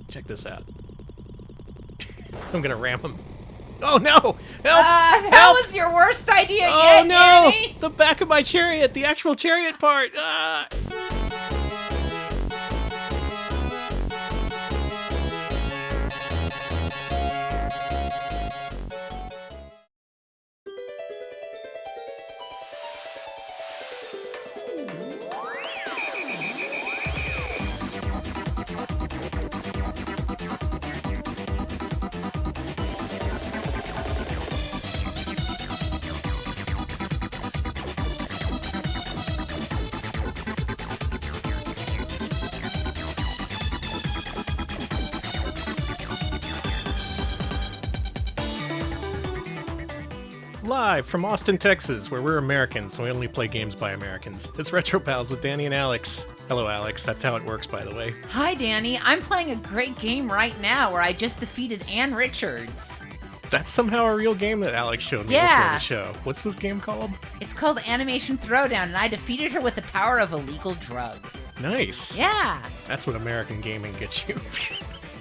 Check this out. I'm gonna ram him. Oh no! Help! That was your worst idea yet, Oh no! Danny. The back of my chariot, the actual chariot part. Live from Austin, Texas, where we're Americans and we only play games by Americans. It's Retro Pals with Danny and Alex. Hello, Alex. That's how it works, by the way. Hi, Danny. I'm playing a great game right now where I just defeated Ann Richards. That's somehow a real game that Alex showed me before the show. What's this game called? It's called Animation Throwdown, and I defeated her with the power of illegal drugs. Nice. Yeah. That's what American gaming gets you.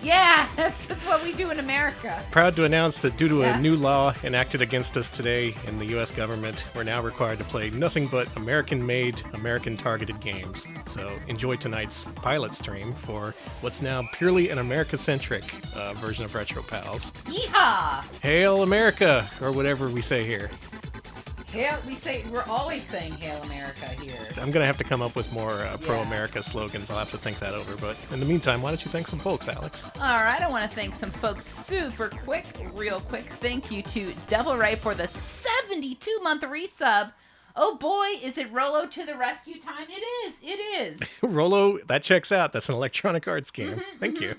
Yeah, that's what we do in America. Proud to announce that due to a new law enacted against us today in the U.S. government, we're now required to play nothing but American-made, American-targeted games. So enjoy tonight's pilot stream for what's now purely an America-centric version of Retro Pals. Yeehaw! Hail America, or whatever we say here. We're always saying Hail America here. I'm going to have to come up with more pro-America slogans. I'll have to think that over. But in the meantime, why don't you thank some folks, Alex? All right, I want to thank some folks real quick. Thank you to Devil Ray for the 72-month resub. Oh boy, is it Rolo to the rescue time? It is. Rolo, that checks out. That's an Electronic Arts game. Thank you.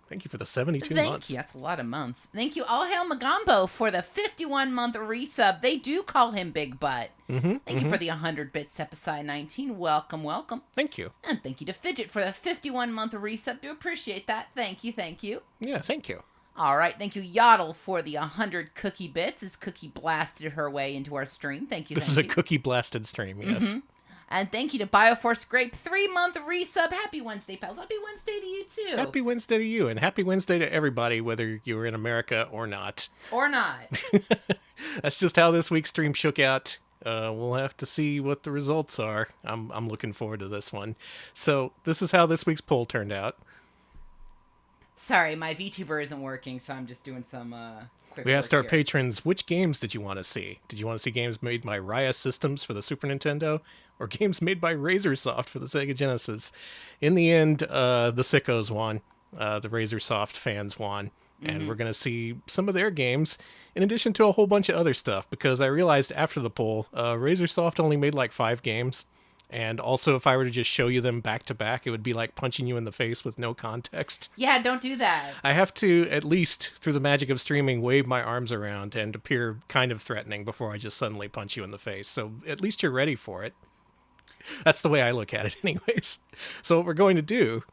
Thank you for the 72 months. Thank you. That's a lot of months. Thank you, All Hail Magambo, for the 51-month resub. They do call him Big Butt. Thank you for the 100 bits, Episode 19. Welcome. Thank you. And thank you to Fidget for the 51-month resub. Do appreciate that. Thank you. Yeah, thank you. All right, thank you, Yoddle, for the 100 cookie bits as Cookie blasted her way into our stream. Thank you. This is a cookie blasted stream, yes. And thank you to Bioforce Grape, 3-month resub. Happy Wednesday, pals. Happy Wednesday to you, too. Happy Wednesday to you, and happy Wednesday to everybody, whether you're in America or not. Or not. That's just how this week's stream shook out. We'll have to see what the results are. I'm looking forward to this one. So this is how this week's poll turned out. Sorry, my VTuber isn't working, so I'm just doing some quick We asked work our here. patrons, which games did you want to see? Did you want to see games made by Raya Systems for the Super Nintendo, or games made by RazerSoft for the Sega Genesis? In the end, the sickos won. The RazerSoft fans won. And we're going to see some of their games, in addition to a whole bunch of other stuff, because I realized after the poll, RazerSoft only made like 5 games. And also, if I were to just show you them back to back, it would be like punching you in the face with no context. Yeah, don't do that. I have to, at least through the magic of streaming, wave my arms around and appear kind of threatening before I just suddenly punch you in the face. So at least you're ready for it. That's the way I look at it anyways. So what we're going to do,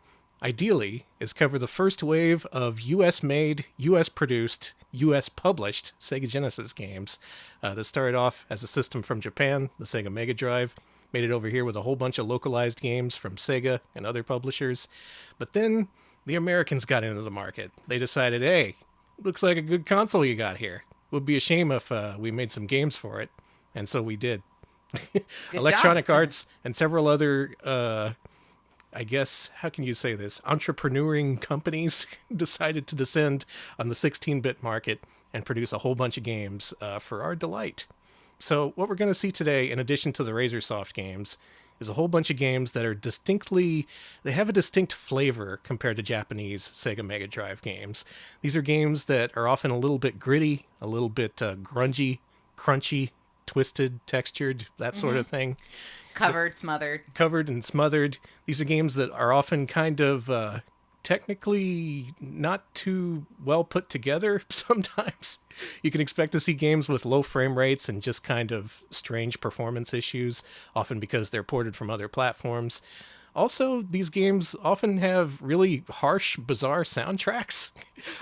ideally, is cover the first wave of US-made, US-produced, US-published Sega Genesis games that started off as a system from Japan, the Sega Mega Drive, made it over here with a whole bunch of localized games from Sega and other publishers. But then the Americans got into the market. They decided, hey, looks like a good console you got here. Would be a shame if we made some games for it. And so we did. Electronic Arts and several other, I guess, how can you say this? Entrepreneuring companies decided to descend on the 16-bit market and produce a whole bunch of games for our delight. So what we're going to see today, in addition to the RazerSoft games, is a whole bunch of games that are they have a distinct flavor compared to Japanese Sega Mega Drive games. These are games that are often a little bit gritty, a little bit grungy, crunchy, twisted, textured, that sort of thing. Covered and smothered. These are games that are often kind of technically not too well put together sometimes. You can expect to see games with low frame rates and just kind of strange performance issues, often because they're ported from other platforms. Also, these games often have really harsh, bizarre soundtracks.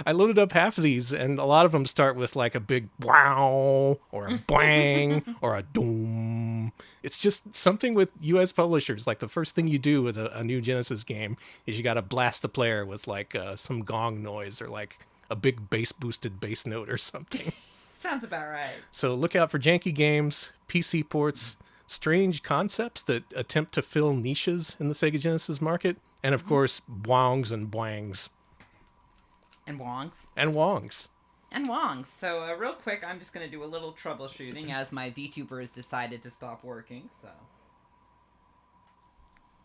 I loaded up half of these, and a lot of them start with like a big wow, or a bang, or a doom. It's just something with U.S. publishers. Like the first thing you do with a new Genesis game is you got to blast the player with like some gong noise or like a big bass-boosted bass note or something. Sounds about right. So look out for janky games, PC ports, strange concepts that attempt to fill niches in the Sega Genesis market, and of course, bwongs and bwangs. And wongs. And wongs. And wongs. So real quick, I'm just going to do a little troubleshooting as my VTuber has decided to stop working, so...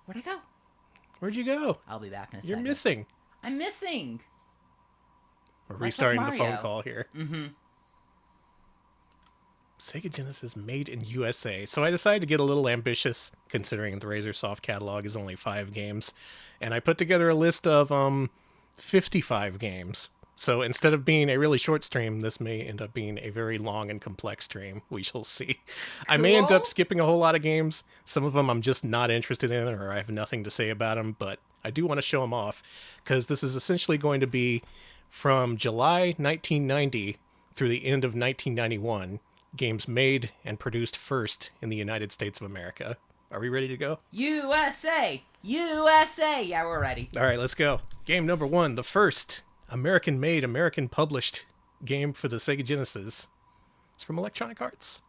Where'd I go? Where'd you go? I'll be back in a You're second. missing. I'm missing. We're restarting the Mario. phone call here. Mm-hmm. Sega Genesis made in USA. So I decided to get a little ambitious, considering the RazerSoft catalog is only 5 games. And I put together a list of 55 games. So instead of being a really short stream, this may end up being a very long and complex stream. We shall see. I may end up skipping a whole lot of games. Some of them I'm just not interested in, or I have nothing to say about them, but I do want to show them off, because this is essentially going to be from July 1990 through the end of 1991, games made and produced first in the United States of America. Are we ready to go? USA! USA! Yeah, we're ready. All right, let's go. Game number 1, the first American-made, American-published game for the Sega Genesis. It's from Electronic Arts.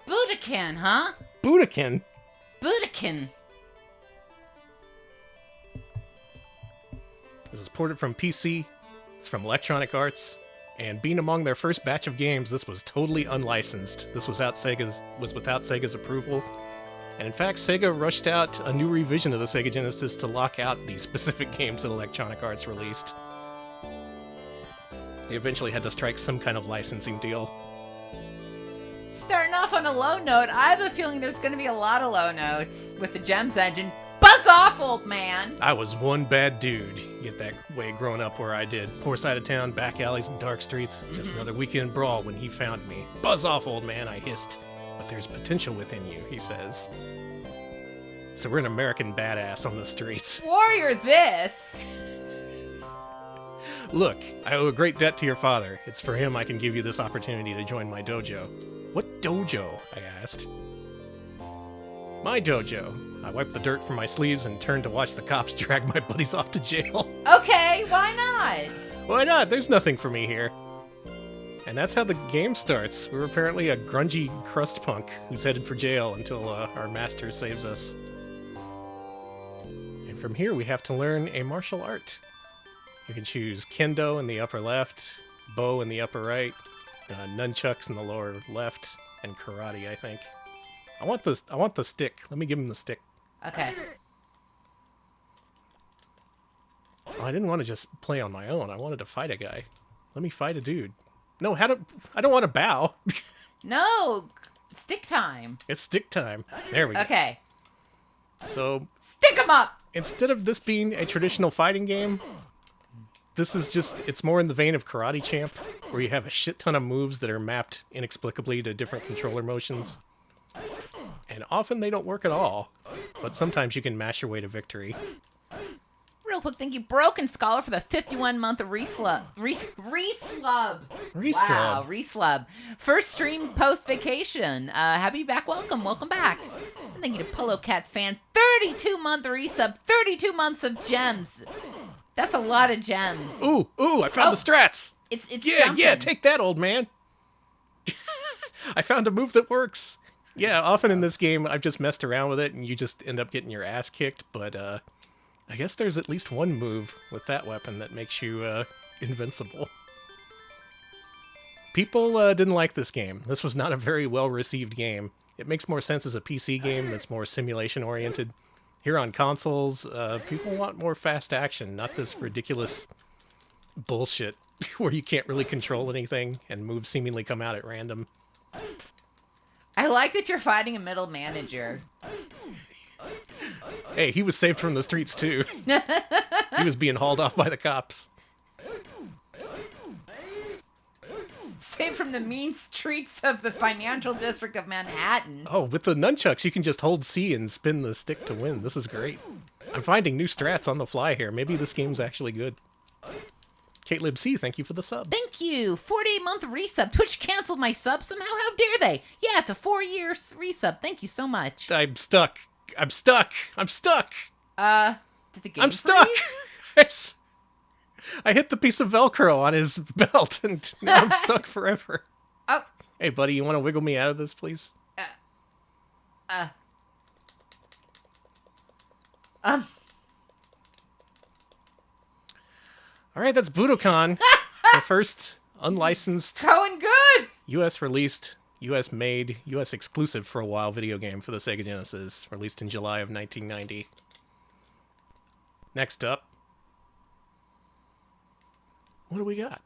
Budokan, huh? Budokan. Budokan. This is ported from PC. It's from Electronic Arts. And being among their first batch of games, this was totally unlicensed. This was without Sega's approval. And in fact, Sega rushed out a new revision of the Sega Genesis to lock out these specific games that Electronic Arts released. They eventually had to strike some kind of licensing deal. Starting off on a low note, I have a feeling there's going to be a lot of low notes with the Gems engine. Buzz off, old man! I was one bad dude. You get that way growing up where I did. Poor side of town, back alleys and dark streets. Just another weekend brawl when he found me. Buzz off, old man, I hissed. But there's potential within you, he says. So we're an American badass on the streets. Warrior this! Look, I owe a great debt to your father. It's for him I can give you this opportunity to join my dojo. What dojo? I asked. My dojo. I wiped the dirt from my sleeves and turned to watch the cops drag my buddies off to jail. Okay, why not? Why not? There's nothing for me here. And that's how the game starts. We're apparently a grungy crust punk who's headed for jail until our master saves us. And from here we have to learn a martial art. You can choose kendo in the upper left, bow in the upper right, nunchucks in the lower left, and karate, I think. I want the stick. Let me give him the stick. Okay. Oh, I didn't want to just play on my own. I wanted to fight a guy. Let me fight a dude. No, I don't want to bow. No, stick time. It's stick time. There we go. Okay. So, Stick 'em up! instead of this being a traditional fighting game, this is it's more in the vein of Karate Champ, where you have a shit ton of moves that are mapped inexplicably to different controller motions. And often they don't work at all, but sometimes you can mash your way to victory. Real quick, thank you, Broken Scholar, for the 51-month reslub. Reslub. Wow, reslub. First stream post-vacation. Happy back. Welcome back. And thank you to Polo Cat Fan. 32-month resub. 32 months of gems. That's a lot of gems. Ooh, I found the strats. It's Yeah, jumping. take that, old man. I found a move that works. Yeah, often in this game, I've just messed around with it, and you just end up getting your ass kicked, but, I guess there's at least one move with that weapon that makes you, invincible. People, didn't like this game. This was not a very well-received game. It makes more sense as a PC game that's more simulation-oriented. Here on consoles, people want more fast action, not this ridiculous bullshit where you can't really control anything and moves seemingly come out at random. I like that you're fighting a middle manager. Hey, he was saved from the streets too. He was being hauled off by the cops. Saved from the mean streets of the financial district of Manhattan. Oh, with the nunchucks, you can just hold C and spin the stick to win. This is great. I'm finding new strats on the fly here. Maybe this game's actually good. Katelib C, thank you for the sub. Thank you. 48-month resub. Twitch canceled my sub somehow. How dare they? Yeah, it's a 4-year resub. Thank you so much. I'm stuck. I'm stuck. Did the game I'm stuck. freeze? I hit the piece of Velcro on his belt, and now I'm stuck forever. Oh. Hey, buddy, you want to wiggle me out of this, please? All right, that's Budokan, the first unlicensed, Going good. U.S. released, U.S. made, U.S. exclusive for a while video game for the Sega Genesis, released in July of 1990. Next up, what do we got?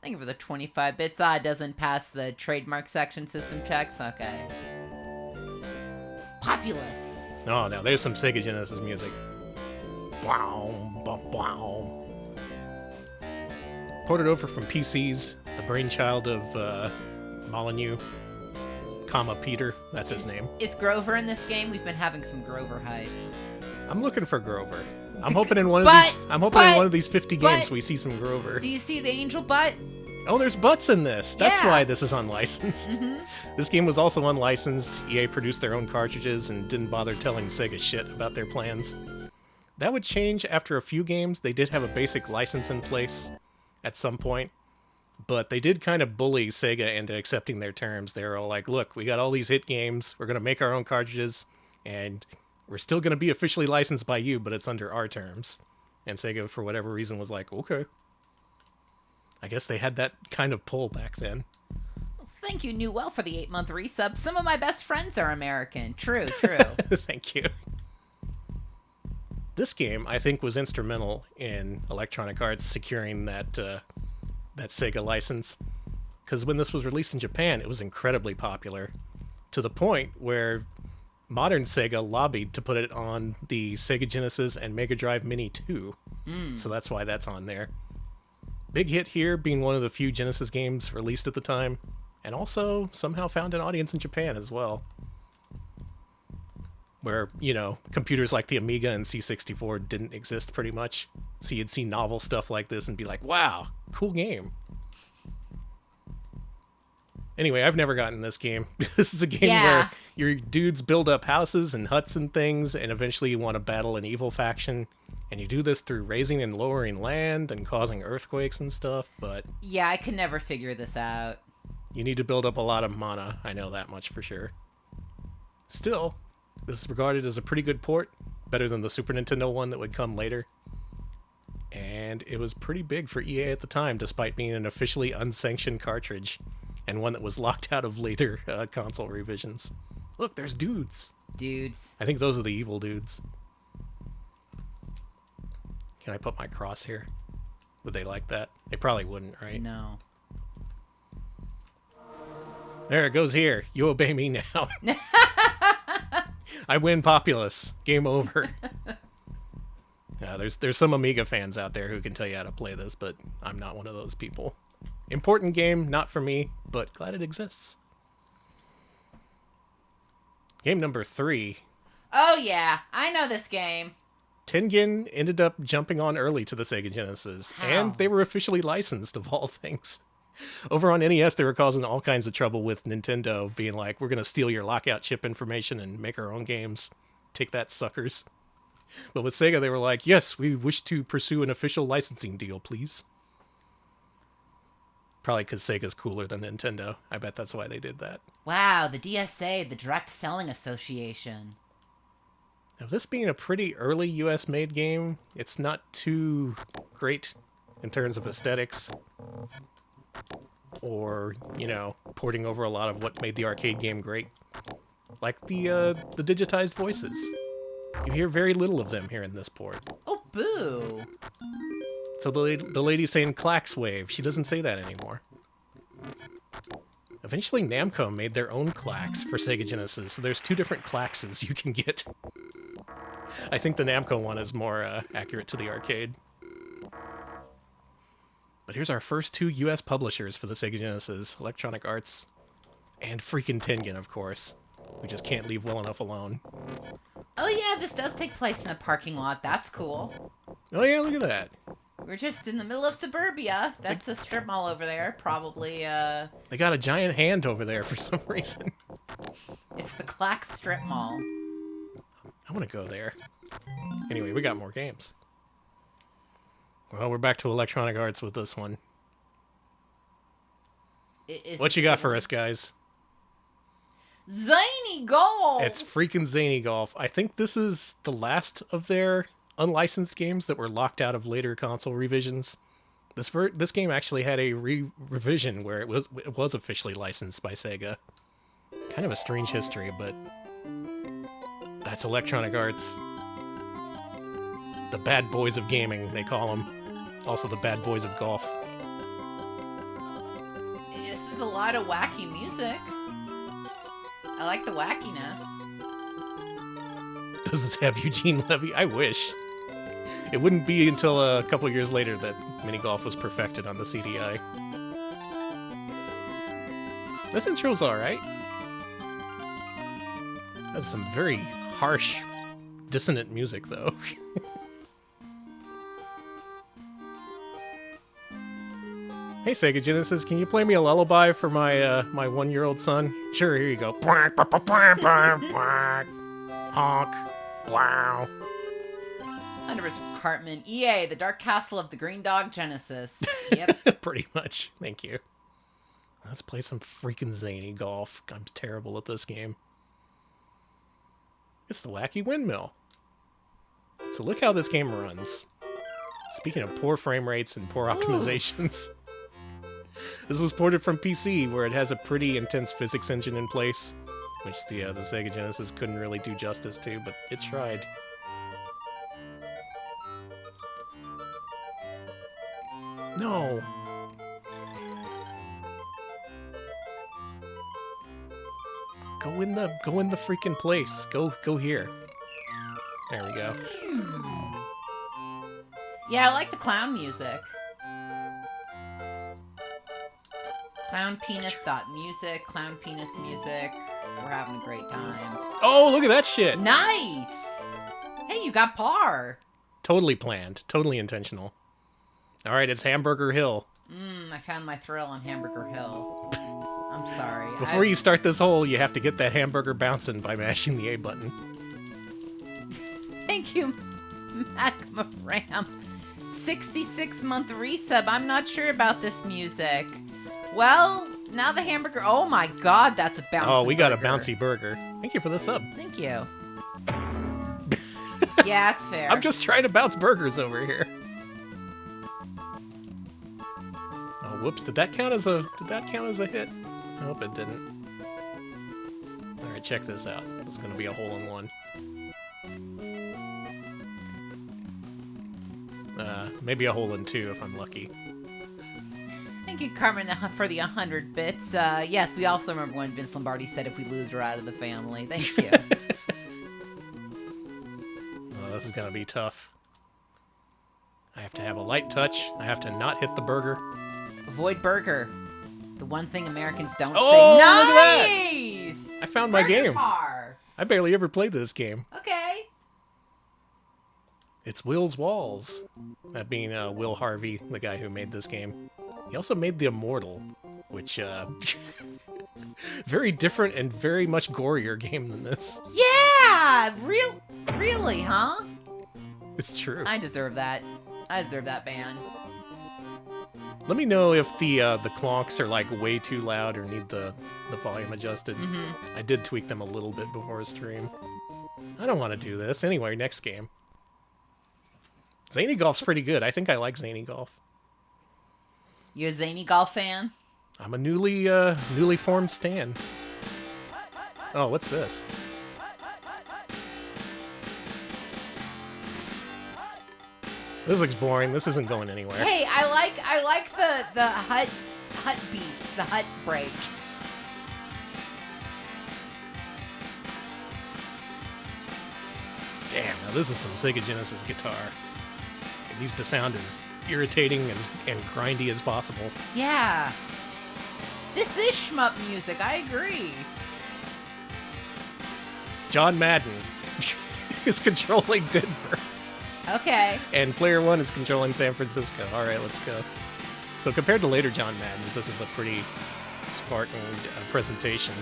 Thank you for the 25 bits. It doesn't pass the trademark section system checks. Okay. Populous. Oh, now there's some Sega Genesis music. Wow, wow. Ported over from PCs, the brainchild of Molyneux, Peter. That's his name. Is Grover in this game? We've been having some Grover hype. I'm looking for Grover. I'm hoping in one of these 50 games we see some Grover. Do you see the angel butt? Oh, there's butts in this. That's Yeah. why this is unlicensed. Mm-hmm. This game was also unlicensed. EA produced their own cartridges and didn't bother telling Sega shit about their plans. That would change after a few games. They did have a basic license in place at some point, but they did kind of bully Sega into accepting their terms. They were all like, look, we got all these hit games. We're going to make our own cartridges, and we're still going to be officially licensed by you, but it's under our terms. And Sega, for whatever reason, was like, okay. I guess they had that kind of pull back then. Thank you, Newell, for the 8-month resub. Some of my best friends are American. True. Thank you. This game, I think, was instrumental in Electronic Arts securing that Sega license. Because when this was released in Japan, it was incredibly popular. To the point where modern Sega lobbied to put it on the Sega Genesis and Mega Drive Mini 2. So that's why that's on there. Big hit here, being one of the few Genesis games released at the time. And also somehow found an audience in Japan as well. Where, computers like the Amiga and C64 didn't exist pretty much. So you'd see novel stuff like this and be like, wow, cool game. Anyway, I've never gotten this game. This is a game where your dudes build up houses and huts and things, and eventually you want to battle an evil faction. And you do this through raising and lowering land and causing earthquakes and stuff, but... Yeah, I could never figure this out. You need to build up a lot of mana, I know that much for sure. Still, this is regarded as a pretty good port, better than the Super Nintendo one that would come later. And it was pretty big for EA at the time, despite being an officially unsanctioned cartridge, and one that was locked out of later console revisions. Look, there's dudes. Dudes. I think those are the evil dudes. Can I put my cross here? Would they like that? They probably wouldn't, right? No. There, it goes here. You obey me now. I win Populous. Game over. There's some Amiga fans out there who can tell you how to play this, but I'm not one of those people. Important game, not for me, but glad it exists. Game number 3. Oh yeah, I know this game. Tengen ended up jumping on early to the Sega Genesis, How? and they were officially licensed, of all things. Over on NES, they were causing all kinds of trouble with Nintendo, being like, we're going to steal your lockout chip information and make our own games. Take that, suckers. But with Sega, they were like, yes, we wish to pursue an official licensing deal, please. Probably because Sega's cooler than Nintendo. I bet that's why they did that. Wow, the DSA, the Direct Selling Association. Now, this being a pretty early US-made game, it's not too great in terms of aesthetics. Or, porting over a lot of what made the arcade game great. Like the digitized voices. You hear very little of them here in this port. Oh, boo. So the lady saying Klax Wave, she doesn't say that anymore. Eventually Namco made their own Klax for Sega Genesis, so there's 2 different Klaxes you can get. I think the Namco one is more accurate to the arcade. But here's our first 2 US publishers for the Sega Genesis, Electronic Arts and freaking Tengen, of course. We just can't leave well enough alone. Oh yeah, this does take place in a parking lot. That's cool. Oh yeah, look at that. We're just in the middle of suburbia. That's a strip mall over there. Probably, They got a giant hand over there for some reason. it's the Clack Strip Mall. I want to go there. Anyway, we got more games. Well, we're back to Electronic Arts with this one. What you got for us, guys? Zany Golf! It's freaking Zany Golf. I think this is the last of their unlicensed games that were locked out of later console revisions. This game actually had a revision where it was officially licensed by Sega. Kind of a strange history, but that's Electronic Arts. The bad boys of gaming, they call them. Also the bad boys of golf. This is a lot of wacky music. I like the wackiness. Does this have Eugene Levy? I wish. It wouldn't be until a couple years later that mini golf was perfected on the CDI. This intro's alright. That's some very harsh, dissonant music, though. Hey, Sega Genesis, can you play me a lullaby for my my 1-year-old son? Sure, here you go. Honk. Wow. Thunderbirds Cartman. EA, the Dark Castle of the Green Dog Genesis. Yep. Pretty much. Thank you. Let's play some freaking Zany Golf. I'm terrible at this game. It's the Wacky Windmill. So look how this game runs. Speaking of poor frame rates and poor optimizations. This was ported from PC, where it has a pretty intense physics engine in place, which the Sega Genesis couldn't really do justice to, but it tried. No! Go in the freaking place. Go here. There we go. Yeah, I like the clown music. Clown penis dot music, clown penis music. We're having a great time. Oh, look at that shit! Nice! Hey, you got par. Totally planned. Totally intentional. Alright, it's Hamburger Hill. I found my thrill on Hamburger Hill. I'm sorry. Before you start this hole, you have to get that hamburger bouncing by mashing the A button. Thank you, MacMaram. 66-month resub. I'm not sure about this music. Well, now the hamburger... Oh my god, that's a bouncy burger. Oh, we got a bouncy burger. Thank you for the sub. Thank you. Yeah, it's fair. I'm just trying to bounce burgers over here. Oh, whoops. Did that count as a hit? I hope it didn't. Alright, check this out. This is going to be a hole-in-one. Maybe a hole-in-two if I'm lucky. Thank you, Carmen, for the 100 bits. Yes, we also remember when Vince Lombardi said if we lose, we're out of the family. Thank you. Oh, this is going to be tough. I have to have a light touch. I have to not hit the burger. Avoid burger. The one thing Americans don't Oh, say. look at that! Nice! I found my Burger game. Par. I barely ever played this game. Okay. It's Will's Walls. That being Will Harvey, the guy who made this game. He also made the Immortal, which, very different and very much gorier game than this. Yeah! Really, huh? It's true. I deserve that. I deserve that ban. Let me know if the clonks are like way too loud or need the volume adjusted. I did tweak them a little bit before stream. I don't want to do this. Anyway, next game. Zany Golf's pretty good. I think I like Zany Golf. You a Zany Golf fan? I'm a newly formed stan. Oh, what's this? This looks boring. This isn't going anywhere. Hey, I like the hut beats, the hut breaks. Damn, now this is some Sega Genesis guitar. It needs to sound as irritating and grindy as possible. Yeah. This is shmup music, I agree. John Madden is controlling Denver. Okay. And player 1 is controlling San Francisco. All right, let's go. So compared to later John Maddens, this is a pretty Spartan presentation.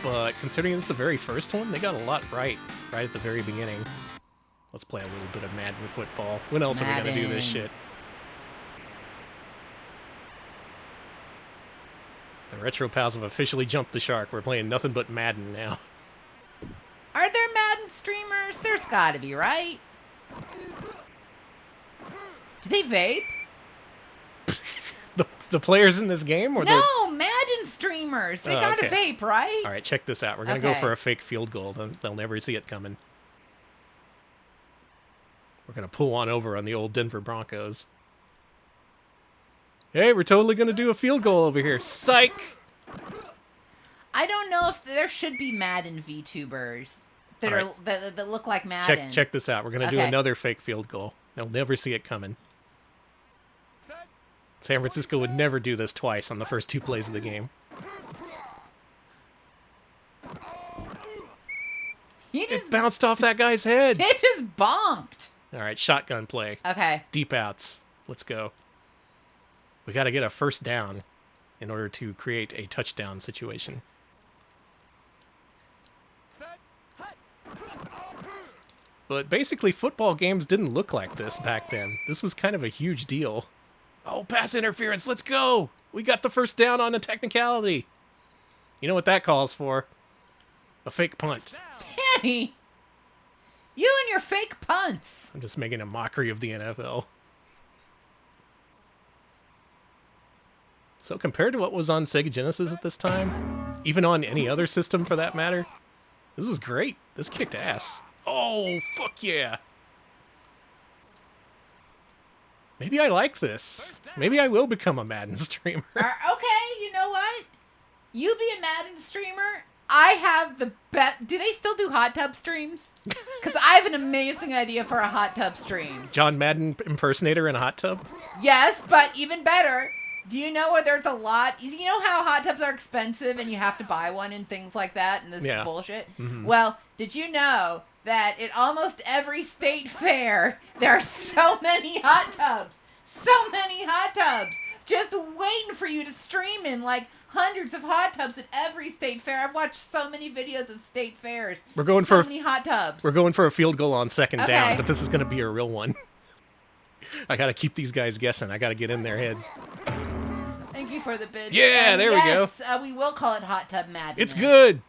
But considering it's the very first one, they got a lot right at the very beginning. Let's play a little bit of Madden football. When else are we going to do this shit? The Retro Pals have officially jumped the shark. We're playing nothing but Madden now. Are there Madden streamers? There's gotta be, right? Do they vape? The players in this game? Or no, Madden streamers. They gotta okay. vape, right? All right, check this out. We're going to go for a fake field goal. They'll never see it coming. We're going to pull on over on the old Denver Broncos. Hey, we're totally going to do a field goal over here. Psych! I don't know if there should be Madden VTubers that look like Madden. Check this out. We're going to do another fake field goal. They'll never see it coming. San Francisco would never do this twice on the first 2 plays of the game. It bounced off that guy's head. It just bonked. All right, shotgun play. Okay. Deep outs. Let's go. We got to get a first down in order to create a touchdown situation. But basically, football games didn't look like this back then. This was kind of a huge deal. Oh, pass interference, let's go! We got the first down on a technicality. You know what that calls for? A fake punt. Danny! You and your fake punts! I'm just making a mockery of the NFL. So compared to what was on Sega Genesis at this time, even on any other system for that matter, this is great. This kicked ass. Oh, fuck yeah! Maybe I like this. Maybe I will become a Madden streamer. Okay, you know what? You be a Madden streamer. I have the best. Do they still do hot tub streams? Because I have an amazing idea for a hot tub stream. John Madden impersonator in a hot tub? Yes, but even better. Do you know where there's a lot? You know how hot tubs are expensive and you have to buy one and things like that, and this is bullshit? Mm-hmm. Well, did you know that at almost every state fair, there are so many hot tubs? So many hot tubs! Just waiting for you to stream in, like hundreds of hot tubs at every state fair. I've watched so many videos of state fairs. We're going so many hot tubs. We're going for a field goal on second down, but this is going to be a real one. I got to keep these guys guessing. I got to get in their head. Thank you for the bid. Yeah, there we go. We will call it Hot Tub Madness. It's good.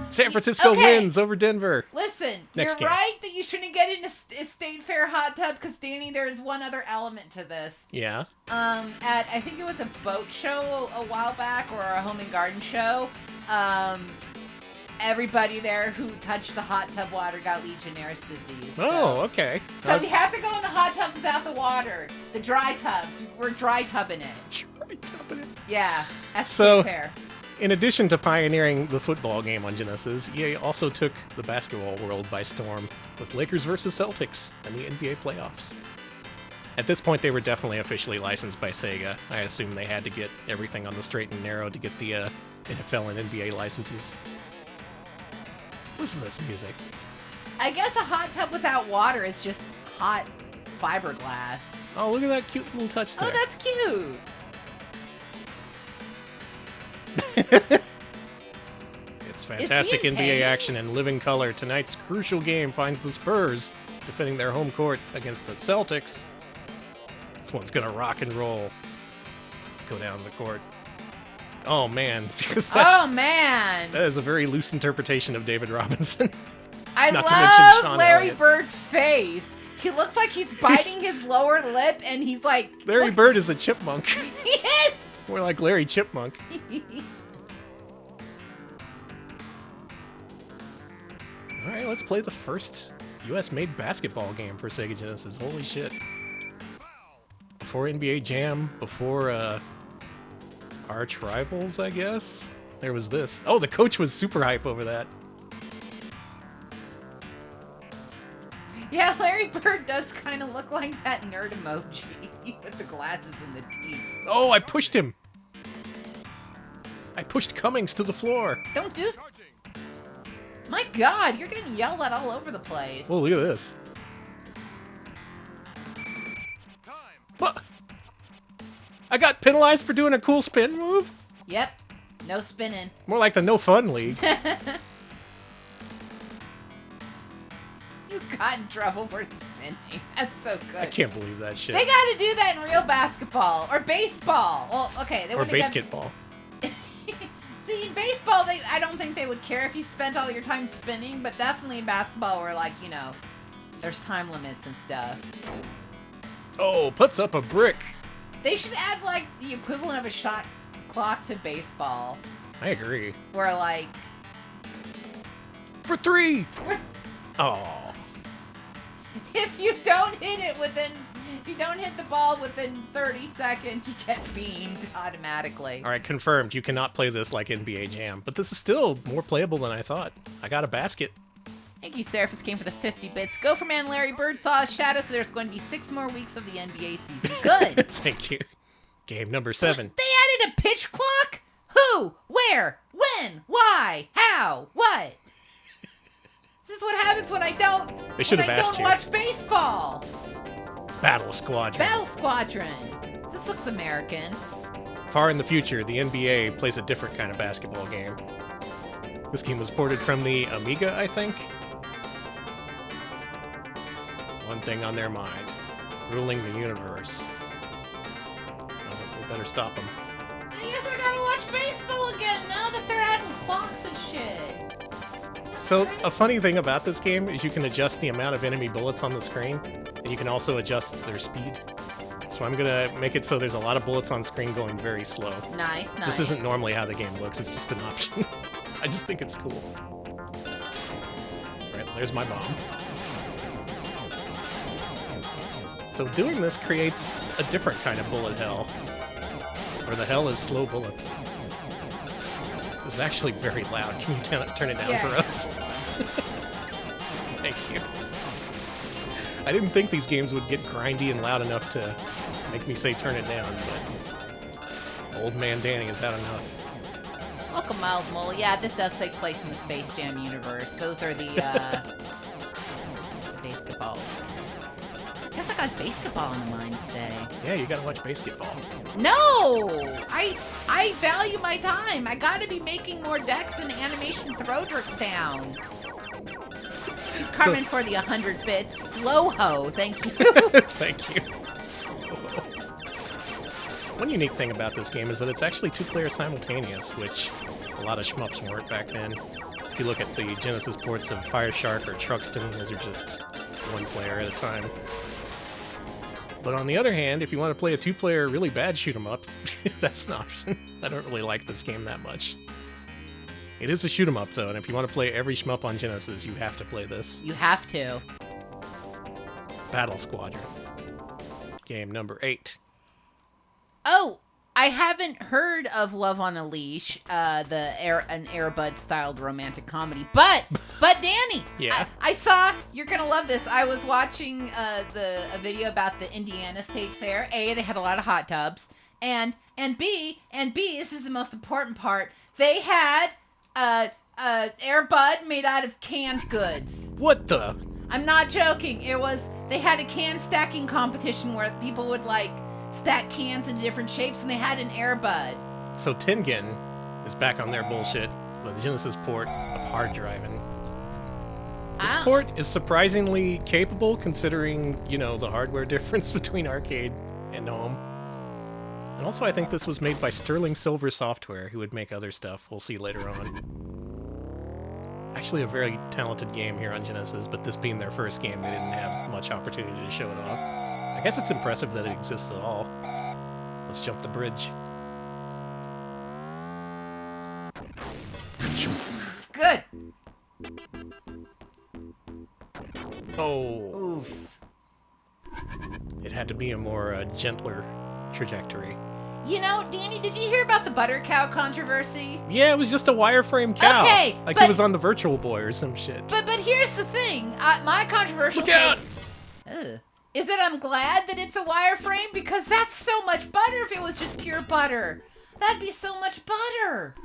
San Francisco wins over Denver. Listen, Next you're game. right that you shouldn't get in a state fair hot tub because, Danny, there is one other element to this. Yeah. At I think it was a boat show a while back or a home and garden show. Everybody there who touched the hot tub water got Legionnaire's disease. Oh, okay. So we have to go in the hot tubs without the water. The dry tubs. We're dry tubbing it. Dry tubbing it. Yeah. That's so fair. In addition to pioneering the football game on Genesis, EA also took the basketball world by storm with Lakers versus Celtics and the NBA playoffs. At this point, they were definitely officially licensed by Sega. I assume they had to get everything on the straight and narrow to get the NFL and NBA licenses. Listen to this music. I guess a hot tub without water is just hot fiberglass. Oh, look at that cute little touch there. Oh, that's cute. It's fantastic NBA action in living color. Tonight's crucial game finds the Spurs defending their home court against the Celtics. This one's gonna rock and roll. Let's go down the court. Oh man. Oh man. That is a very loose interpretation of David Robinson. I love Larry Bird's face. He looks like he's biting his lower lip and he's like... Larry Bird is a chipmunk. He is! More like Larry Chipmunk. Alright, let's play the first US-made basketball game for Sega Genesis. Holy shit. Before NBA Jam, before Arch Rivals, I guess? There was this. Oh, the coach was super hype over that. Yeah, Larry Bird does kind of look like that nerd emoji with the glasses and the teeth. Oh, I pushed him! I pushed Cummings to the floor. Don't do... My God, you're getting yelled at all over the place. Oh, look at this. What? I got penalized for doing a cool spin move? Yep. No spinning. More like the no fun league. You got in trouble for spinning. That's so good. I can't believe that shit. They got to do that in real basketball or baseball. Well, okay. They or basketball. See, in baseball, I don't think they would care if you spent all your time spinning, but definitely in basketball where, like, you know, there's time limits and stuff. Oh, puts up a brick. They should add, like, the equivalent of a shot clock to baseball. I agree. Where, like... For 3! Oh. If you don't hit it within... If you don't hit the ball within 30 seconds, you get beamed automatically. All right, confirmed. You cannot play this like NBA Jam, but this is still more playable than I thought. I got a basket. Thank you, Seraphis Came for the 50 bits. Go for Man Larry Bird saw a shadow, so there's going to be 6 more weeks of the NBA season. Good. Thank you. Game number 7. They added a pitch clock? Who? Where? When? Why? How? What? This is what happens when I don't. They should have asked you. Watch baseball. Battle Squadron. Battle Squadron. This looks American. Far in the future, the NBA plays a different kind of basketball game. This game was ported from the Amiga, I think. One thing on their mind. Ruling the universe. Oh, we better stop them. I guess I gotta watch baseball again now that they're adding clocks and shit. So, a funny thing about this game is you can adjust the amount of enemy bullets on the screen, and you can also adjust their speed. So I'm gonna make it so there's a lot of bullets on screen going very slow. Nice. This isn't normally how the game looks, it's just an option. I just think it's cool. Right, there's my bomb. So doing this creates a different kind of bullet hell, where the hell is slow bullets. It's actually very loud. Can you turn it down for us? Thank you. I didn't think these games would get grindy and loud enough to make me say turn it down, but old man Danny has had enough. Welcome, Mild Mole. Yeah, this does take place in the Space Jam universe. Those are the basketball. I guess I got basketball in mind today. Yeah, you gotta watch basketball. No! I value my time. I gotta be making more decks and animation throw down. Carmen for the 100 bits. Slow-ho, thank you. Thank you. Slow-ho. One unique thing about this game is that it's actually 2-player simultaneous, which a lot of shmups weren't back then. If you look at the Genesis ports of Fire Shark or Truxton, those are just 1 player at a time. But on the other hand, if you want to play a 2-player really bad shoot-'em-up, that's an option. I don't really like this game that much. It is a shoot-'em-up, though, and if you want to play every shmup on Genesis, you have to play this. You have to. Battle Squadron. Game number 8. Oh, I haven't heard of Love on a Leash, an Airbud-styled romantic comedy, but Danny, yeah, I saw, you're gonna love this. I was watching a video about the Indiana State Fair. A, they had a lot of hot tubs, and B, this is the most important part. They had Airbud made out of canned goods. What the? I'm not joking. They had a can stacking competition where people would stack cans into different shapes, and they had an Airbud. So Tengen is back on their bullshit with the Genesis port of hard driving. This port is surprisingly capable considering, the hardware difference between arcade and home. And also I think this was made by Sterling Silver Software, who would make other stuff we'll see later on. Actually a very talented game here on Genesis, but this being their first game, they didn't have much opportunity to show it off. I guess it's impressive that it exists at all. Let's jump the bridge. Good. Oh. Oof. It had to be a more gentler trajectory. Danny, did you hear about the butter cow controversy? Yeah, it was just a wireframe cow. Okay, it was on the Virtual Boy or some shit. But here's the thing. My controversial Look out! Is that I'm glad that it's a wireframe, because that's so much butter if it was just pure butter. That'd be so much butter.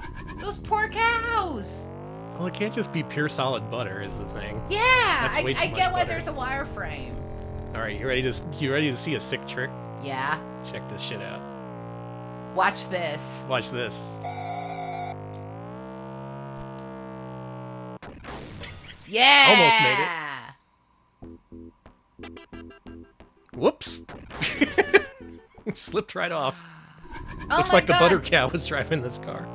Those poor cows. Well, it can't just be pure solid butter is the thing. Yeah, That's way too I much get why butter. there's a wireframe. All right, you ready to see a sick trick? Yeah. Check this shit out. Watch this. Watch this. Yeah. Almost made it. Whoops. Slipped right off. Oh Looks my like the God. butter cow was driving this car.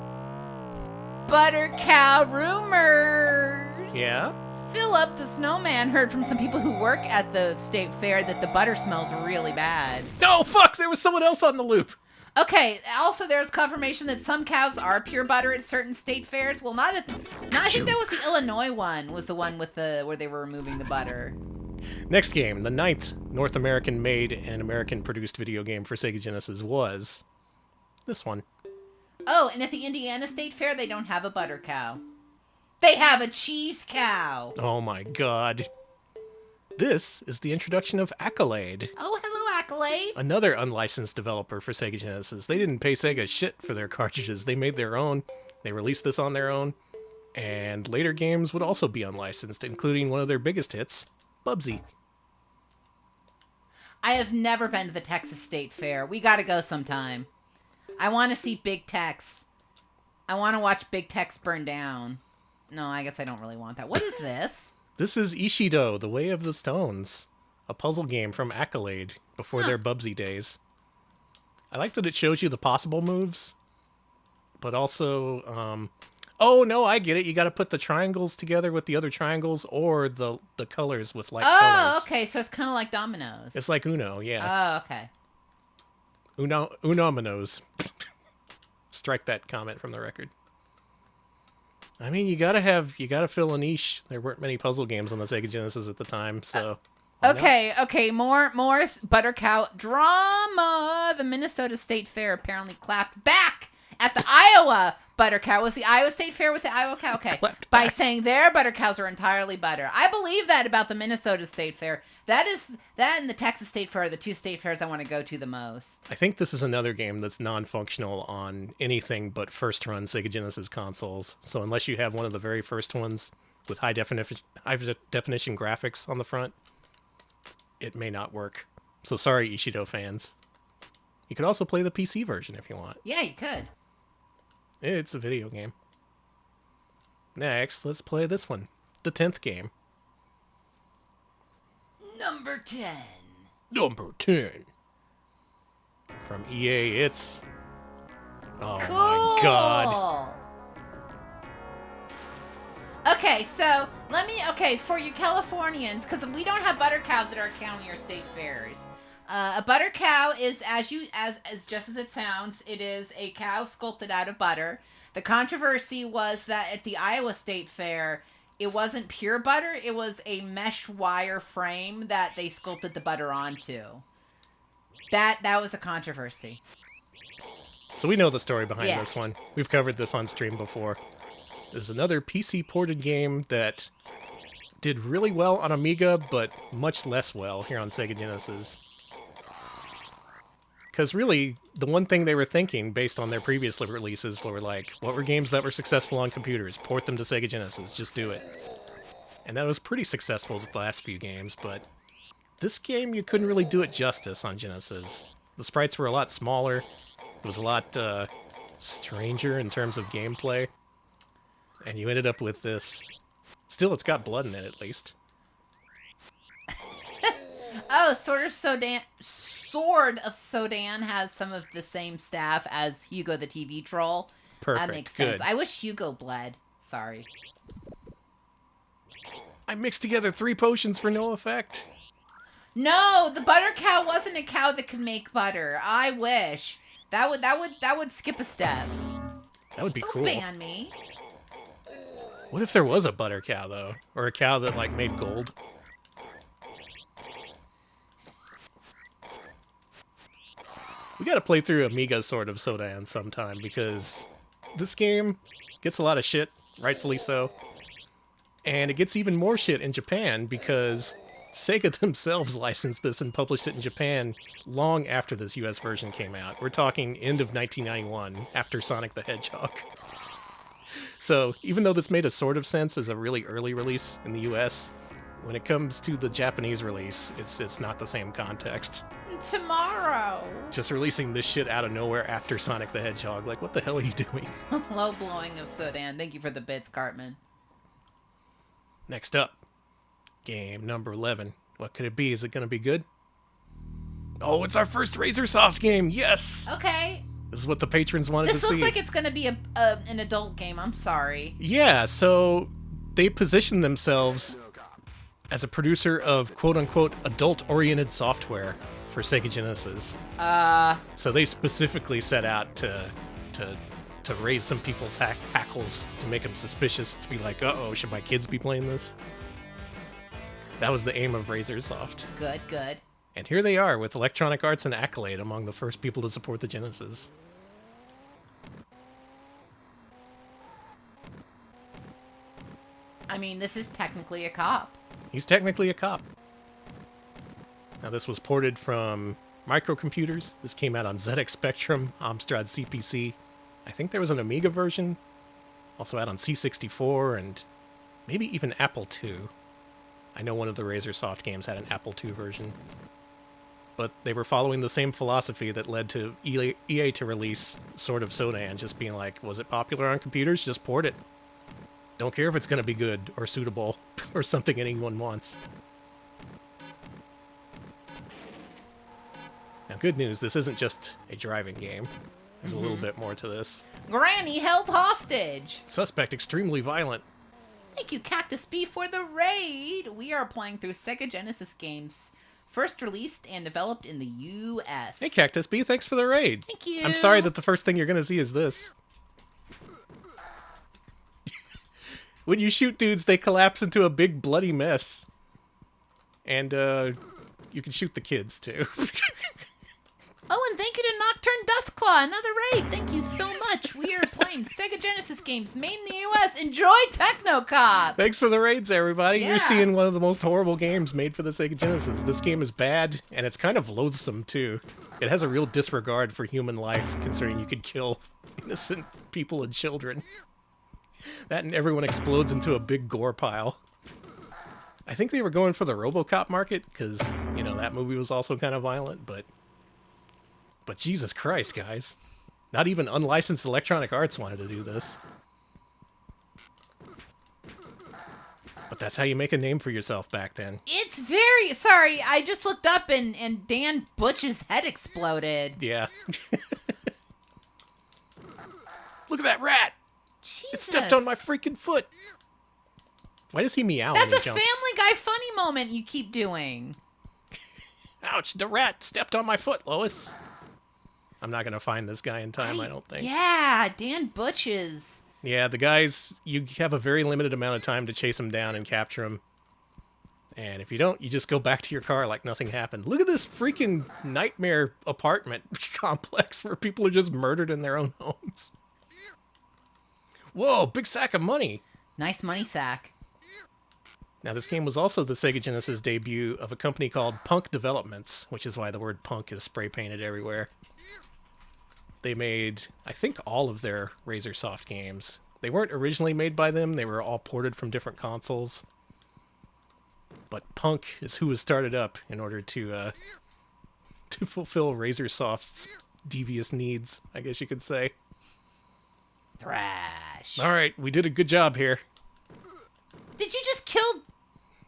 Butter cow rumors. Yeah? Philip the snowman heard from some people who work at the state fair that the butter smells really bad. No, fuck! There was someone else on the loop. Okay, also there's confirmation that some cows are pure butter at certain state fairs. Well, I think that was the Illinois one, was the one with where they were removing the butter. Next game, the 9th North American made and American produced video game for Sega Genesis was this one. Oh, and at the Indiana State Fair, they don't have a butter cow. They have a cheese cow. Oh my god. This is the introduction of Accolade, Oh, hello, Accolade. another unlicensed developer for Sega Genesis. They didn't pay Sega shit for their cartridges. They made their own. They released this on their own. And later games would also be unlicensed, including one of their biggest hits, Bubsy. I have never been to the Texas State Fair. We gotta go sometime. I want to see Big Tex. I want to watch Big Tex burn down. No, I guess I don't really want that. What is this? This is Ishido, The Way of the Stones, a puzzle game from Accolade before their Bubsy days. I like that it shows you the possible moves, but also, oh no, I get it. You got to put the triangles together with the other triangles, or the colors with like colors. Oh, okay, so it's kind of like dominoes. It's like Uno, yeah. Oh, okay. Unominos. Strike that comment from the record. I mean, you gotta fill a niche. There weren't many puzzle games on the Sega Genesis at the time, so. why not? Okay, more butter cow drama. The Minnesota State Fair apparently clapped back at the Iowa butter cow. Was the Iowa State Fair with the Iowa cow? Okay. Clapped By back. saying their butter cows are entirely butter. I believe that about the Minnesota State Fair. That and the Texas State Fair are the two state fairs I want to go to the most. I think this is another game that's non-functional on anything but first-run Sega Genesis consoles. So unless you have one of the very first ones with high definition graphics on the front, it may not work. So sorry, Ishido fans. You could also play the PC version if you want. Yeah, you could. It's a video game. Next, let's play this one, the 10th game. Number 10. Number 10. From EA, it's... Oh Cool. my god. Okay, so for you Californians, because we don't have butter cows at our county or state fairs. A butter cow is as just as it sounds. It is a cow sculpted out of butter. The controversy was that at the Iowa State Fair, it wasn't pure butter. It was a mesh wire frame that they sculpted the butter onto. That was a controversy. So we know the story behind Yeah. this one. We've covered this on stream before. This is another PC ported game that did really well on Amiga, but much less well here on Sega Genesis. Because really, the one thing they were thinking, based on their previous releases, were like, what were games that were successful on computers? Port them to Sega Genesis, just do it. And that was pretty successful the last few games, but this game, you couldn't really do it justice on Genesis. The sprites were a lot smaller, it was a lot stranger in terms of gameplay, and you ended up with this. Still, it's got blood in it, at least. Oh, Sword of Sodan has some of the same staff as Hugo the TV troll. Perfect. That makes sense. Good. I wish Hugo bled. Sorry. I mixed together 3 potions for no effect. No, the butter cow wasn't a cow that could make butter. I wish. That would skip a step. That would be Don't cool. ban me. What if there was a butter cow, though? Or a cow that, like, made gold? We gotta play through Amiga's Sword of Sodan sometime, because this game gets a lot of shit, rightfully so. And it gets even more shit in Japan, because Sega themselves licensed this and published it in Japan long after this US version came out. We're talking end of 1991, after Sonic the Hedgehog. So, even though this made a sort of sense as a really early release in the US, when it comes to the Japanese release, it's not the same context. Tomorrow. Just releasing this shit out of nowhere after Sonic the Hedgehog. Like, what the hell are you doing? Low blowing of Sodan. Thank you for the bits, Cartman. Next up, game number 11. What could it be? Is it going to be good? Oh, it's our first RazerSoft game. Yes. Okay. This is what the patrons wanted to see. This looks like it's going to be an adult game. I'm sorry. Yeah, so they position themselves as a producer of quote-unquote adult-oriented software for Sega Genesis. So they specifically set out to raise some people's hackles, to make them suspicious, to be like, uh-oh, should my kids be playing this? That was the aim of RazerSoft. Good, good. And here they are, with Electronic Arts and Accolade among the first people to support the Genesis. I mean, this is technically a cop. He's technically a cop. Now, this was ported from microcomputers. This came out on ZX Spectrum, Amstrad CPC. I think there was an Amiga version, also out on C64, and maybe even Apple II. I know one of the RazerSoft games had an Apple II version. But they were following the same philosophy that led to EA to release Sword of Sodan, just being like, was it popular on computers? Just port it. Don't care if it's going to be good or suitable or something anyone wants. Now, good news, this isn't just a driving game. There's a little bit more to this. Granny held hostage. Suspect extremely violent. Thank you, Cactus B, for the raid. We are playing through Sega Genesis games, first released and developed in the U.S. Hey, Cactus B, thanks for the raid. Thank you. I'm sorry that the first thing you're going to see is this. When you shoot dudes, they collapse into a big bloody mess. And, you can shoot the kids, too. Oh, and thank you to Nocturne Dustclaw, another raid. Thank you so much. We are playing Sega Genesis games made in the U.S. Enjoy Technocop. Thanks for the raids, everybody. Yeah. You're seeing one of the most horrible games made for the Sega Genesis. This game is bad, and it's kind of loathsome, too. It has a real disregard for human life, considering you could kill innocent people and children. That and everyone explodes into a big gore pile. I think they were going for the RoboCop market, because, you know, that movie was also kind of violent, but Jesus Christ, guys. Not even unlicensed Electronic Arts wanted to do this. But that's how you make a name for yourself back then. It's very... Sorry, I just looked up and Dan Butch's head exploded. Yeah. Look at that rat! Jesus. It stepped on my freaking foot! Why does he meow That's when he a jumps? Family Guy funny moment you keep doing. Ouch, the rat stepped on my foot, Lois. I'm not going to find this guy in time, I don't think. Yeah, Dan Butch's. Yeah, the guys, you have a very limited amount of time to chase him down and capture him. And if you don't, you just go back to your car like nothing happened. Look at this freaking nightmare apartment complex where people are just murdered in their own homes. Whoa, big sack of money. Nice money sack. Now, this game was also the Sega Genesis debut of a company called Punk Developments, which is why the word punk is spray-painted everywhere. They made, I think, all of their RazerSoft games. They weren't originally made by them. They were all ported from different consoles. But Punk is who was started up in order to fulfill RazerSoft's devious needs, I guess you could say. Thrash. All right, we did a good job here. Did you just kill...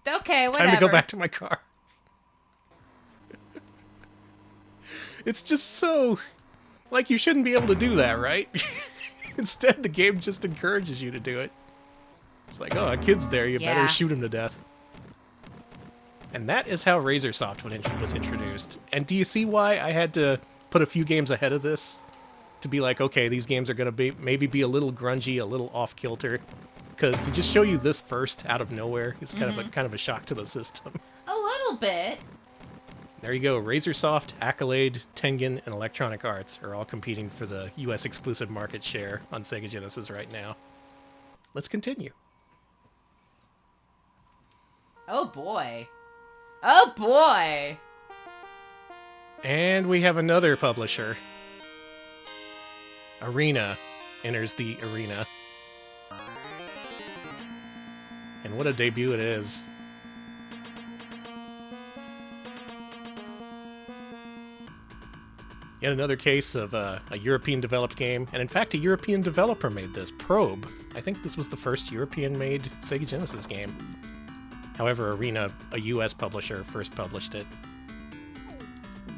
Okay, whatever. Time to go back to my car. It's just so... Like, you shouldn't be able to do that, right? Instead, the game just encourages you to do it. It's like, oh, a kid's there, you better shoot him to death. And that is how RazerSoft was introduced. And do you see why I had to put a few games ahead of this? To be like, okay, these games are going to maybe be a little grungy, a little off-kilter. Because to just show you this first out of nowhere is kind of a shock to the system. A little bit. There you go. RazerSoft, Accolade, Tengen, and Electronic Arts are all competing for the US exclusive market share on Sega Genesis right now. Let's continue. Oh boy. Oh boy. And we have another publisher. Arena enters the arena. And what a debut it is. Yet another case of a European-developed game, and in fact, a European developer made this, Probe. I think this was the first European-made Sega Genesis game. However, Arena, a US publisher, first published it.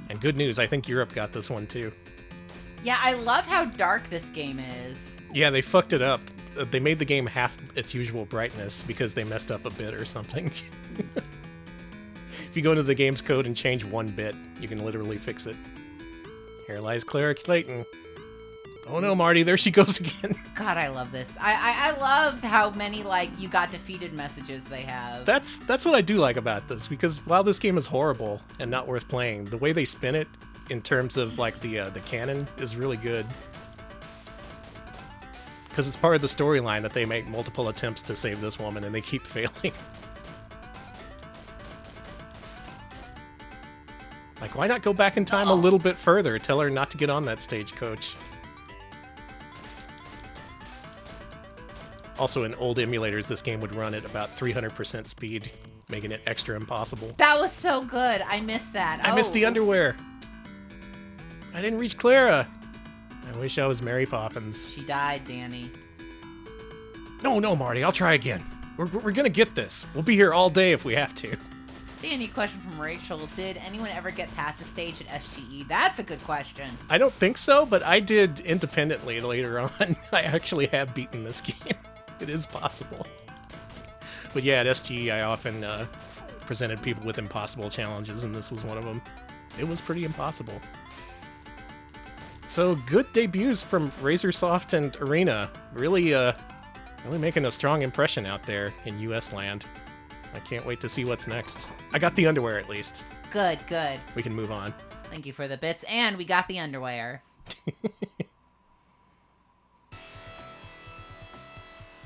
And good news, I think Europe got this one too. Yeah, I love how dark this game is. Yeah, they fucked it up. They made the game half its usual brightness because they messed up a bit or something. If you go into the game's code and change 1 bit, you can literally fix it. Here lies Clara Clayton. Oh no, Marty, there she goes again. God, I love this. I love how many, like, you got defeated messages they have. That's what I do like about this, because while this game is horrible and not worth playing, the way they spin it in terms of, like, the canon is really good. Because it's part of the storyline that they make multiple attempts to save this woman and they keep failing. Like, why not go back in time a little bit further? Tell her not to get on that stagecoach. Also, in old emulators, this game would run at about 300% speed, making it extra impossible. That was so good. I missed that. I missed the underwear. I didn't reach Clara. I wish I was Mary Poppins. She died, Danny. No, Marty, I'll try again. We're gonna get this. We'll be here all day if we have to. Danny, question from Rachel. Did anyone ever get past the stage at SGE? That's a good question. I don't think so, but I did independently later on. I actually have beaten this game. It is possible. But yeah, at SGE, I often presented people with impossible challenges, and this was one of them. It was pretty impossible. So, good debuts from RazerSoft and Arena. Really making a strong impression out there in US land. I can't wait to see what's next. I got the underwear, at least. Good. We can move on. Thank you for the bits, and we got the underwear.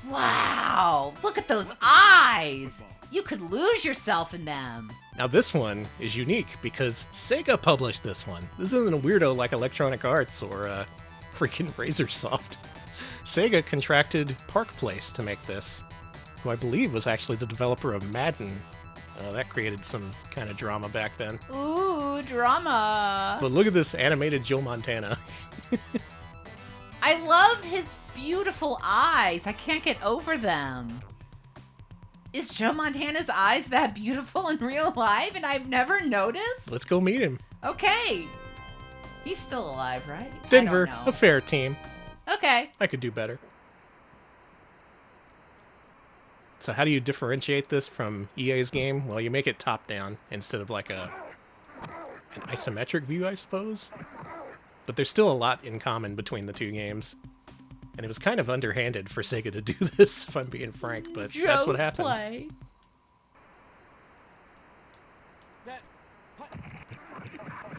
Wow! Look at those eyes! You could lose yourself in them. Now this one is unique because Sega published this one. This isn't a weirdo like Electronic Arts or freaking RazerSoft. Sega contracted Park Place to make this, who I believe was actually the developer of Madden. That created some kind of drama back then. Ooh, drama! But look at this animated Joe Montana. I love his beautiful eyes. I can't get over them. Is Joe Montana's eyes that beautiful in real life and I've never noticed? Let's go meet him. Okay. He's still alive, right? Denver, I don't a know. fair team. Okay. I could do better. So how do you differentiate this from EA's game? Well, you make it top-down instead of like an isometric view, I suppose. But there's still a lot in common between the two games. And it was kind of underhanded for Sega to do this, if I'm being frank, but that's what happened. Play.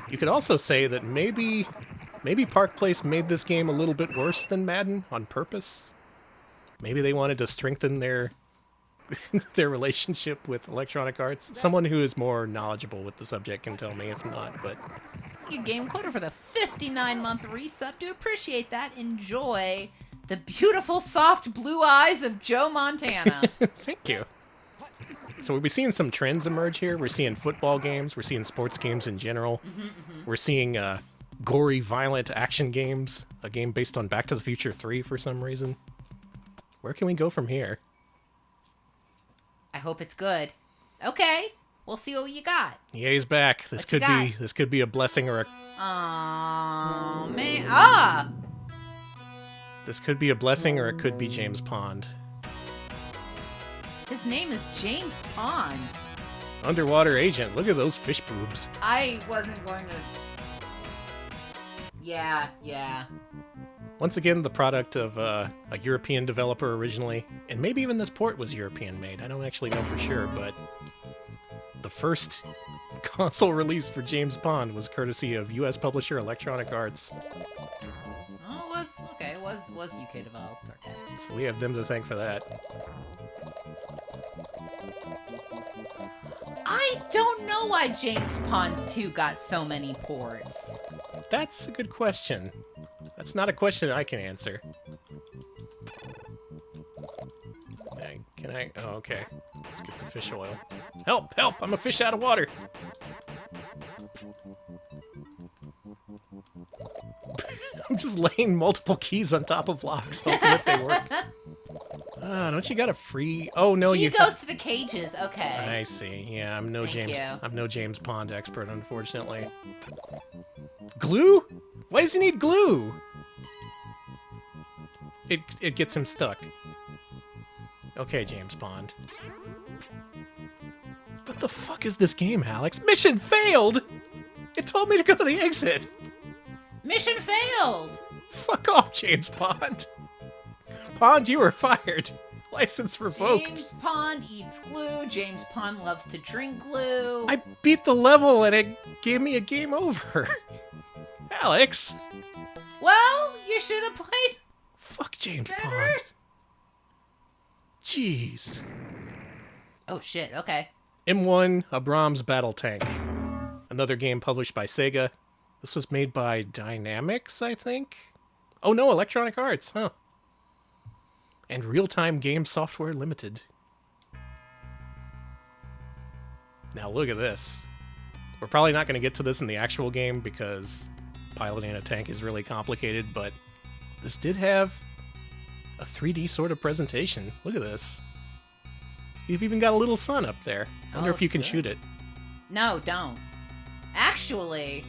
You could also say that maybe Park Place made this game a little bit worse than Madden on purpose. Maybe they wanted to strengthen their relationship with Electronic Arts. Someone who is more knowledgeable with the subject can tell me if not, but... Thank you, Game Quoter, for the 59-month resub. Do appreciate that. Enjoy the beautiful, soft blue eyes of Joe Montana. Thank you. So we're seeing some trends emerge here. We're seeing football games. We're seeing sports games in general. We're seeing gory, violent action games. A game based on Back to the Future 3 for some reason. Where can we go from here? I hope it's good. Okay, we'll see what you got. EA's back. This could be a blessing or a... Oh man! This could be a blessing or it could be James Pond. His name is James Pond. Underwater agent. Look at those fish boobs. I wasn't going to... Yeah. Once again, the product of a European developer originally, and maybe even this port was European made. I don't actually know for sure, but the first console release for James Pond was courtesy of US publisher Electronic Arts. Oh, it was UK developed. Okay. So we have them to thank for that. I don't know why James Pond 2 got so many ports. That's a good question. That's not a question I can answer. Can I? Oh, okay. Let's get the fish oil. Help! Help! I'm a fish out of water! just laying multiple keys on top of locks, hoping that they work. Don't you got a free? Oh no, He you goes to the cages. Okay. I see. Yeah, I'm no Thank James. you. I'm no James Bond expert, unfortunately. Glue? Why does he need glue? It gets him stuck. Okay, James Bond. What the fuck is this game, Alex? Mission failed! It told me to go to the exit! Mission failed! Fuck off, James Bond! Pond, you are fired! License revoked! James Pond eats glue. James Pond loves to drink glue. I beat the level and it gave me a game over! Alex! Well, you should have played Fuck James better. Pond. Jeez. Oh shit, okay. M1, a Brahms battle tank. Another game published by Sega. This was made by Dynamics, I think? Oh no, Electronic Arts, huh? And Real-Time Game Software Limited. Now look at this. We're probably not going to get to this in the actual game because piloting a tank is really complicated, but this did have a 3D sort of presentation. Look at this. You've even got a little sun up there. I wonder if you can shoot it. No, don't. Actually,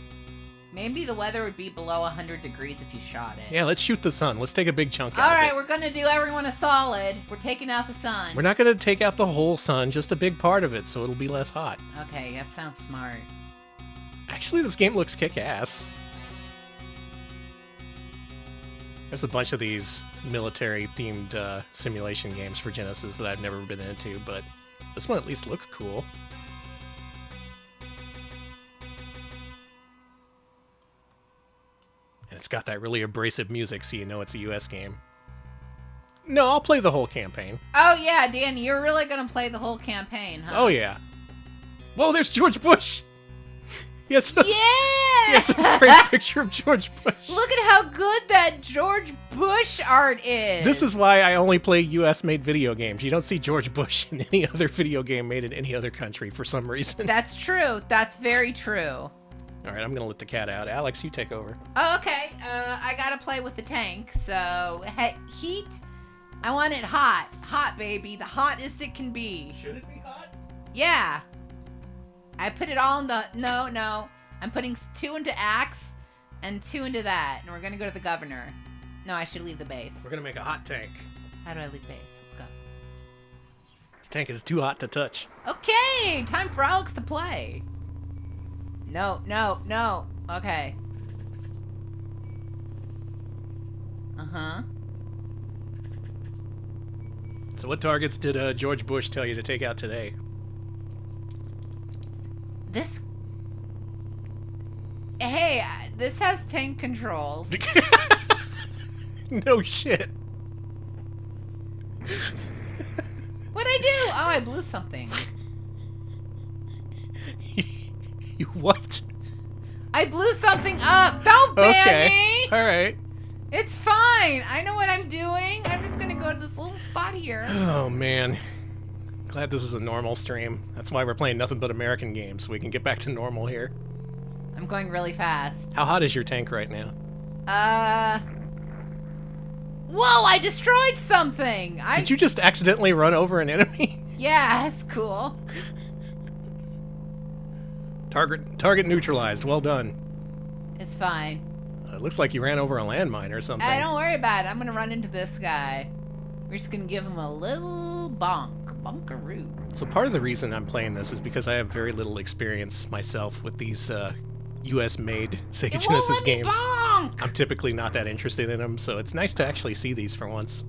maybe the weather would be below 100 degrees if you shot it. Yeah, let's shoot the sun. Let's take a big chunk out All of right, it. we're gonna do everyone a solid. We're taking out the sun. We're not going to take out the whole sun, just a big part of it, so it'll be less hot. Okay, that sounds smart. Actually, this game looks kick-ass. There's a bunch of these military-themed simulation games for Genesis that I've never been into, but this one at least looks cool. And it's got that really abrasive music, so you know it's a US game. No, I'll play the whole campaign. Oh yeah, Danny, you're really gonna play the whole campaign, huh? Oh yeah. Whoa, there's George Bush! Yes. Yeah! Yes, a great picture of George Bush. Look at how good that George Bush art is. This is why I only play US-made video games. You don't see George Bush in any other video game made in any other country for some reason. That's true. That's very true. All right, I'm gonna let the cat out. Alex, you take over. Oh, okay. I gotta play with the tank. So heat. I want it hot. Hot, baby. The hottest it can be. Should it be hot? Yeah. I put it all in the... No. I'm putting 2 into Axe and 2 into that. And we're going to go to the governor. No, I should leave the base. We're gonna make a hot tank. How do I leave base? Let's go. This tank is too hot to touch. Okay, time for Alex to play. No. Okay. Uh-huh. So what targets did George Bush tell you to take out today? This... Hey, this has tank controls. No shit. What'd I do? Oh, I blew something. You what? I blew something up. Don't ban me. All right. It's fine. I know what I'm doing. I'm just gonna go to this little spot here. Oh man. Glad this is a normal stream. That's why we're playing nothing but American games, so we can get back to normal here. I'm going really fast. How hot is your tank right now? Whoa, I destroyed something. Did you just accidentally run over an enemy? Yeah, that's cool. Target neutralized. Well done. It's fine. It looks like you ran over a landmine or something. Don't worry about it. I'm gonna run into this guy. We're just gonna give him a little bonkaroo. So part of the reason I'm playing this is because I have very little experience myself with these US-made Sega Genesis games. Bonk! I'm typically not that interested in them, so it's nice to actually see these for once.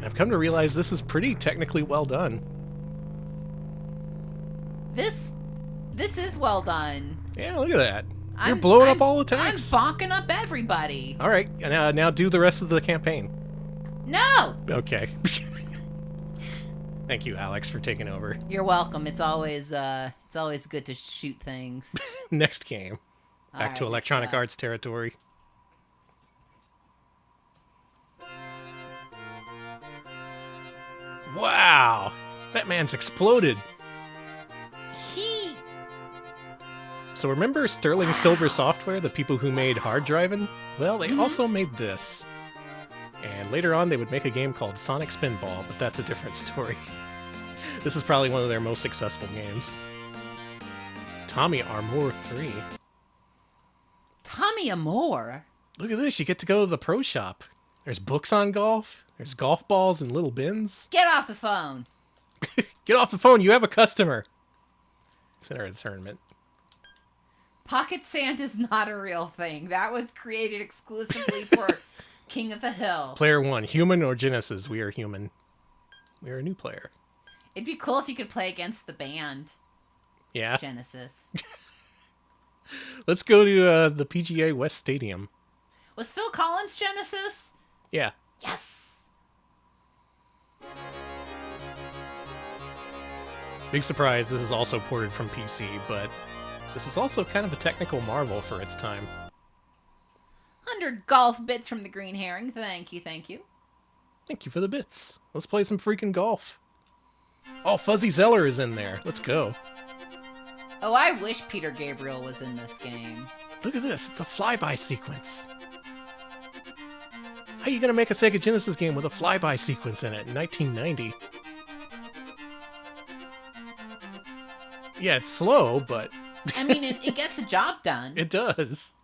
I've come to realize this is pretty technically well done. This is well done. Yeah, look at that. You're blowing up all the tanks. I'm bonking up everybody. All right, now do the rest of the campaign. No! Okay. Thank you, Alex, for taking over. You're welcome. It's always good to shoot things. Next game. Back to Electronic Arts territory. Wow! That man's exploded. So remember Sterling Silver Software, the people who made Hard Drivin'? Well, they also made this. And later on, they would make a game called Sonic Spinball, but that's a different story. This is probably one of their most successful games. Tommy Armour 3. Tommy Amore? Look at this, you get to go to the pro shop. There's books on golf, there's golf balls in little bins. Get off the phone. Get off the phone, you have a customer. Center of the tournament. Pocket sand is not a real thing. That was created exclusively for King of the Hill. Player 1, human or Genesis? We are human. We are a new player. It'd be cool if you could play against the band. Yeah. Genesis. Let's go to the PGA West Stadium. Was Phil Collins Genesis? Yeah. Yes! Big surprise, this is also ported from PC, but this is also kind of a technical marvel for its time. 100 golf bits from the Green Herring. Thank you, thank you. Thank you for the bits. Let's play some freaking golf. Oh, Fuzzy Zeller is in there. Let's go. Oh, I wish Peter Gabriel was in this game. Look at this. It's a flyby sequence. How are you going to make a Sega Genesis game with a flyby sequence in it in 1990? Yeah, it's slow, but... I mean, it gets the job done. It does.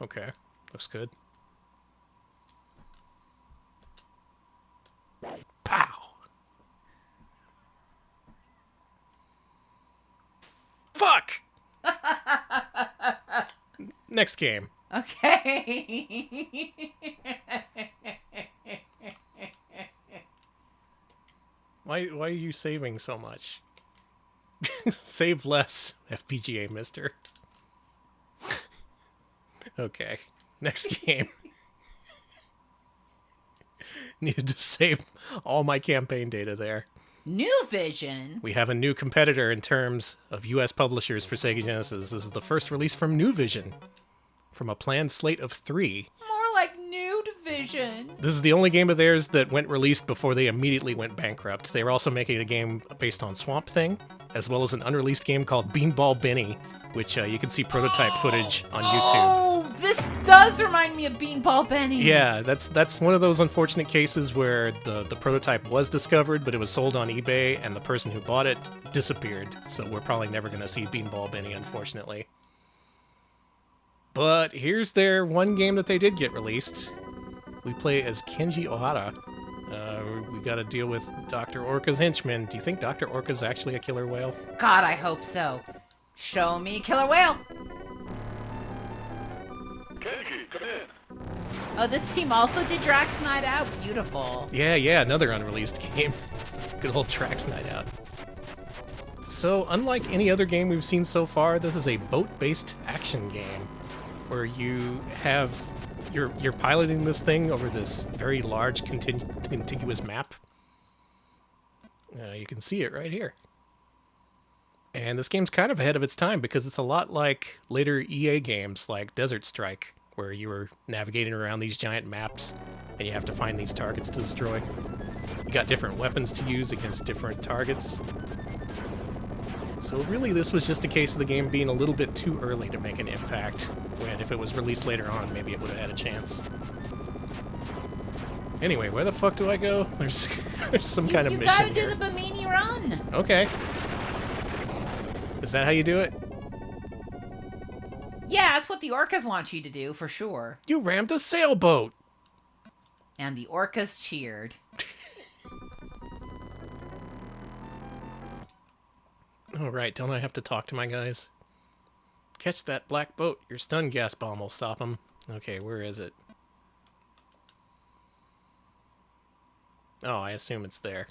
Okay. Looks good. Pow! Fuck! Next game. Okay. Why are you saving so much? Save less, FPGA mister. Okay. Next game. Needed to save all my campaign data there. New Vision? We have a new competitor in terms of US publishers for Sega Genesis. This is the first release from New Vision, from a planned slate of 3. More like Nude Vision. This is the only game of theirs that went released before they immediately went bankrupt. They were also making a game based on Swamp Thing, as well as an unreleased game called Beanball Benny, which you can see prototype footage on YouTube. Oh, this does remind me of Beanball Benny. Yeah, that's one of those unfortunate cases where the prototype was discovered, but it was sold on eBay, and the person who bought it disappeared. So we're probably never going to see Beanball Benny, unfortunately. But here's their one game that they did get released. We play as Kenji Ohara. We got to deal with Dr. Orca's henchman. Do you think Dr. Orca's actually a killer whale? God, I hope so. Show me Killer Whale. Kenji, come in. Oh, this team also did Drax Night Out. Beautiful. Yeah, another unreleased game. Good old Trax Night Out. So, unlike any other game we've seen so far, this is a boat-based action game where you're piloting this thing over this very large contiguous map. You can see it right here. And this game's kind of ahead of its time because it's a lot like later EA games like Desert Strike, where you were navigating around these giant maps and you have to find these targets to destroy. You got different weapons to use against different targets. So really this was just a case of the game being a little bit too early to make an impact, when if it was released later on, maybe it would have had a chance. Anyway, where the fuck do I go? There's some kind of mission here. You gotta do the Bimini run. Okay. Is that how you do it? Yeah, that's what the orcas want you to do, for sure. You rammed a sailboat! And the orcas cheered. Oh, right, don't I have to talk to my guys? Catch that black boat. Your stun gas bomb will stop them. Okay, where is it? Oh, I assume it's there.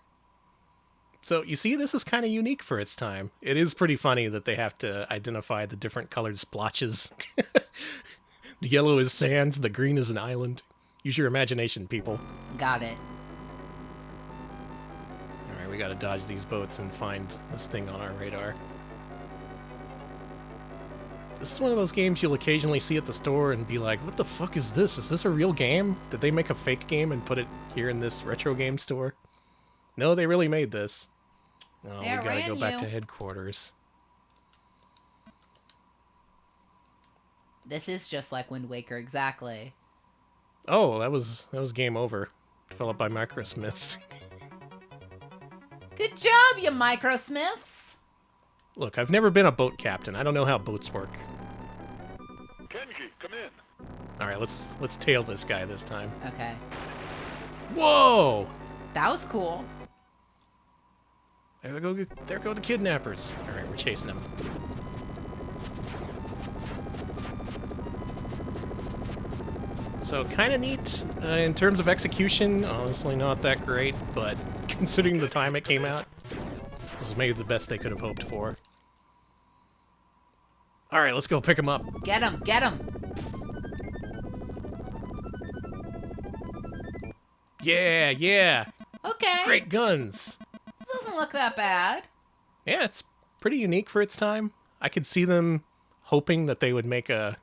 So, you see, this is kind of unique for its time. It is pretty funny that they have to identify the different colored splotches. The yellow is sand, the green is an island. Use your imagination, people. Got it. Alright, we gotta dodge these boats and find this thing on our radar. This is one of those games you'll occasionally see at the store and be like, what the fuck is this? Is this a real game? Did they make a fake game and put it here in this retro game store? No, they really made this. Oh, Yeah, we gotta go ran back you. to headquarters. This is just like Wind Waker, exactly. Oh, that was game over. Developed by Microsmiths. Good job, you microsmiths. Look, I've never been a boat captain. I don't know how boats work. Kenji, come in. All right, let's tail this guy this time. Okay. Whoa! That was cool. There go the kidnappers. All right, we're chasing them. So kind of neat in terms of execution. Honestly, not that great, but considering the time it came out, this is maybe the best they could have hoped for. All right, let's go pick him up. Get him, get him. Yeah, yeah. Okay. Great guns. Doesn't look that bad. Yeah, it's pretty unique for its time. I could see them hoping that they would make a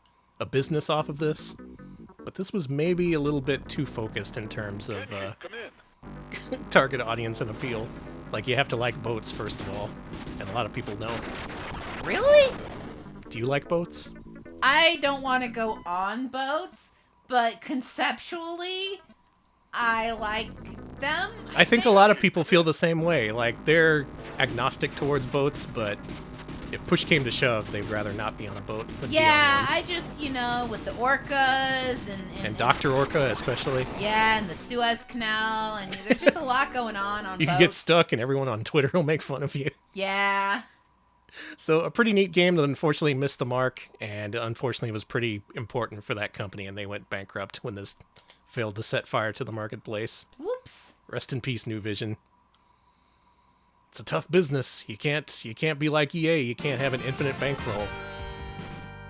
business off of this, but this was maybe a little bit too focused in terms of Come in. target audience and appeal. Like, you have to like boats, first of all, and a lot of people don't. Really? Do you like boats? I don't want to go on boats, but conceptually, I like them. I think a lot of people feel the same way. Like, they're agnostic towards boats, but if push came to shove, they'd rather not be on a boat than be on Yeah, one. I just, with the orcas And Dr. Orca, especially. Yeah, and the Suez Canal, and there's just a lot going on You boats. can get stuck, and everyone on Twitter will make fun of you. Yeah. So, a pretty neat game that unfortunately missed the mark, and unfortunately was pretty important for that company, and they went bankrupt when this failed to set fire to the marketplace. Whoops. Rest in peace, New Vision. It's a tough business. You can't be like EA. You can't have an infinite bankroll.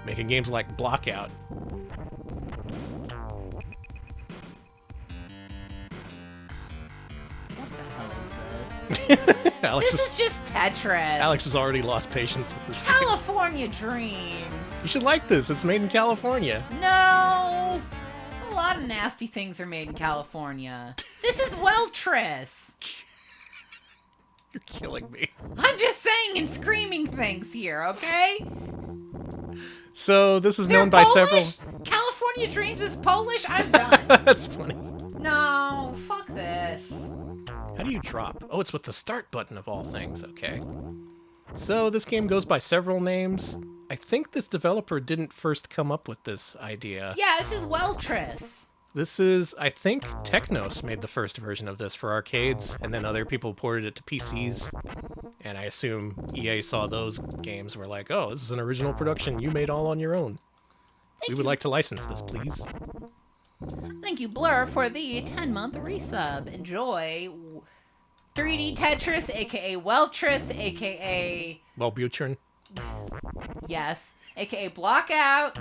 Making games like Blockout. What the hell is this? Alex This is just Tetris. Alex has already lost patience with this game. California Dreams. You should like this. It's made in California. No. A lot of nasty things are made in California. This is Weltris. You're killing me. I'm just saying and screaming things here, okay? So this is They're known by Polish? several. California Dreams is Polish? I'm done. That's funny. No, fuck this. How do you drop? Oh, it's with the start button of all things. Okay. So this game goes by several names. I think this developer didn't first come up with this idea. Yeah, this is Weltris. This is, I think, Technos made the first version of this for arcades, and then other people ported it to PCs. And I assume EA saw those games and were like, oh, this is an original production you made all on your own. We would like to license this, please. Thank you, Blur, for the 10-month resub. Enjoy 3D Tetris, aka Weltris, aka... Wellbutrin. Yes, aka Blockout.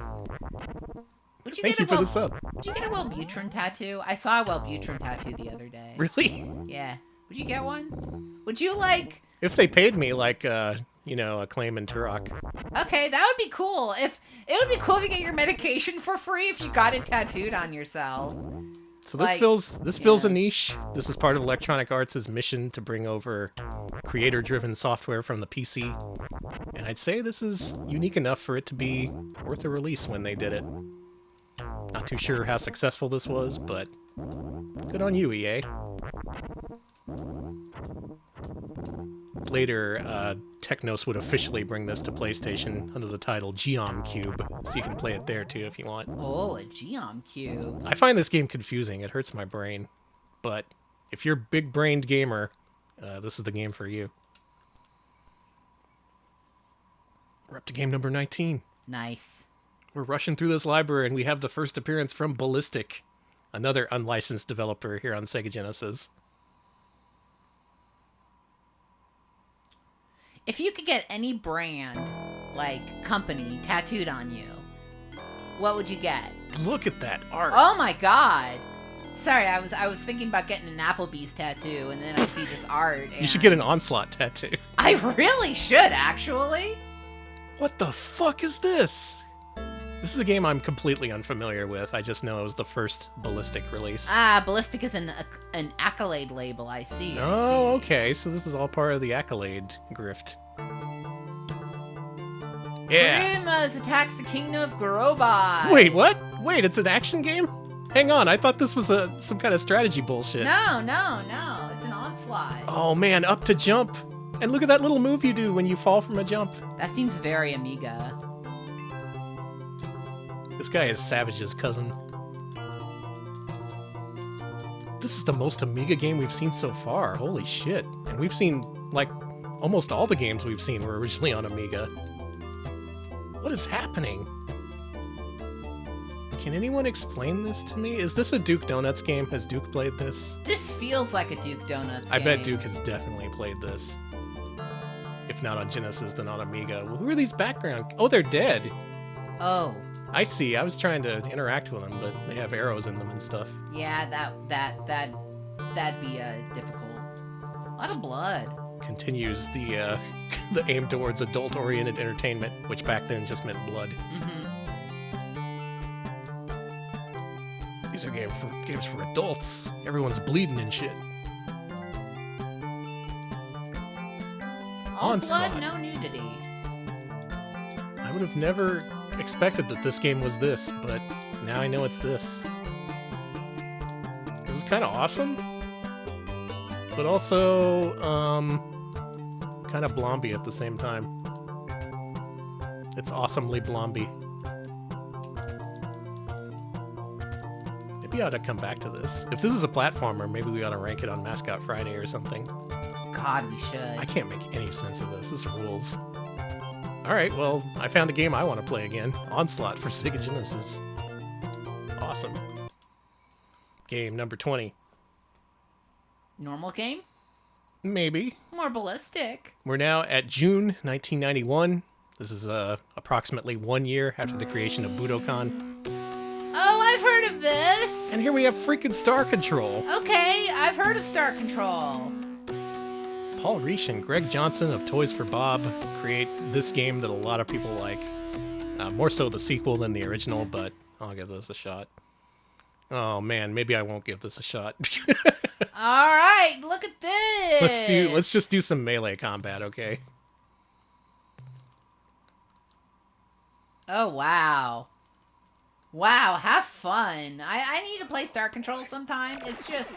Would Thank you for the sub. Would you get a Wellbutrin tattoo? I saw a Wellbutrin tattoo the other day. Really? Yeah. Would you get one? Would you like... If they paid me like, Acclaim and Turok. Okay, that would be cool. It would be cool if you get your medication for free if you got it tattooed on yourself. So this Like, fills a niche. This is part of Electronic Arts' mission to bring over creator-driven software from the PC. And I'd say this is unique enough for it to be worth a release when they did it. Not too sure how successful this was, but good on you, EA. Later, Technos would officially bring this to PlayStation under the title Geom Cube, so you can play it there too if you want. Oh, a Geom Cube. I find this game confusing. It hurts my brain. But if you're a big-brained gamer, this is the game for you. We're up to game number 19. Nice. We're rushing through this library, and we have the first appearance from Ballistic, another unlicensed developer here on Sega Genesis. If you could get any brand, like, company, tattooed on you, what would you get? Look at that art. Oh my god! Sorry, I was thinking about getting an Applebee's tattoo, and then I see this art. You should get an Onslaught tattoo. I really should, actually. What the fuck is this? This is a game I'm completely unfamiliar with. I just know it was the first Ballistic release. Ah, Ballistic is an Accolade label, I see. Oh, okay. So this is all part of the Accolade grift. Yeah. Grima's attacks the kingdom of Garobai. Wait, what? Wait, it's an action game? Hang on, I thought this was some kind of strategy bullshit. No. It's an onslaught. Oh man, up to jump. And look at that little move you do when you fall from a jump. That seems very Amiga. This guy is Savage's cousin. This is the most Amiga game we've seen so far. Holy shit. And we've seen, like, almost all the games we've seen were originally on Amiga. What is happening? Can anyone explain this to me? Is this a Duke Donuts game? Has Duke played this? This feels like a Duke Donuts I game. bet Duke has definitely played this. If not on Genesis, then on Amiga. Well, who are these background? Oh, they're dead. Oh. I see. I was trying to interact with them, but they have arrows in them and stuff. Yeah, that'd be difficult. A lot of blood. Continues the the aim towards adult-oriented entertainment, which back then just meant blood. Mm-hmm. These are games for adults. Everyone's bleeding and shit. All Onslaught. blood, no nudity. I would have never expected that this game was this, but now I know it's this. This is kind of awesome, but also kind of blomby at the same time. It's awesomely blomby. Maybe I ought to come back to this. If this is a platformer, maybe we ought to rank it on Mascot Friday or something. God, we should. I can't make any sense of this. This rules. Alright, well, I found a game I want to play again. Onslaught for Sega Genesis. Awesome. Game number 20. Normal game? Maybe. More ballistic. We're now at June 1991. This is approximately 1 year after the creation of Budokan. Oh, I've heard of this. And here we have freaking Star Control. Okay, I've heard of Star Control. Paul Reich and Greg Johnson of Toys for Bob create this game that a lot of people like. More so the sequel than the original, but I'll give this a shot. Oh man, maybe I won't give this a shot. All right, look at this. Let's just do some melee combat, okay? Oh wow. Wow, have fun. I need to play Star Control sometime. It's just...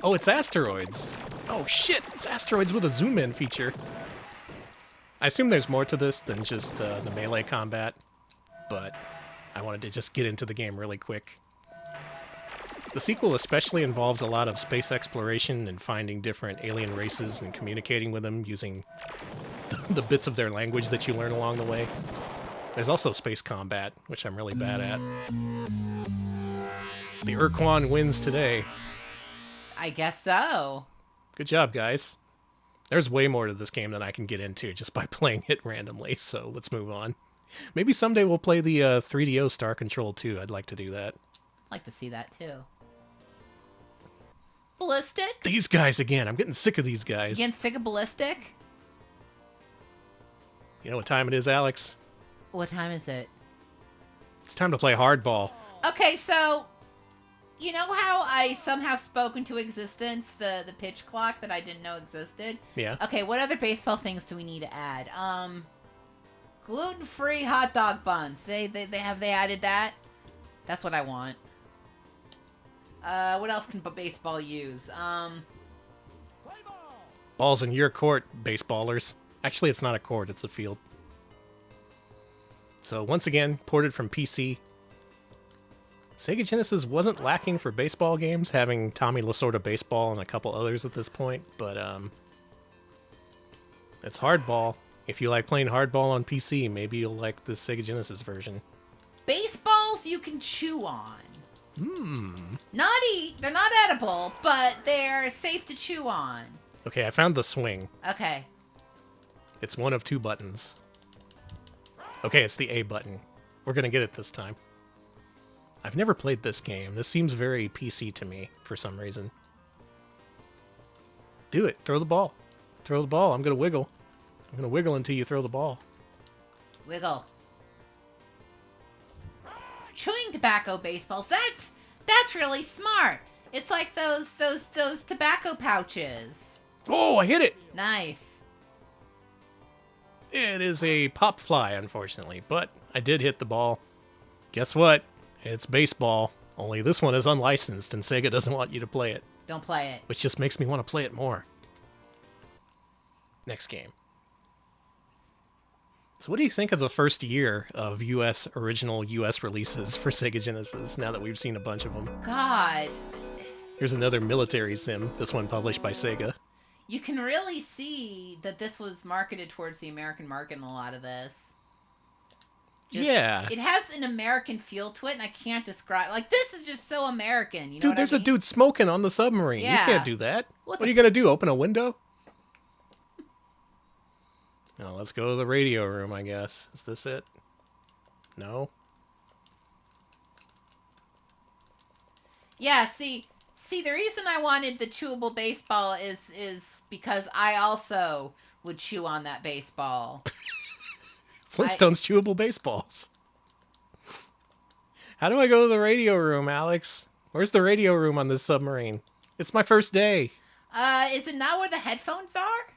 Oh, it's asteroids. Oh shit, it's asteroids with a zoom in feature. I assume there's more to this than just the melee combat, but I wanted to just get into the game really quick. The sequel especially involves a lot of space exploration and finding different alien races and communicating with them using the bits of their language that you learn along the way. There's also space combat, which I'm really bad at. The Urquan wins today. I guess so. Good job, guys. There's way more to this game than I can get into just by playing it randomly, so let's move on. Maybe someday we'll play the 3DO Star Control 2. I'd like to do that. I'd like to see that too. Ballistic? These guys again. I'm getting sick of these guys. Against sick of Ballistic? You know what time it is, Alex? What time is it? It's time to play hardball. Okay, so... You know how I somehow spoke into existence the pitch clock that I didn't know existed? Yeah. Okay, what other baseball things do we need to add? Gluten-free hot dog buns. They added that? That's what I want. What else can baseball use? Balls in your court, baseballers. Actually, it's not a court, it's a field. So once again, ported from PC. Sega Genesis wasn't lacking for baseball games, having Tommy Lasorda Baseball and a couple others at this point, but it's hardball. If you like playing hardball on PC, maybe you'll like the Sega Genesis version. Baseballs you can chew on. Not eat. They're not edible, but they're safe to chew on. Okay, I found the swing. Okay. It's one of two buttons. Okay, it's the A button. We're gonna get it this time. I've never played this game. This seems very PC to me for some reason. Do it. Throw the ball. Throw the ball. I'm gonna wiggle. I'm gonna wiggle until you throw the ball. Wiggle. chewing tobacco baseballs. That's really smart. It's like those tobacco pouches. Oh, I hit it! Nice. It is a pop fly, unfortunately, but I did hit the ball. Guess what? It's baseball. Only this one is unlicensed, and Sega doesn't want you to play it. Don't play it. Which just makes me want to play it more. Next game. So what do you think of the first year of original US releases for Sega Genesis, now that we've seen a bunch of them? God. Here's another military sim, this one published by Sega. You can really see that this was marketed towards the American market in a lot of this. Yeah. It has an American feel to it, and I can't describe... Like, this is just so American, you know Dude, there's a dude smoking on the submarine. Yeah. You can't do that. What are you going to do, open a window? No, let's go to the radio room, I guess. Is this it? No? Yeah, see, the reason I wanted the chewable baseball is because I also would chew on that baseball. Flintstones chewable baseballs. How do I go to the radio room, Alex? Where's the radio room on this submarine? It's my first day. Is it not where the headphones are?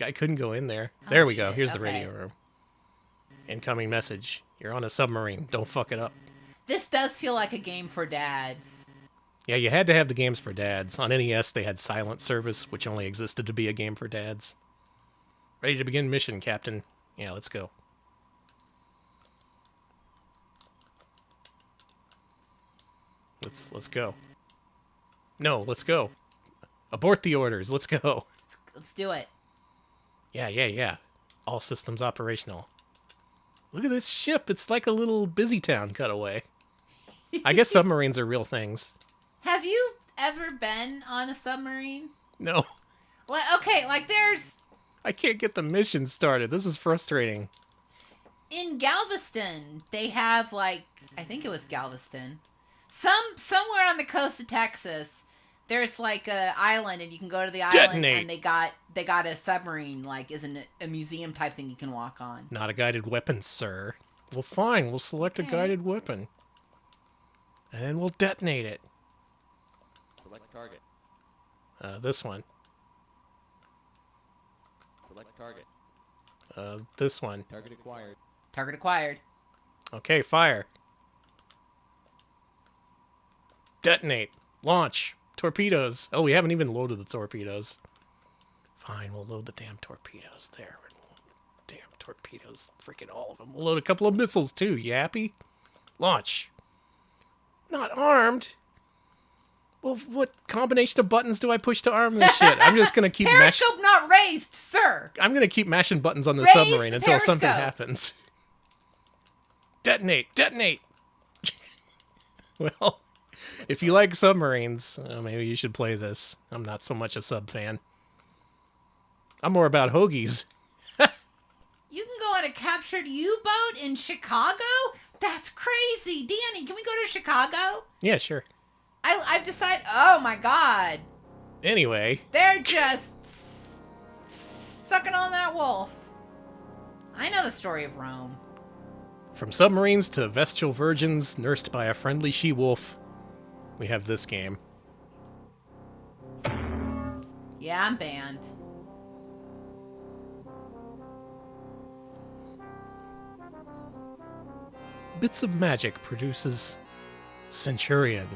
I couldn't go in there. There we go. Shit, Here's the okay. radio room. Incoming message. You're on a submarine. Don't fuck it up. This does feel like a game for dads. Yeah, you had to have the games for dads. On NES, they had Silent Service, which only existed to be a game for dads. Ready to begin mission, Captain. Yeah, let's go. Let's go. No, let's go. Abort the orders. Let's go. Let's do it. Yeah. All systems operational. Look at this ship. It's like a little busy town cutaway. I guess submarines are real things. Have you ever been on a submarine? No. Well, okay, like there's... I can't get the mission started. This is frustrating. In Galveston, they have like... I think it was Galveston. Somewhere on the coast of Texas, there's like a island, and you can go to the island, Detonate. and they got a submarine, like, isn't it a museum type thing you can walk on. Not a guided weapon, sir. Well, fine. We'll select a guided weapon. And then we'll detonate it. Select target. This one. Select target. This one. Target acquired. Target acquired. Okay, fire. Detonate. Launch. Torpedoes. Oh, we haven't even loaded the torpedoes. Fine, we'll load the damn torpedoes there. Damn torpedoes. Freaking all of them. We'll load a couple of missiles, too. You happy? Launch. Not armed. Well, what combination of buttons do I push to arm this shit? I'm just gonna keep mashing. Periscope not raised, sir. I'm gonna keep mashing buttons on the Raise submarine the until something periscope. happens. Detonate! Detonate! Well, if you like submarines, maybe you should play this. I'm not so much a sub fan. I'm more about hoagies. You can go on a captured U-boat in Chicago? That's crazy. Danny, can we go to Chicago? Yeah, sure. I've decided... Oh, my God. Anyway, They're just sucking on that wolf. I know the story of Rome. from submarines to vestal virgins nursed by a friendly she-wolf, we have this game. Yeah, I'm banned. Bits of Magic produces Centurion,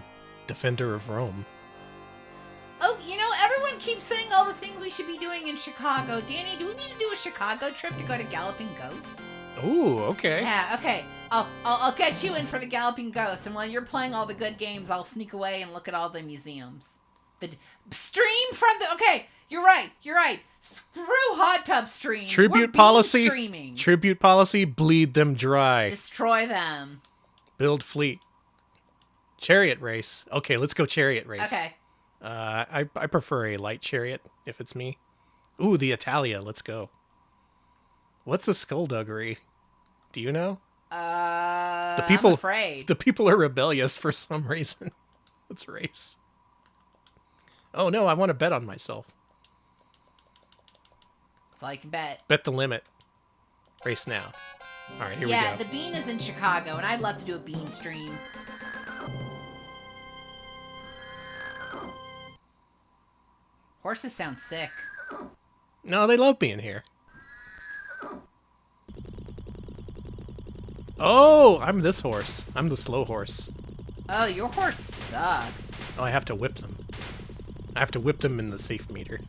Defender of Rome. Oh, you know, everyone keeps saying all the things we should be doing in Chicago. Danny, do we need to do a Chicago trip to go to Galloping Ghosts? Ooh, okay. Yeah, okay. I'll get you in for the Galloping Ghosts, and while you're playing all the good games, I'll sneak away and look at all the museums. The stream from the... Okay, you're right. Screw hot tub streams. Tribute We're policy. streaming. Tribute policy, bleed them dry. Destroy them. Build fleet. Chariot race. Okay, let's go chariot race. Okay. I prefer a light chariot, if it's me. Ooh, the Italia, let's go. What's a skullduggery? Do you know? I'm people- afraid. The people are rebellious for some reason. Let's race. Oh no, I want to bet on myself. It's like bet. Bet the limit. Race now. All right, here Yeah, we go. the Bean is in Chicago, and I'd love to do a Bean stream. Horses sound sick. No, they love being here. Oh, I'm this horse. I'm the slow horse. Oh, your horse sucks. Oh, I have to whip them. I have to whip them in the safe meter.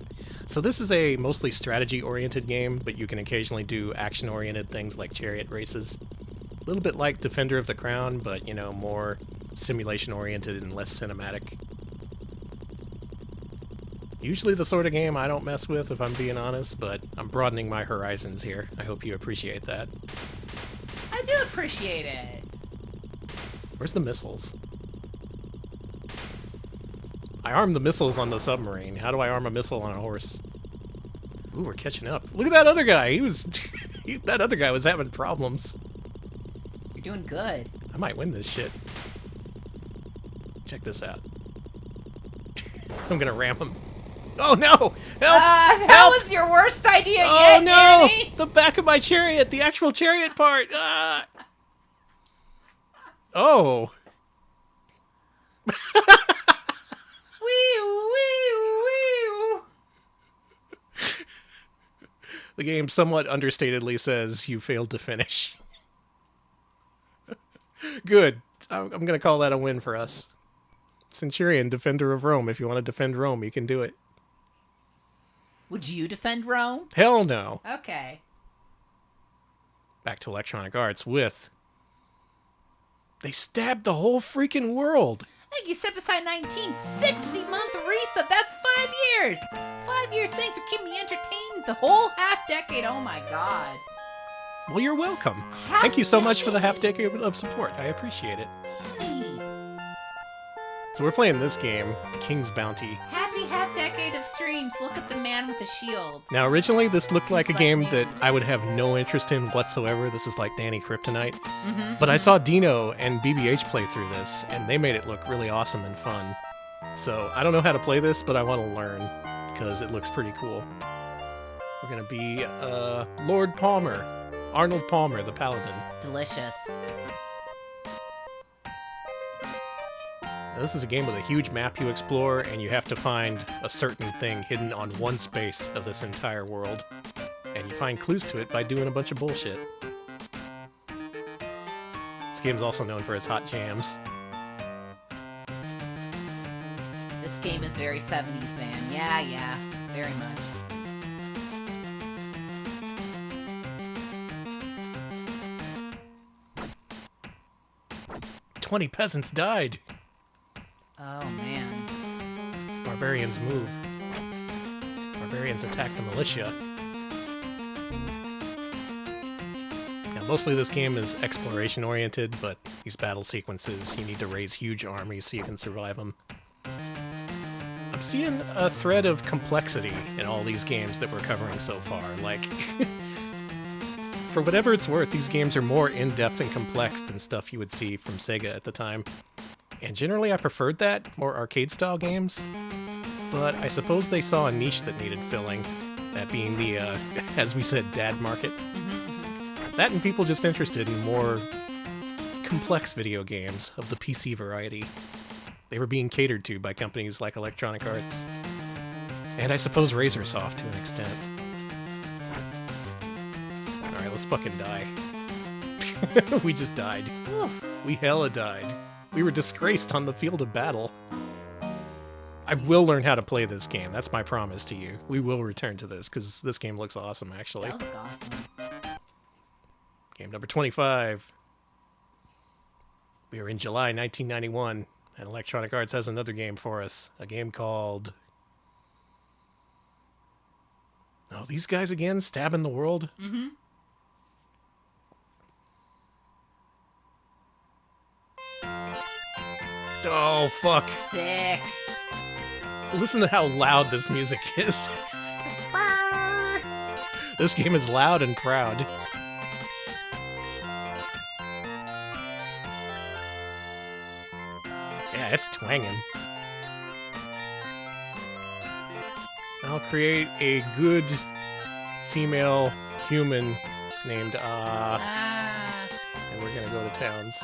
So this is a mostly strategy-oriented game, but you can occasionally do action-oriented things like chariot races. A little bit like Defender of the Crown, but, you know, more simulation-oriented and less cinematic. Usually the sort of game I don't mess with, if I'm being honest, but I'm broadening my horizons here. I hope you appreciate that. I do appreciate it. Where's the missiles? I armed the missiles on the submarine. How do I arm a missile on a horse? Ooh, we're catching up. Look at that other guy. He was... that other guy was having problems. You're doing good. I might win this shit. Check this out. I'm gonna ram him. Oh no! Help! That Help! was your worst idea Oh yet, no! Danny. The back of my chariot! The actual chariot part! Oh! Wee, wee, wee. The game somewhat understatedly says you failed to finish. Good. I'm gonna call that a win for us. Centurion, defender of Rome. If you want to defend Rome, you can do it. Would you defend Rome? Hell no. Okay. Back to Electronic Arts with... They stabbed the whole freaking world. Thank you, Step Aside 1960-month resub. That's 5 years. 5 years. Thanks for keeping me entertained the whole half decade. Oh my god. Well, you're welcome. Thank you so much for the half decade of support. I appreciate it. So we're playing this game, King's Bounty. Happy half decade of streams. Look at the man with the shield. Now, originally, this looked like a It's like game me. that I would have no interest in whatsoever. This is like Danny Kryptonite. But I saw Dino and BBH play through this, and they made it look really awesome and fun. So I don't know how to play this, but I want to learn, because it looks pretty cool. We're going to be Lord Palmer. Arnold Palmer, the Paladin. Delicious. Now, this is a game with a huge map you explore, and you have to find a certain thing hidden on one space of this entire world. And you find clues to it by doing a bunch of bullshit. This game's also known for its hot jams. This game is very 70s, man. Yeah, very much. "20 peasants died. Oh, man. Barbarians move. Barbarians attack the militia." Now, mostly this game is exploration-oriented, but these battle sequences, you need to raise huge armies so you can survive them. I'm seeing a thread of complexity in all these games that we're covering so far. Like, for whatever it's worth, these games are more in-depth and complex than stuff you would see from Sega at the time. And generally I preferred that, more arcade-style games. But I suppose they saw a niche that needed filling, that being the, as we said, dad market. That and people just interested in more complex video games of the PC variety. They were being catered to by companies like Electronic Arts. And I suppose RazerSoft to an extent. Alright, let's fucking die. We just died. Oof. We hella died. We were disgraced on the field of battle. I will learn how to play this game. That's my promise to you. We will return to this, because this game looks awesome, actually. That was awesome. Game number 25. We are in July 1991, and Electronic Arts has another game for us. A game called... Oh, these guys again, stabbing the world? Mm-hmm. Oh, fuck. Sick. Listen to how loud this music is. This game is loud and proud. Yeah, it's twanging. I'll create a good female human named and we're gonna go to towns.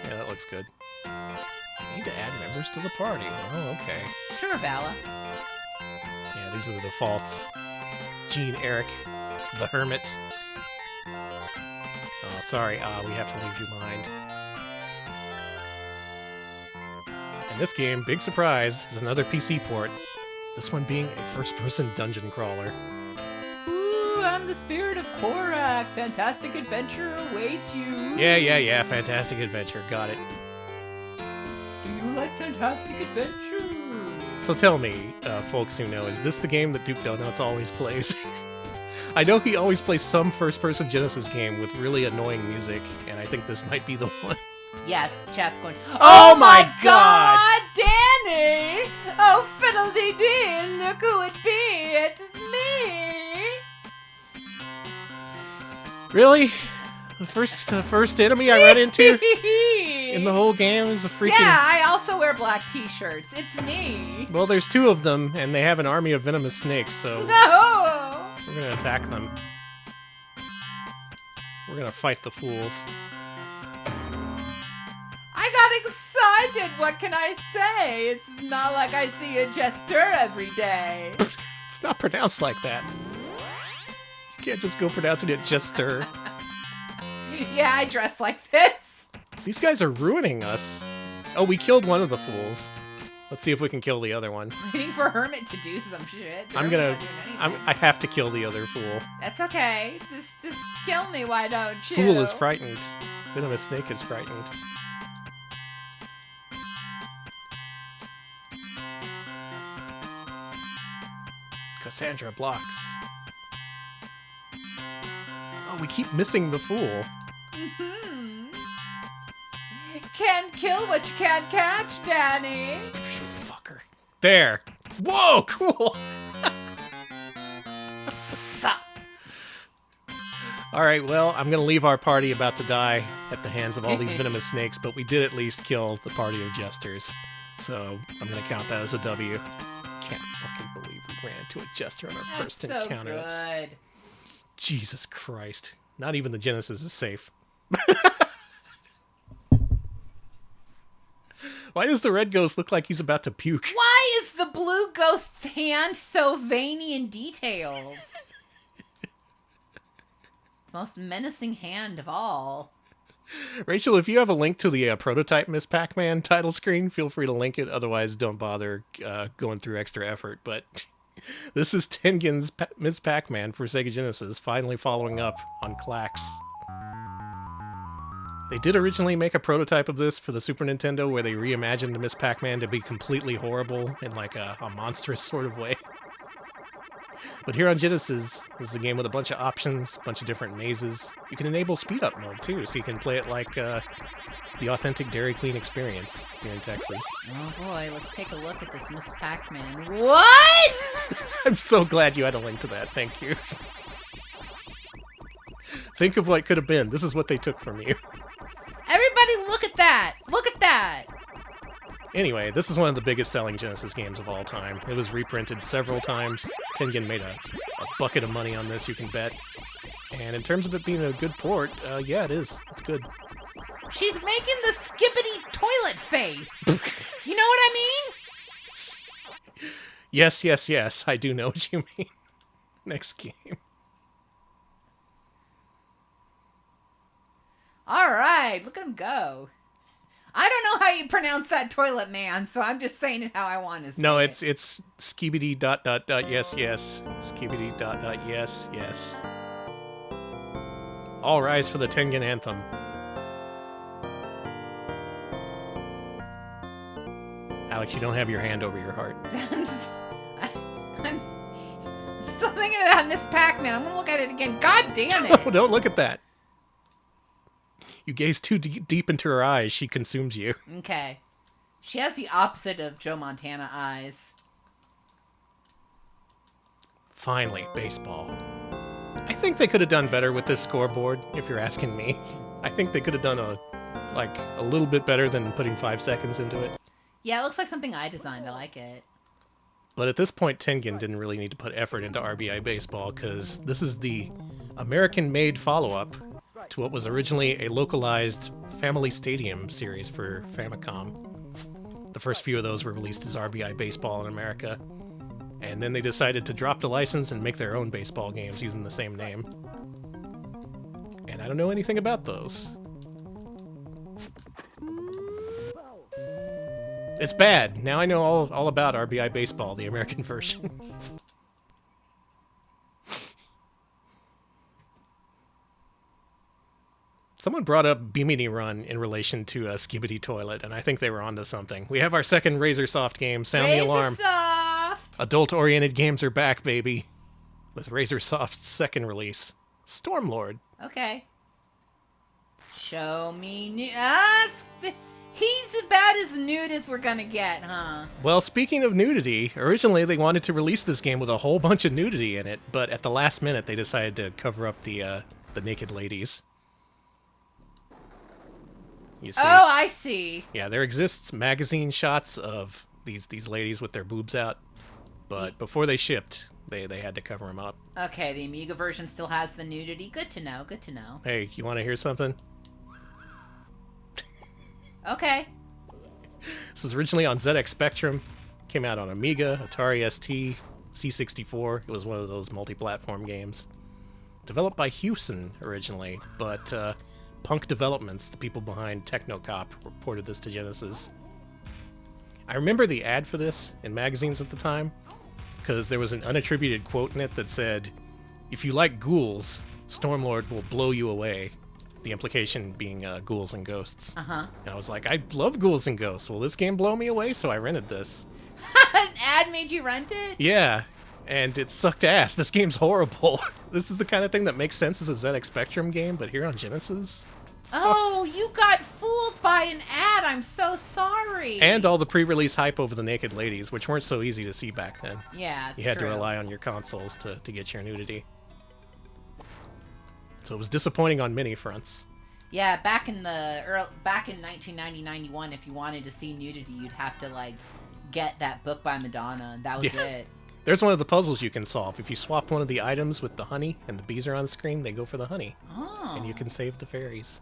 Yeah, that looks good. Need to add members to the party. Oh, okay. Sure, Vala. Yeah, these are the defaults. Gene, Eric, the Hermit. Oh, sorry, we have to leave you behind. And this game, big surprise, is another PC port. This one being a first-person dungeon crawler. Ooh, I'm the spirit of Korak. Fantastic adventure awaits you. Yeah, fantastic adventure, got it. Do you like fantastic adventure? So tell me, folks who know, is this the game that Duke Donuts always plays? I know he always plays some first-person Genesis game with really annoying music, and I think this might be the one. Yes, chat's going, Oh my God! Danny! Oh, fiddle-dee-dee, look who it be, it's me! Really? The first enemy I ran into in the whole game is a freaking... Yeah, I also wear black t-shirts, it's me! Well, there's two of them, and they have an army of venomous snakes, so No! we're gonna attack them. We're gonna fight the fools. I got excited, what can I say? It's not like I see a jester every day. It's not pronounced like that. You can't just go pronouncing it jester. Yeah, I dress like this. These guys are ruining us. Oh, we killed one of the fools. Let's see if we can kill the other one. Waiting for Hermit to do some shit. I'm Hermit's gonna... not doing anything. I have to kill the other fool. That's okay. Just kill me, why don't you? Fool is frightened. Venomous snake is frightened. Cassandra blocks. Oh, we keep missing the fool. Can't kill what you can't catch, Danny. Fucker. There. Whoa, cool. Sup. All right, well, I'm going to leave our party about to die at the hands of all these venomous snakes, but we did at least kill the party of jesters. So I'm going to count that as a W. Can't fucking believe we ran into a jester on our first That's so encounter. good. Jesus Christ. Not even the Genesis is safe. Why does the red ghost look like he's about to puke? Why is the blue ghost's hand so veiny and detailed? Most menacing hand of all. Rachel, if you have a link to the prototype Miss Pac-Man title screen, feel free to link it. Otherwise, don't bother going through extra effort. But this is Tengen's Miss Pac-Man for Sega Genesis, finally following up on Clax. They did originally make a prototype of this for the Super Nintendo where they reimagined Miss Pac-Man to be completely horrible in like a monstrous sort of way. But here on Genesis, this is a game with a bunch of options, a bunch of different mazes. You can enable speed-up mode too, so you can play it like the authentic Dairy Queen experience here in Texas. Oh boy, let's take a look at this Miss Pac-Man. What? I'm so glad you had a link to that, thank you. Think of what could have been. This is what they took from you. Everybody look at that! Look at that! Anyway, this is one of the biggest selling Genesis games of all time. It was reprinted several times. Tengen made a bucket of money on this, you can bet. And in terms of it being a good port, yeah, it is. It's good. She's making the skippity toilet face! You know what I mean? Yes, I do know what you mean. Next game. Alright, look at him go. I don't know how you pronounce that toilet man, so I'm just saying it how I want to say No, it. it's skibidi ... yes. Skibidi ... yes. All rise for the Tengen anthem. Alex, you don't have your hand over your heart. I'm still thinking of that Miss Pac-Man. I'm gonna look at it again. God damn it! Don't look at that. You gaze too deep into her eyes, she consumes you. Okay. She has the opposite of Joe Montana eyes. Finally, baseball. I think they could have done better with this scoreboard, if you're asking me. I think they could have done a little bit better than putting 5 seconds into it. Yeah, it looks like something I designed. I like it. But at this point, Tengen didn't really need to put effort into RBI Baseball, because this is the American-made follow-up to what was originally a localized Family Stadium series for Famicom. The first few of those were released as RBI Baseball in America, and then they decided to drop the license and make their own baseball games using the same name. And I don't know anything about those. It's bad. Now I know all about RBI Baseball, the American version. Someone brought up Bimini Run in relation to Skibidi Toilet, and I think they were onto something. We have our second RazerSoft game, Sound the Alarm. RazerSoft! Adult-oriented games are back, baby. With RazerSoft's second release, Stormlord. Okay. Show me new. He's about as nude as we're gonna get, huh? Well, speaking of nudity, originally they wanted to release this game with a whole bunch of nudity in it, but at the last minute they decided to cover up the naked ladies. You see? Oh, I see. Yeah, there exists magazine shots of these ladies with their boobs out, but before they shipped, they had to cover them up. Okay, the Amiga version still has the nudity. Good to know, good to know. Hey, you want to hear something? Okay. This was originally on ZX Spectrum, came out on Amiga, Atari ST, C64. It was one of those multi-platform games. Developed by Hewson originally, but Punk Developments, the people behind Technocop, reported this to Genesis. I remember the ad for this in magazines at the time, because there was an unattributed quote in it that said, "If you like ghouls, Stormlord will blow you away." The implication being ghouls and ghosts. Uh-huh. And I was like, I love ghouls and ghosts. Will this game blow me away? So I rented this. An ad made you rent it? Yeah, and it sucked ass. This game's horrible. This is the kind of thing that makes sense as a ZX Spectrum game, but here on Genesis... Oh, you got fooled by an ad. I'm so sorry. And all the pre-release hype over the naked ladies, which weren't so easy to see back then. Yeah, it's You had true. to rely on your consoles to get your nudity. So it was disappointing on many fronts. Yeah, back in 1990-91, if you wanted to see nudity, you'd have to, like, get that book by Madonna, and that was it. There's one of the puzzles you can solve. If you swap one of the items with the honey, and the bees are on the screen, they go for the honey. Oh. And you can save the fairies.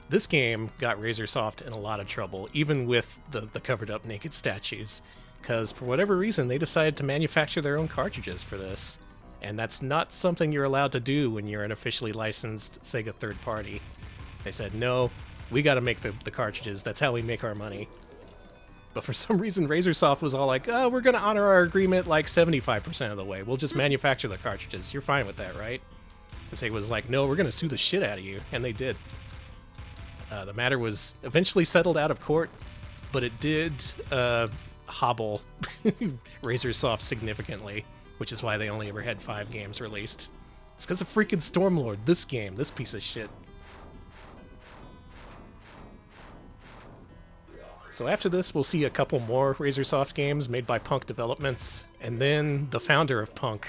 This game got RazerSoft in a lot of trouble, even with the covered-up naked statues, because for whatever reason, they decided to manufacture their own cartridges for this. And that's not something you're allowed to do when you're an officially licensed Sega third party. They said, no, we gotta make the cartridges. That's how we make our money. But for some reason, RazerSoft was all like, oh, we're gonna honor our agreement like 75% of the way. We'll just manufacture the cartridges. You're fine with that, right? And Sega was like, no, we're gonna sue the shit out of you. And they did. The matter was eventually settled out of court, but it did hobble RazerSoft significantly, which is why they only ever had 5 games released. It's because of freaking Stormlord, this game, this piece of shit. So after this, we'll see a couple more RazerSoft games made by Punk Developments, and then the founder of Punk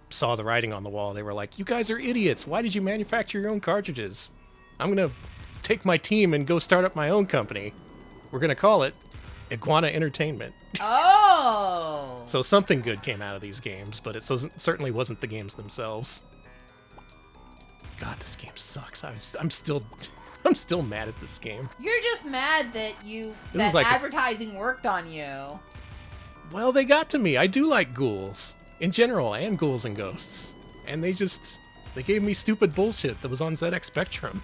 saw the writing on the wall. They were like, you guys are idiots. Why did you manufacture your own cartridges? I'm going to take my team and go start up my own company. We're going to call it Iguana Entertainment. Oh! So something good came out of these games, but it certainly wasn't the games themselves. God, this game sucks. I'm still mad at this game. You're just mad that This is like advertising worked on you. Well, they got to me. I do like ghouls in general, and ghouls and ghosts, and they gave me stupid bullshit that was on ZX Spectrum.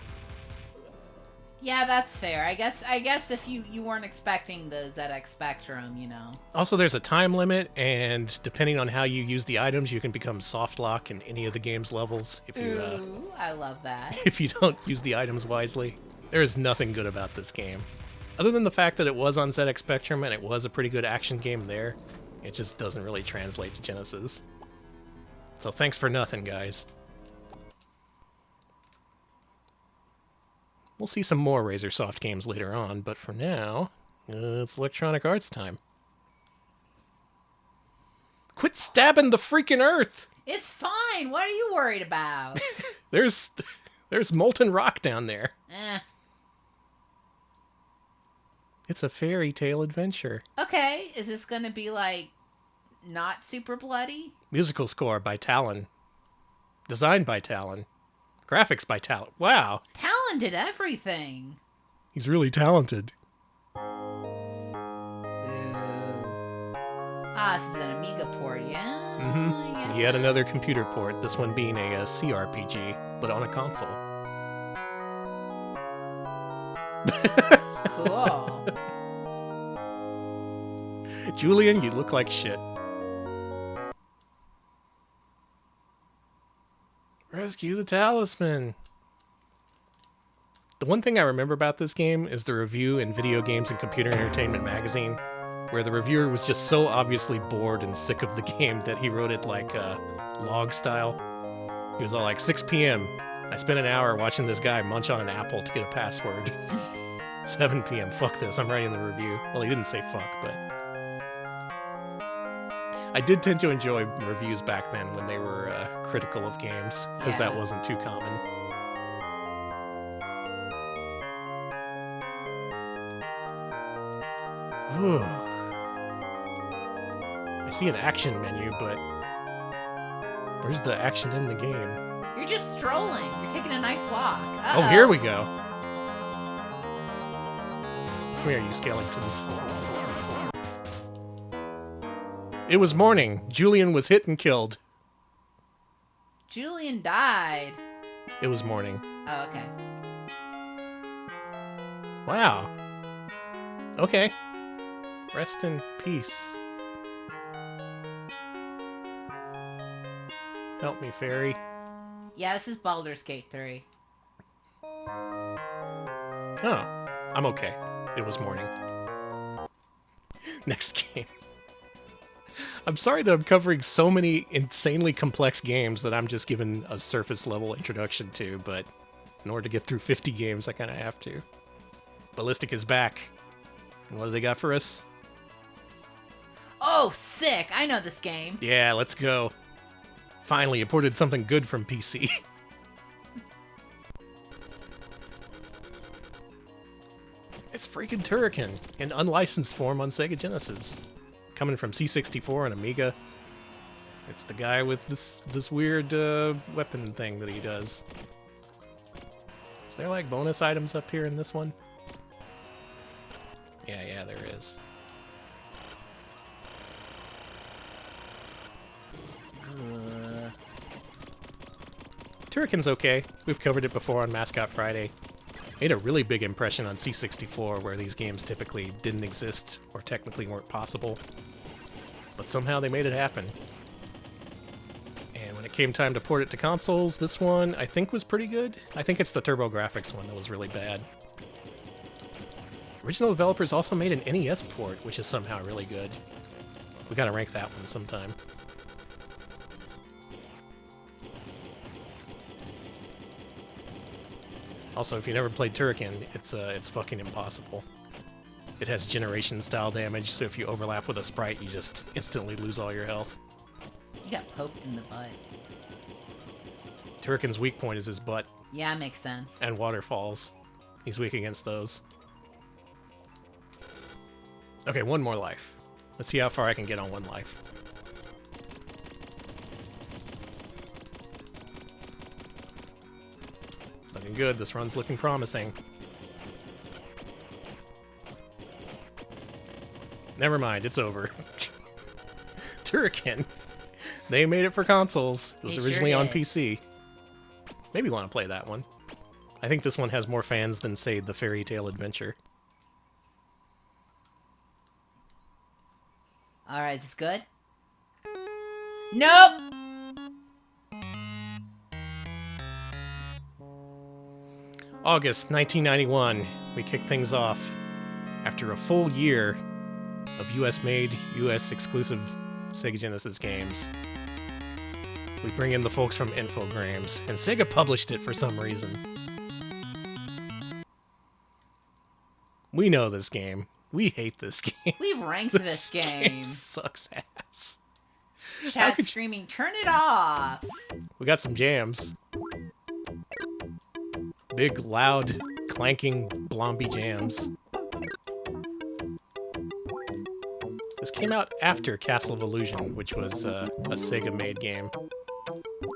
Yeah, that's fair. I guess if you weren't expecting the ZX Spectrum, you know. Also, there's a time limit, and depending on how you use the items, you can become soft lock in any of the game's levels if you Ooh, I love that. if you don't use the items wisely. There is nothing good about this game. Other than the fact that it was on ZX Spectrum and it was a pretty good action game there, it just doesn't really translate to Genesis. So thanks for nothing, guys. We'll see some more RazerSoft games later on, but for now, it's Electronic Arts time. Quit stabbing the freaking Earth! It's fine. What are you worried about? There's molten rock down there. Eh. It's a fairy tale adventure. Okay, is this gonna be like not super bloody? Musical score by Talon. Designed by Talon. Graphics by Talent. Wow. Talon did everything. He's really talented. Ah, this is an Amiga port, yeah. Yeah. Yet another computer port, this one being a CRPG, but on a console. Cool. Julian, you look like shit. Rescue the talisman. The one thing I remember about this game is the review in Video Games and Computer Entertainment magazine, where the reviewer was just so obviously bored and sick of the game that he wrote it like log style. He was all like, 6 p.m. I spent an hour watching this guy munch on an apple to get a password. 7 p.m. Fuck this, I'm writing the review. Well, he didn't say fuck, but... I did tend to enjoy reviews back then when they were critical of games, because that wasn't too common. Whew. I see an action menu, but where's the action in the game? You're just strolling. You're taking a nice walk. Oh, here we go. Come here, you skeletons. It was morning. Julian was hit and killed. Julian died. It was morning. Oh, okay. Wow. Okay. Rest in peace. Help me, fairy. Yeah, this is Baldur's Gate 3. Oh, I'm okay. It was morning. Next game. I'm sorry that I'm covering so many insanely complex games that I'm just given a surface level introduction to, but in order to get through 50 games, I kind of have to. Ballistic is back. And what do they got for us? Oh, sick! I know this game. Yeah, let's go. Finally, imported something good from PC. It's freaking Turrican in unlicensed form on Sega Genesis. Coming from C64 and Amiga. It's the guy with this weird weapon thing that he does. Is there like bonus items up here in this one? Yeah, there is. Turrican's okay. We've covered it before on Mascot Friday. Made a really big impression on C64, where these games typically didn't exist or technically weren't possible. But somehow they made it happen. And when it came time to port it to consoles, this one I think was pretty good. I think it's the TurboGrafx one that was really bad. Original developers also made an NES port, which is somehow really good. We gotta rank that one sometime. Also, if you never played Turrican, it's fucking impossible. It has generation-style damage, so if you overlap with a sprite, you just instantly lose all your health. You got poked in the butt. Turrican's weak point is his butt. Yeah, makes sense. And waterfalls. He's weak against those. Okay, one more life. Let's see how far I can get on one life. Looking good. This run's looking promising. Never mind, it's over. Turrican. They made it for consoles. It was They originally sure on did. PC. Maybe want to play that one. I think this one has more fans than, say, the Fairy Tale Adventure. Alright, is this good? Nope! August 1991, we kick things off. After a full year of US-made, US-exclusive Sega Genesis games, we bring in the folks from Infogrames, and Sega published it for some reason. We know this game. We hate this game. We ranked this game. Sucks ass. Chat could you- screaming, turn it off! We got some jams. Big, loud, clanking, blompy jams. This came out after Castle of Illusion, which was a Sega-made game.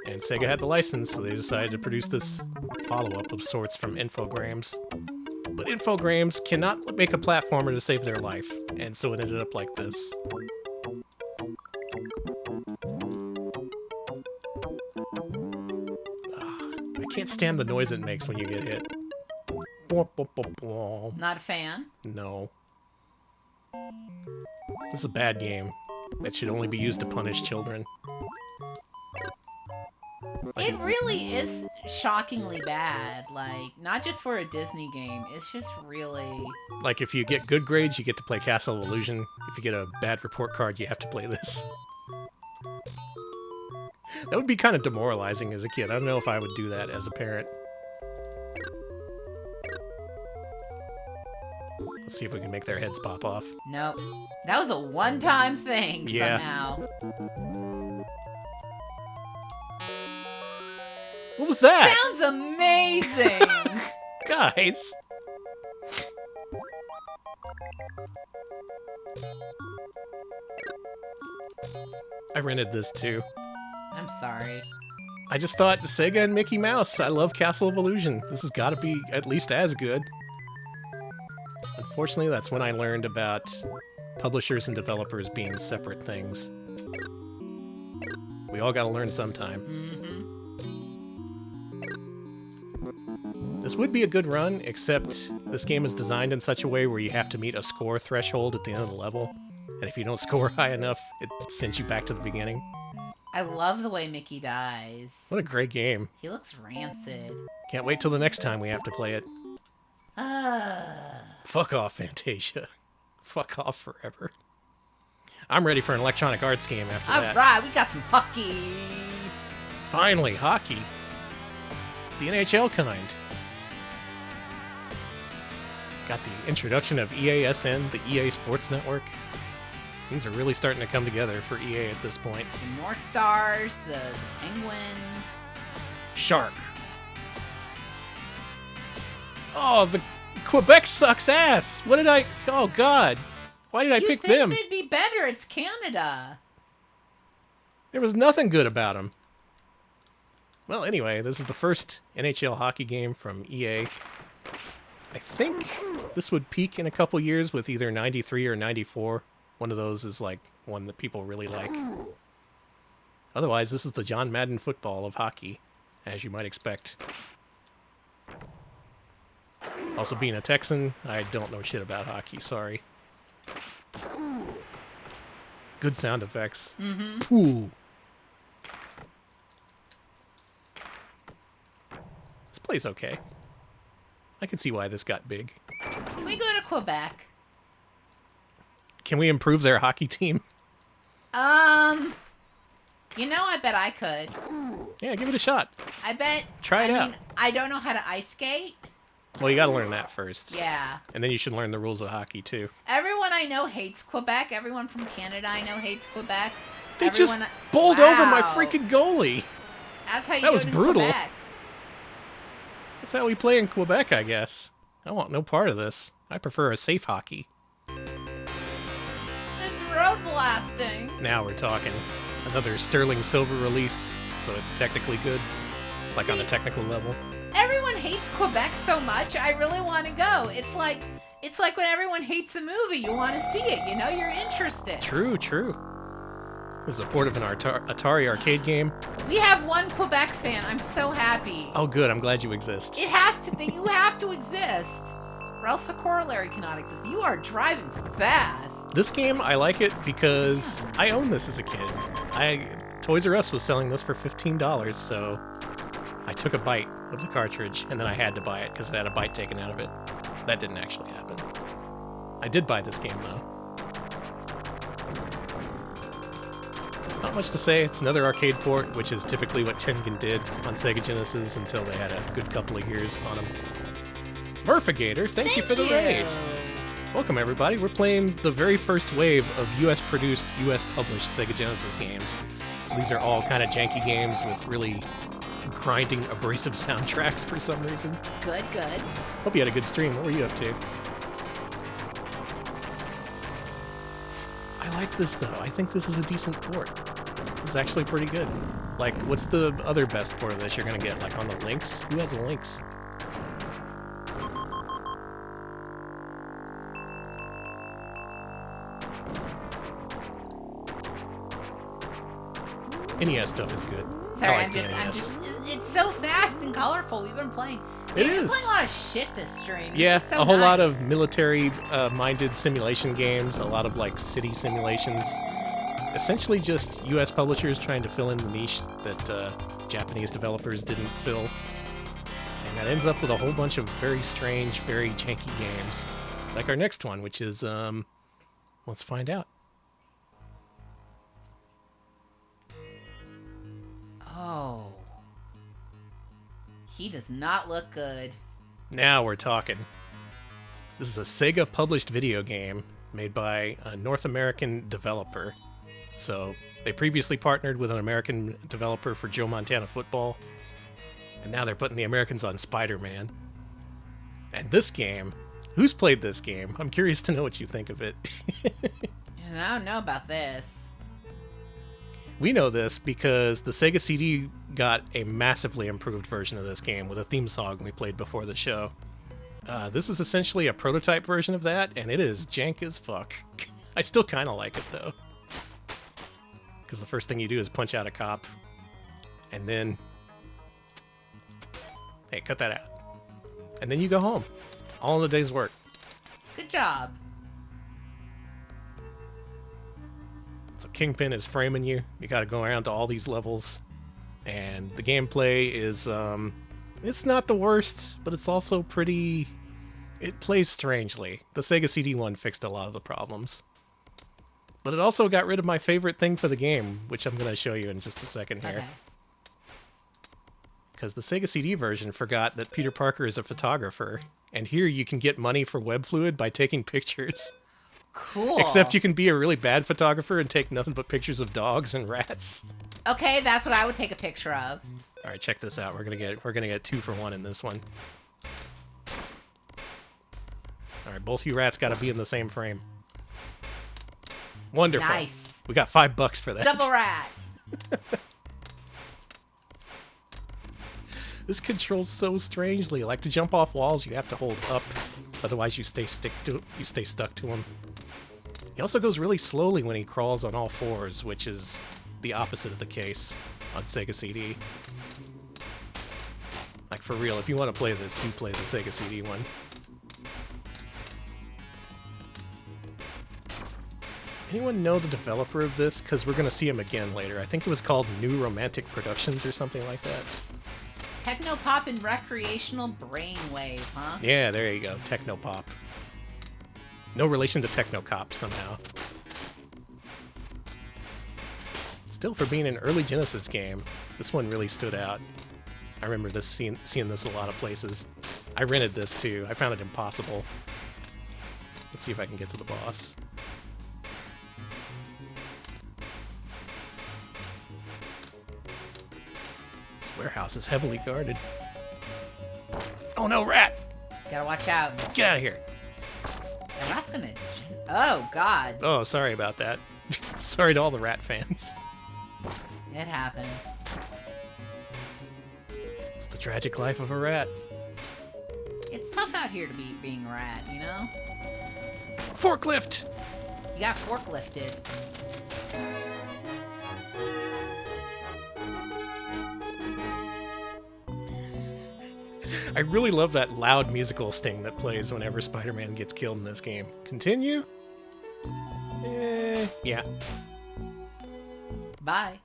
And Sega had the license, so they decided to produce this follow-up of sorts from Infogrames. But Infogrames cannot make a platformer to save their life, and so it ended up like this. I can't stand the noise it makes when you get hit. Not a fan. No. This is a bad game that should only be used to punish children. It really is shockingly bad. Like, not just for a Disney game. It's just really... Like, if you get good grades, you get to play Castle of Illusion. If you get a bad report card, you have to play this. That would be kind of demoralizing as a kid. I don't know if I would do that as a parent. Let's see if we can make their heads pop off. Nope. That was a one-time thing somehow. What was that? Sounds amazing! Guys! I rented this too. I'm sorry. I just thought Sega and Mickey Mouse. I love Castle of Illusion. This has got to be at least as good. Unfortunately, that's when I learned about publishers and developers being separate things. We all got to learn sometime. This would be a good run, except this game is designed in such a way where you have to meet a score threshold at the end of the level. And if you don't score high enough, it sends you back to the beginning. I love the way Mickey dies. What a great game. He looks rancid. Can't wait till the next time we have to play it. Fuck off, Fantasia. Fuck off forever. I'm ready for an Electronic Arts game after that. Alright, we got some hockey. Finally, hockey. The NHL kind. Got the introduction of EASN, the EA Sports Network. Things are really starting to come together for EA at this point. The North Stars, the Penguins. Shark. Oh, the Quebec sucks ass. What did I... Oh, God. Why did I pick them? You'd think they'd be better. It's Canada. There was nothing good about them. Well, anyway, this is the first NHL hockey game from EA. I think this would peak in a couple years with either 93 or 94. One of those is like one that people really like. Otherwise, this is the John Madden football of hockey, as you might expect. Also, being a Texan, I don't know shit about hockey, sorry. Good sound effects. Mm-hmm. Pooh. This plays okay. I can see why this got big. Can we go to Quebec? Can we improve their hockey team? You know, I bet I could. Yeah, give it a shot. I bet. Try it out. Mean, I don't know how to ice skate. Well, you gotta learn that first. Yeah. And then you should learn the rules of hockey, too. Everyone I know hates Quebec. Everyone from Canada I know hates Quebec. They just bowled over my freaking goalie. That's how you That was brutal. Quebec. That's how we play in Quebec, I guess. I want no part of this. I prefer a safe hockey. It's road blasting. Now we're talking. Another sterling silver release, so it's technically good. Like on a technical level. Everyone hates Quebec so much, I really want to go. It's like when everyone hates a movie, you want to see it, you know, you're interested. True, true. This is a port of an Atari arcade game. We have one Quebec fan, I'm so happy. Oh good, I'm glad you exist. It has to, you have to exist, or else the corollary cannot exist. You are driving fast. This game, I like it because I owned this as a kid. Toys R Us was selling this for $15, so I took a bite of the cartridge, and then I had to buy it because it had a bite taken out of it. That didn't actually happen. I did buy this game, though. Not much to say. It's another arcade port, which is typically what Tengen did on Sega Genesis until they had a good couple of years on them. Murphigator, thank you for the raid! Welcome, everybody. We're playing the very first wave of US-produced, US-published Sega Genesis games. So these are all kind of janky games with really grinding, abrasive soundtracks for some reason. Good, good. Hope you had a good stream. What were you up to? I like this, though. I think this is a decent port. This is actually pretty good. Like, what's the other best port of this you're gonna get? Like on the Lynx? Who has a Lynx? NES stuff is good. Sorry, I like I'm the just, NES. it's so fast and colorful. We've been playing. It We've been is. playing a lot of shit this stream. This Yeah, is so a whole lot nice. of military-minded simulation games, a lot of like city simulations. Essentially just U.S. publishers trying to fill in the niche that Japanese developers didn't fill. And that ends up with a whole bunch of very strange, very janky games. Like our next one, which is, let's find out. Oh. He does not look good. Now we're talking. This is a Sega-published video game made by a North American developer. So they previously partnered with an American developer for Joe Montana Football, and now they're putting the Americans on Spider-Man. And this game, who's played this game? I'm curious to know what you think of it. I don't know about this. We know this because the Sega CD got a massively improved version of this game with a theme song we played before the show. This is essentially a prototype version of that, and it is jank as fuck. I still kind of like it, though. Because the first thing you do is punch out a cop, and then... Hey, cut that out. And then you go home. All in a day's work. Good job. So Kingpin is framing you. You gotta go around to all these levels. And the gameplay is, it's not the worst, but it's also pretty... It plays strangely. The Sega CD one fixed a lot of the problems. But it also got rid of my favorite thing for the game, which I'm gonna show you in just a second here. Okay. Because the Sega CD version forgot that Peter Parker is a photographer. And here you can get money for web fluid by taking pictures. Cool. Except you can be a really bad photographer and take nothing but pictures of dogs and rats. Okay, that's what I would take a picture of. All right, check this out. We're gonna get 2 for 1 in this one. All right, both you rats got to be in the same frame. Wonderful. Nice. We got $5 for that. Double rat. This controls so strangely. Like to jump off walls, you have to hold up, otherwise you stay stuck to him. He also goes really slowly when he crawls on all fours, which is the opposite of the case on Sega CD. Like for real, if you want to play this, do play the Sega CD one. Anyone know the developer of this? Because we're going to see him again later. I think it was called New Romantic Productions or something like that. Technopop and recreational brainwave, huh? Yeah, there you go. Technopop. No relation to Technocop somehow. Still, for being an early Genesis game, this one really stood out. I remember this seeing this a lot of places. I rented this too. I found it impossible. Let's see if I can get to the boss. This warehouse is heavily guarded. Oh no, rat! Gotta watch out. Get out of here! The rat's gonna... Oh, God. Oh, sorry about that. Sorry to all the rat fans. It happens. It's the tragic life of a rat. It's tough out here to be being a rat, you know? Forklift! You got forklifted. I really love that loud musical sting that plays whenever Spider-Man gets killed in this game. Continue? Yeah. Bye.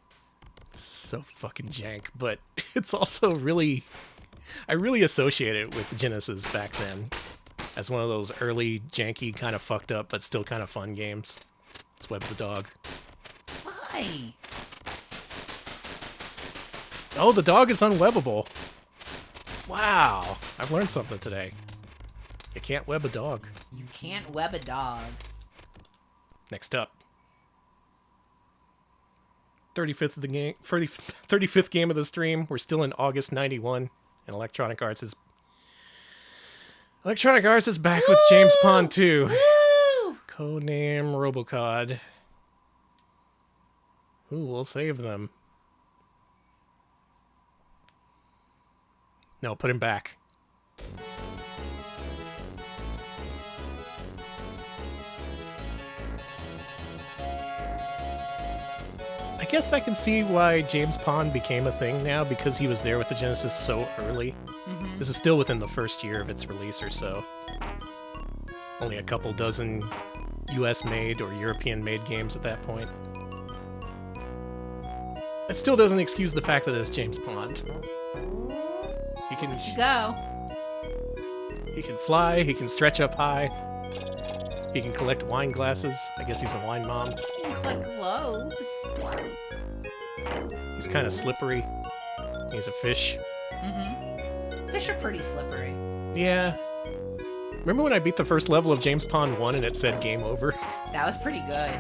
It's so fucking jank, but it's also really... I really associate it with Genesis back then as one of those early, janky, kind of fucked up, but still kind of fun games. It's Web the Dog. Why? Oh, the dog is unwebbable. Wow, I've learned something today. You can't web a dog. You can't web a dog. Next up. 35th of the game, 35th game of the stream. We're still in August 91, and Electronic Arts is back with James Pond 2. Woo! Codename Robocod. Who will save them? No, put him back. I guess I can see why James Pond became a thing now, because he was there with the Genesis so early. Mm-hmm. This is still within the first year of its release or so. Only a couple dozen US-made or European-made games at that point. It still doesn't excuse the fact that it's James Pond. He can Go. He can fly, he can stretch up high, he can collect wine glasses. I guess he's a wine mom. You can collect globes. He's kind of slippery. He's a fish. Mm-hmm. Fish are pretty slippery. Yeah. Remember when I beat the first level of James Pond 1 and it said game over? That was pretty good.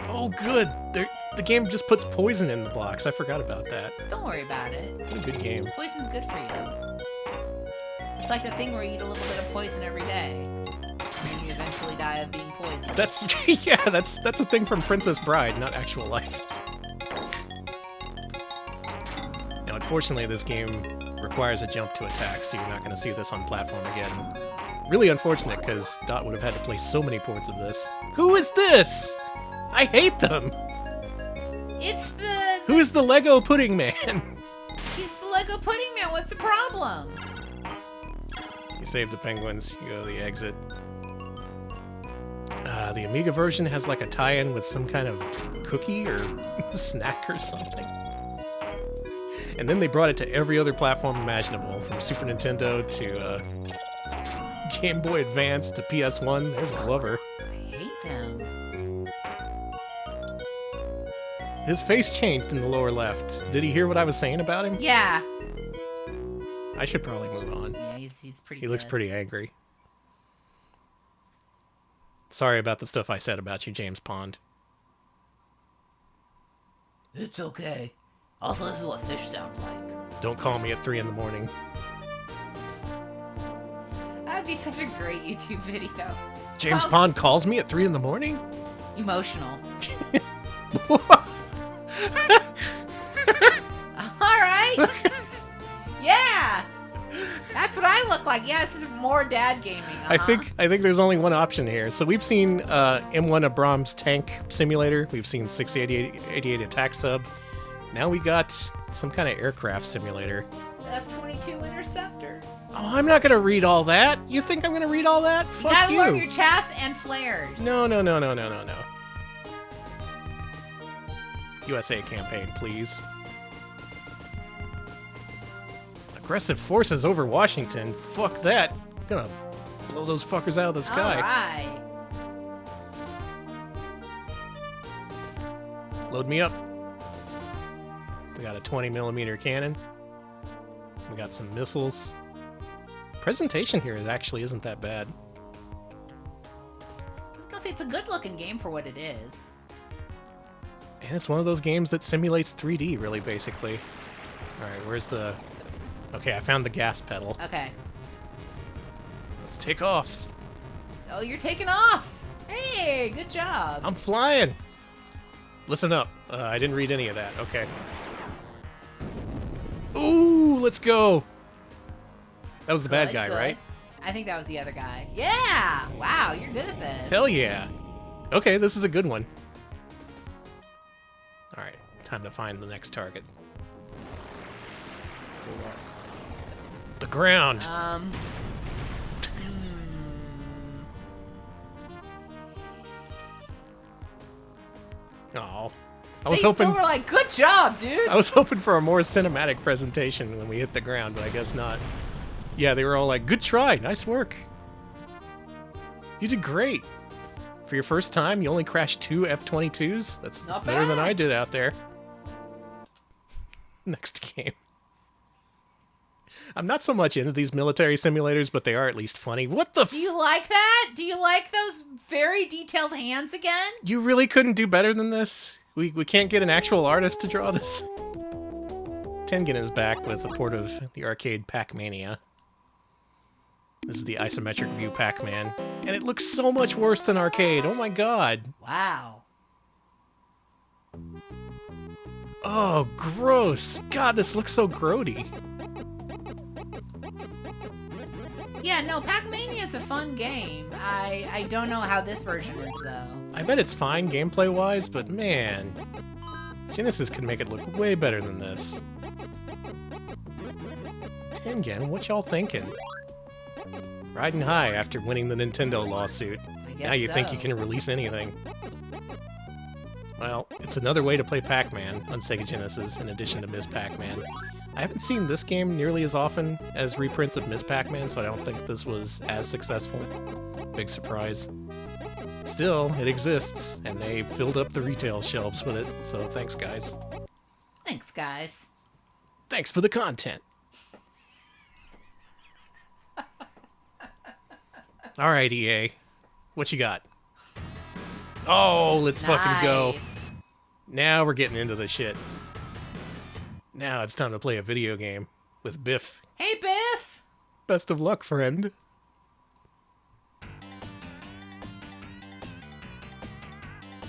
Oh, good. The game just puts poison in the blocks. I forgot about that. Don't worry about it. It's a good game. Poison's good for you. It's like the thing where you eat a little bit of poison every day, and then you eventually die of being poisoned. That's yeah. That's a thing from Princess Bride, not actual life. Now, unfortunately, this game requires a jump to attack, so you're not going to see this on platform again. Really unfortunate, because Dot would have had to play so many ports of this. Who is this? I hate them. It's the... Who's the Lego Pudding Man? He's the Lego Pudding Man. What's the problem? You save the penguins, you go to the exit. The Amiga version has like a tie-in with some kind of cookie or snack or something. And then they brought it to every other platform imaginable, from Super Nintendo to Game Boy Advance to PS1. There's Glover. I hate them. His face changed in the lower left. Did he hear what I was saying about him? Yeah. I should probably move on. Yeah, he's pretty He looks pissed. pretty angry. Sorry about the stuff I said about you, James Pond. It's okay. Also, this is what fish sound like. Don't call me at 3 in the morning. That'd be such a great YouTube video. James Well- Pond calls me at 3 in the morning? Emotional. Alright! Yeah! That's what I look like. Yeah, this is more dad gaming. I think there's only one option here. So we've seen M1 Abrams tank simulator. We've seen 688 attack sub. Now we got some kind of aircraft simulator. F-22 Interceptor. Oh, I'm not gonna read all that. You think I'm gonna read all that? Fuck Gotta you. learn your chaff and flares. No. USA campaign, please. Aggressive forces over Washington. Fuck that. I'm gonna blow those fuckers out of the sky. Alright. Load me up. We got a 20mm cannon. We got some missiles. Presentation here actually isn't that bad. I was gonna say, it's a good looking game for what it is. And it's one of those games that simulates 3D, really, basically. Alright, where's the... Okay, I found the gas pedal. Okay. Let's take off. Oh, you're taking off. Hey, good job. I'm flying. Listen up. I didn't read any of that. Okay. Ooh, let's go. That was the bad Good, guy, good. right? I think that was the other guy. Yeah! Wow, you're good at this. Hell yeah. Okay, this is a good one. Alright, time to find the next target. The ground. Oh, I was They hoping. still were like, good job, dude. I was hoping for a more cinematic presentation when we hit the ground, but I guess not. Yeah, they were all like, "Good try, nice work. You did great. For your first time, you only crashed 2 F-22s. That's Not better than bad. I did out there." Next game. I'm not so much into these military simulators, but they are at least funny. What the? Do you like that? Do you like those very detailed hands again? You really couldn't do better than this? We can't get an actual artist to draw this? Tengen is back with a port of the arcade Pac-Mania. This is the isometric view Pac-Man, and it looks so much worse than arcade. Oh my god. Wow. Oh, gross. God, this looks so grody. Yeah, no, Pac-Mania is a fun game. I don't know how this version is, though. I bet it's fine gameplay-wise, but man, Genesis could make it look way better than this. Tengen, what y'all thinking? Riding high after winning the Nintendo lawsuit. I guess Now you think so. you can release anything. Well, it's another way to play Pac-Man on Sega Genesis in addition to Ms. Pac-Man. I haven't seen this game nearly as often as reprints of Ms. Pac-Man, so I don't think this was as successful. Big surprise. Still, it exists, and they filled up the retail shelves with it, so thanks, guys. Thanks, guys. Thanks for the content. Alright, EA. What you got? Oh, let's fucking go. Nice. Now we're getting into the shit. Now it's time to play a video game with Biff. Hey, Biff! Best of luck, friend.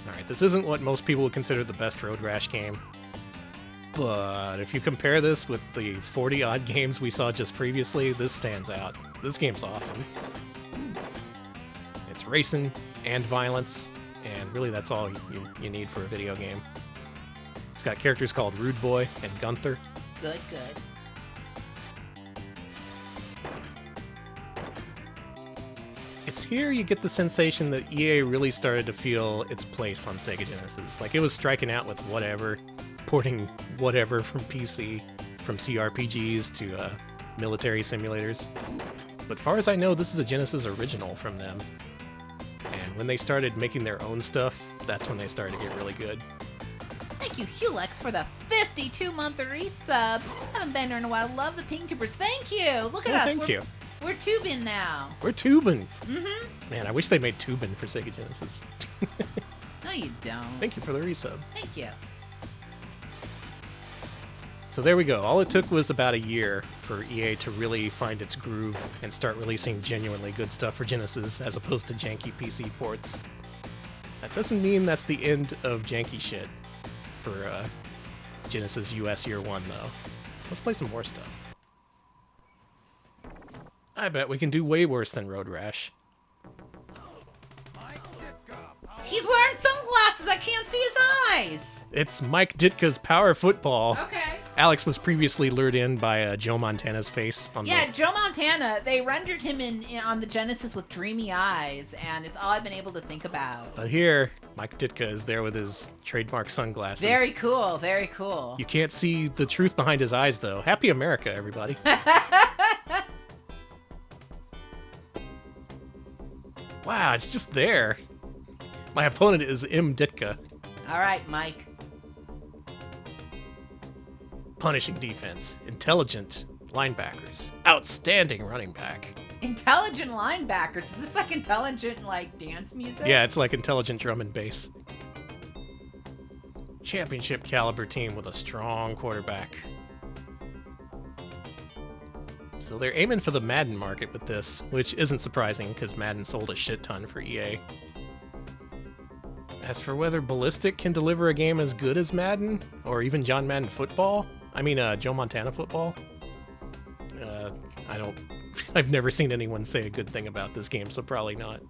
Alright, this isn't what most people would consider the best Road Rash game. But if you compare this with the 40-odd games we saw just previously, this stands out. This game's awesome. It's racing and violence, and really that's all you need for a video game. It's got characters called Rude Boy and Gunther. Good, good. It's here you get the sensation that EA really started to feel its place on Sega Genesis. Like, it was striking out with whatever, porting whatever from PC, from CRPGs to military simulators. But far as I know, this is a Genesis original from them. And when they started making their own stuff, that's when they started to get really good. Thank you, Hulex, for the 52-month resub. Haven't been here in a while. Love the Pink Tubers. Thank you. Look at Oh, us. thank you. We're tubing now. We're tubing. Mm-hmm. Man, I wish they made tubing for Sega Genesis. No, you don't. Thank you for the resub. Thank you. So there we go. All it took was about a year for EA to really find its groove and start releasing genuinely good stuff for Genesis as opposed to janky PC ports. That doesn't mean that's the end of janky shit for Genesis US Year 1, though. Let's play some more stuff. I bet we can do way worse than Road Rash. He's wearing sunglasses. I can't see his eyes. It's Mike Ditka's Power Football. Okay. Alex was previously lured in by Joe Montana's face on Yeah, Joe Montana, they rendered him in on the Genesis with dreamy eyes, and it's all I've been able to think about. But here, Mike Ditka is there with his trademark sunglasses. Very cool, very cool. You can't see the truth behind his eyes, though. Happy America, everybody. Wow, it's just there. My opponent is M. Ditka. All right, Mike. Punishing defense. Intelligent linebackers. Outstanding running back. Intelligent linebackers. Is this like intelligent, like, dance music? Yeah, it's like intelligent drum and bass. Championship caliber team with a strong quarterback. So they're aiming for the Madden market with this, which isn't surprising because Madden sold a shit ton for EA. As for whether Ballistic can deliver a game as good as Madden, or even John Madden football, Joe Montana football, I've never seen anyone say a good thing about this game, so probably not.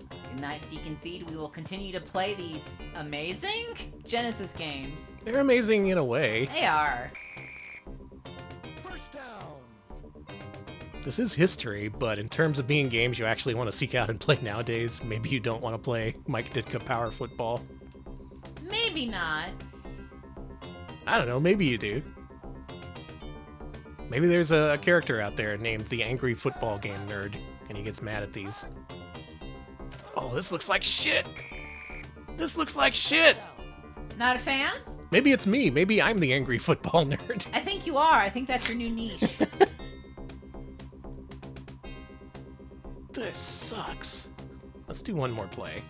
Good night, Deacon Feed. We will continue to play these amazing Genesis games. They're amazing in a way. They are. First down. This is history, but in terms of being games you actually want to seek out and play nowadays, maybe you don't want to play Mike Ditka Power Football. Maybe not. I don't know, maybe you do. Maybe there's a character out there named the Angry Football Game Nerd, and he gets mad at these. Oh, this looks like shit! This looks like shit! Not a fan? Maybe it's me. Maybe I'm the Angry Football Nerd. I think you are. I think that's your new niche. This sucks. Let's do one more play.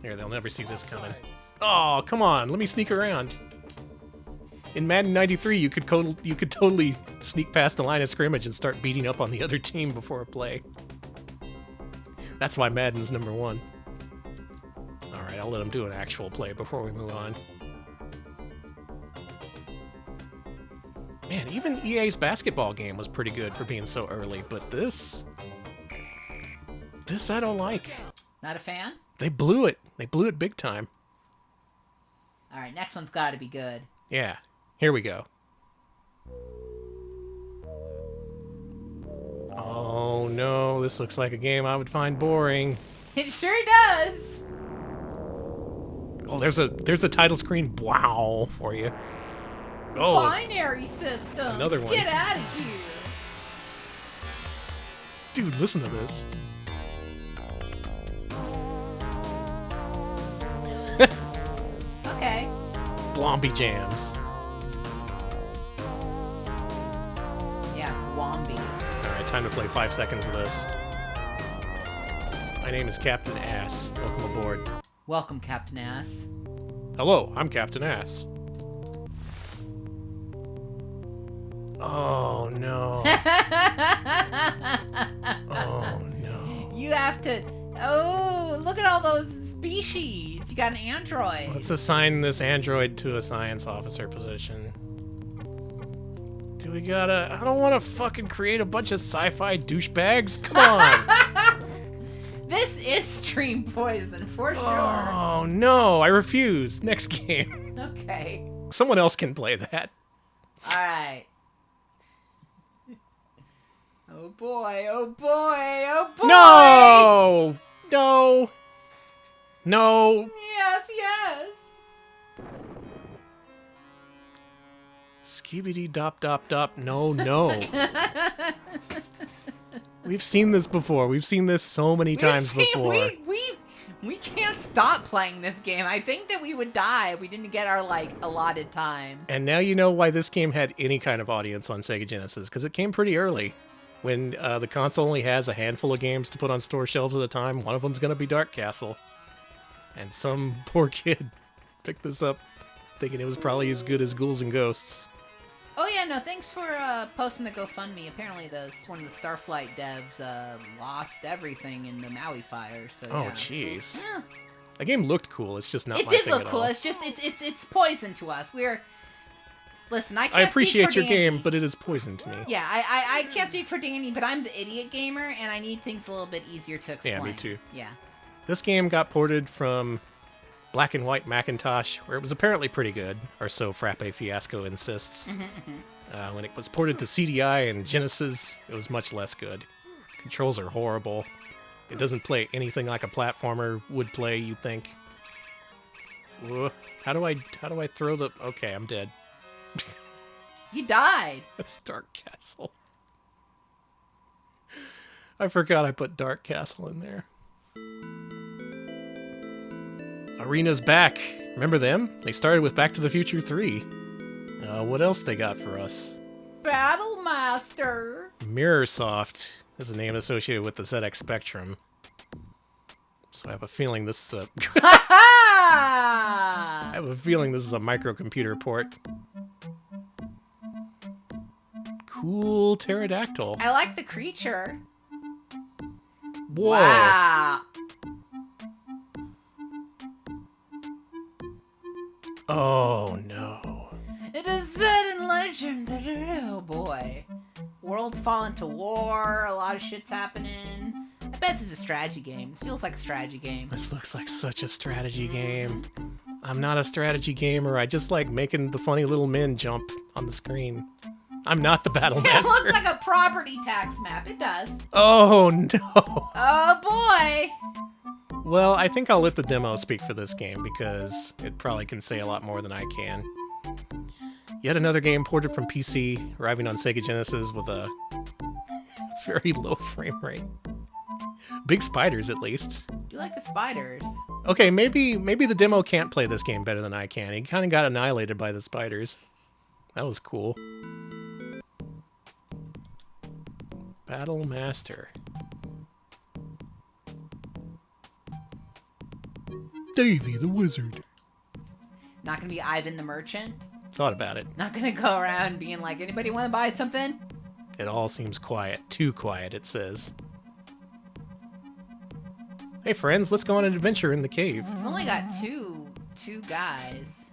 Here, they'll never see this coming. Oh, come on, let me sneak around. In Madden 93, you could totally sneak past the line of scrimmage and start beating up on the other team before a play. That's why Madden's number 1. All right, I'll let him do an actual play before we move on. Man, even EA's basketball game was pretty good for being so early, but this I don't like. Not a fan? They blew it. They blew it big time. All right, next one's got to be good. Yeah, here we go. Oh no, this looks like a game I would find boring. It sure does. Oh, there's a title screen. Wow, for you. Oh, Binary systems. Another one. Get out of here. dude, listen to this. Okay. Blombie jams. Yeah, Wombi. All right, time to play 5 seconds of this. My name is Captain Ass. Welcome aboard. Welcome, Captain Ass. Hello, I'm Captain Ass. Oh no. Oh no. You have to. Oh, look at all those species. You got an android. Let's assign this android to a science officer position. Do we gotta... I don't want to fucking create a bunch of sci-fi douchebags. Come on. This is stream poison for sure. Oh no, I refuse. Next game. Okay. Someone else can play that. All right. Oh boy, oh boy, oh boy! No! No! No! Yes, yes! Skibidi dop dop dop. No, no. We've seen this before. We've seen this so many times before. We can't stop playing this game. I think that we would die if we didn't get our, like, allotted time. And now you know why this game had any kind of audience on Sega Genesis, because it came pretty early. When the console only has a handful of games to put on store shelves at a time, one of them's going to be Dark Castle. And some poor kid picked this up thinking it was probably as good as Ghouls and Ghosts. Oh yeah, no, thanks for posting the GoFundMe. Apparently one of the Starflight devs lost everything in the Maui fire, so Oh, yeah. jeez. Yeah. The game looked cool, it's just not It my did thing look at cool. all. It's just it's poison to us. Listen, I can't I appreciate speak for your Danny. game, but it is poison to me. Yeah, I can't speak for Danny, but I'm the idiot gamer, and I need things a little bit easier to explain. Yeah, me too. Yeah. This game got ported from Black and White Macintosh, where it was apparently pretty good, or so Frappe Fiasco insists. When it was ported to CDI and Genesis, it was much less good. Controls are horrible. It doesn't play anything like a platformer would play, you'd think. Ugh. How do I throw the... Okay, I'm dead. You died. That's Dark Castle. I forgot I put Dark Castle in there. Arena's back. Remember them? They started with Back to the Future 3. What else they got for us? Battle Master. MirrorSoft is a name associated with the ZX Spectrum. So I have a feeling this is a... I have a feeling this is a microcomputer port. Cool pterodactyl. I like the creature. Whoa. Wow. Oh no. It is said in legend that oh boy, worlds fall into war. A lot of shit's happening. I bet this is a strategy game. This feels like a strategy game. This looks like such a strategy game. I'm not a strategy gamer. I just like making the funny little men jump on the screen. I'm not the battle It master. looks like a property tax map. It does. Oh no. Oh boy. Well, I think I'll let the demo speak for this game because it probably can say a lot more than I can. Yet another game ported from PC, arriving on Sega Genesis with a very low frame rate. Big spiders, at least. Do you like the spiders? Okay, maybe the demo can't play this game better than I can. He kind of got annihilated by the spiders. That was cool. Battle Master. Davy the Wizard. Not gonna be Ivan the Merchant. Thought about it. Not gonna go around being like, anybody want to buy something? It all seems quiet. Too quiet, it says. Hey friends, let's go on an adventure in the cave. I've only got two guys.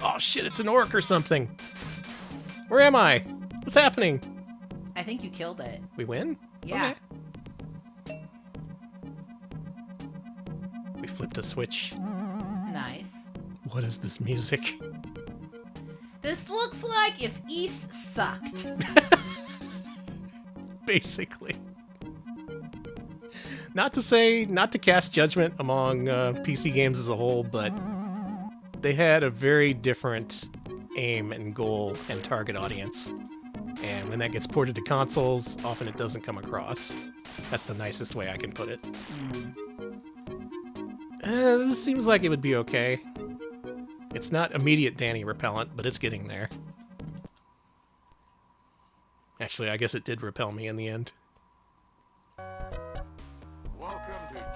Oh shit, it's an orc or something. Where am I? What's happening? I think you killed it. We win? Yeah. Okay. We flipped a switch. Nice. What is this music? This looks like if East sucked. Basically. Not to cast judgment among PC games as a whole, but they had a very different aim and goal and target audience. And when that gets ported to consoles, often it doesn't come across. That's the nicest way I can put it. This seems like it would be okay. It's not immediate Danny repellent, but it's getting there. Actually, I guess it did repel me in the end.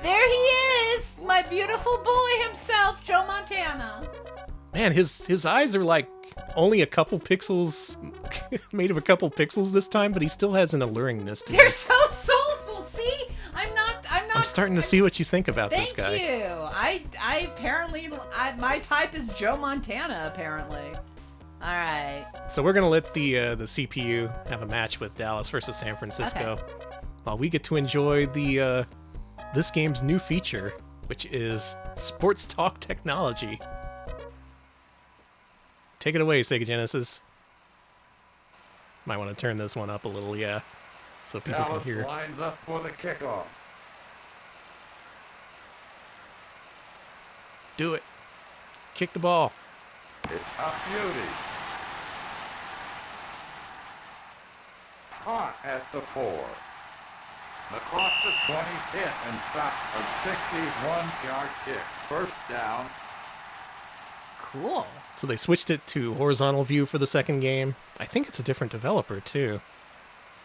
There he is! My beautiful boy himself, Joe Montana. Man, his eyes are like only a couple pixels, made of a couple pixels this time, but he still has an alluringness to They're him. so soulful. See, I'm not. I'm starting to see what you think about this Thank guy. you. I apparently, my type is Joe Montana. Apparently. All right. So we're gonna let the CPU have a match with Dallas versus San Francisco, while we get to enjoy the this game's new feature, which is sports talk technology. Take it away, Sega Genesis. Might want to turn this one up a little, yeah, so people can Dallas hear. lines up for the kickoff. Do it. Kick the ball. It's a beauty. Caught at the 4. Across the 20, hit and stopped a 61-yard kick. First down. Cool. So they switched it to horizontal view for the second game. I think it's a different developer, too.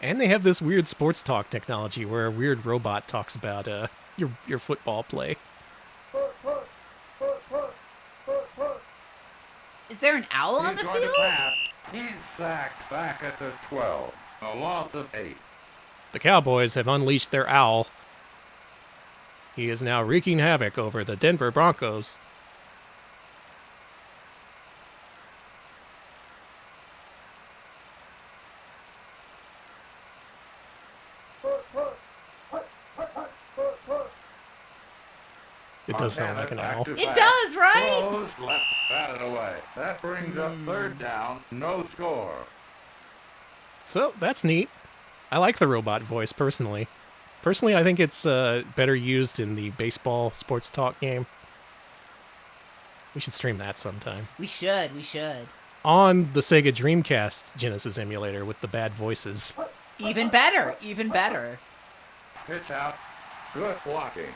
And they have this weird sports talk technology where a weird robot talks about your football play. Is there an owl on He's the going to field? pass. He's sacked back at the 12. A loss of 8. The Cowboys have unleashed their owl. He is now wreaking havoc over the Denver Broncos. It does sound like an owl. It does, right? Throws left, batted away. That brings up third down. No score. So that's neat. I like the robot voice personally. Personally, I think it's better used in the baseball sports talk game. We should stream that sometime. We should. We should. On the Sega Dreamcast Genesis emulator with the bad voices. Even better. Even better. Pitch out. Good blocking.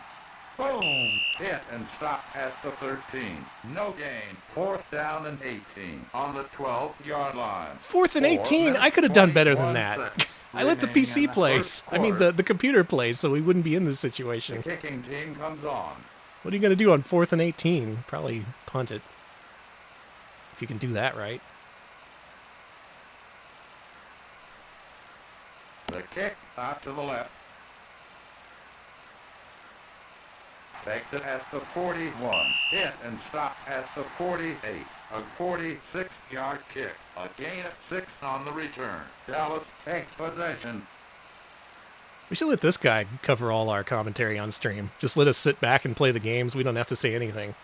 Boom! Hit and stop at the 13. No gain. Fourth down and 18 on the 12-yard line. 4th and 4 18? minutes, I could have done better 21 than that. seconds I let the remaining in PC the play. first I mean, quarter. the computer plays, so we wouldn't be in this The situation. kicking team comes on. What are you going to do on 4th and 18? Probably punt it. If you can do that right. The kick out to the left. Takes it at the 41. Hit and stop at the 48. A 46-yard kick. A gain of 6 on the return. Dallas takes possession. We should let this guy cover all our commentary on stream. Just let us sit back and play the games. We don't have to say anything.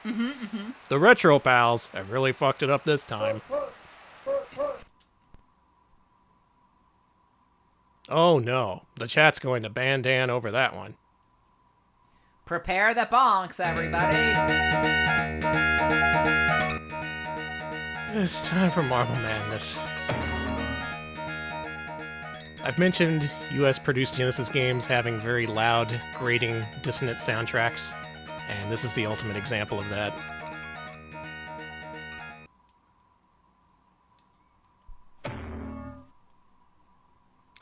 The Retro Pals have really fucked it up this time. Oh no, the chat's going to ban Dan over that one. Prepare the bonks, everybody. It's time for Marble Madness. I've mentioned US-produced Genesis games having very loud, grating, dissonant soundtracks, and this is the ultimate example of that.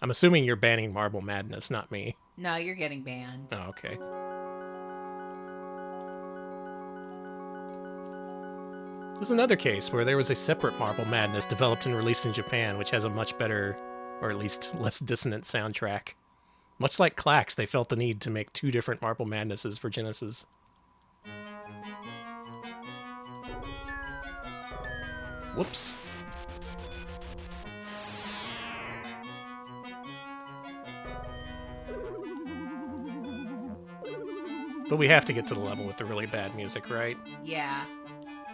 I'm assuming you're banning Marble Madness, not me. No, you're getting banned. Oh, okay. There's another case where there was a separate Marble Madness developed and released in Japan, which has a much better, or at least less dissonant soundtrack. Much like Clax, they felt the need to make 2 different Marble Madnesses for Genesis. Whoops. But we have to get to the level with the really bad music, right? Yeah.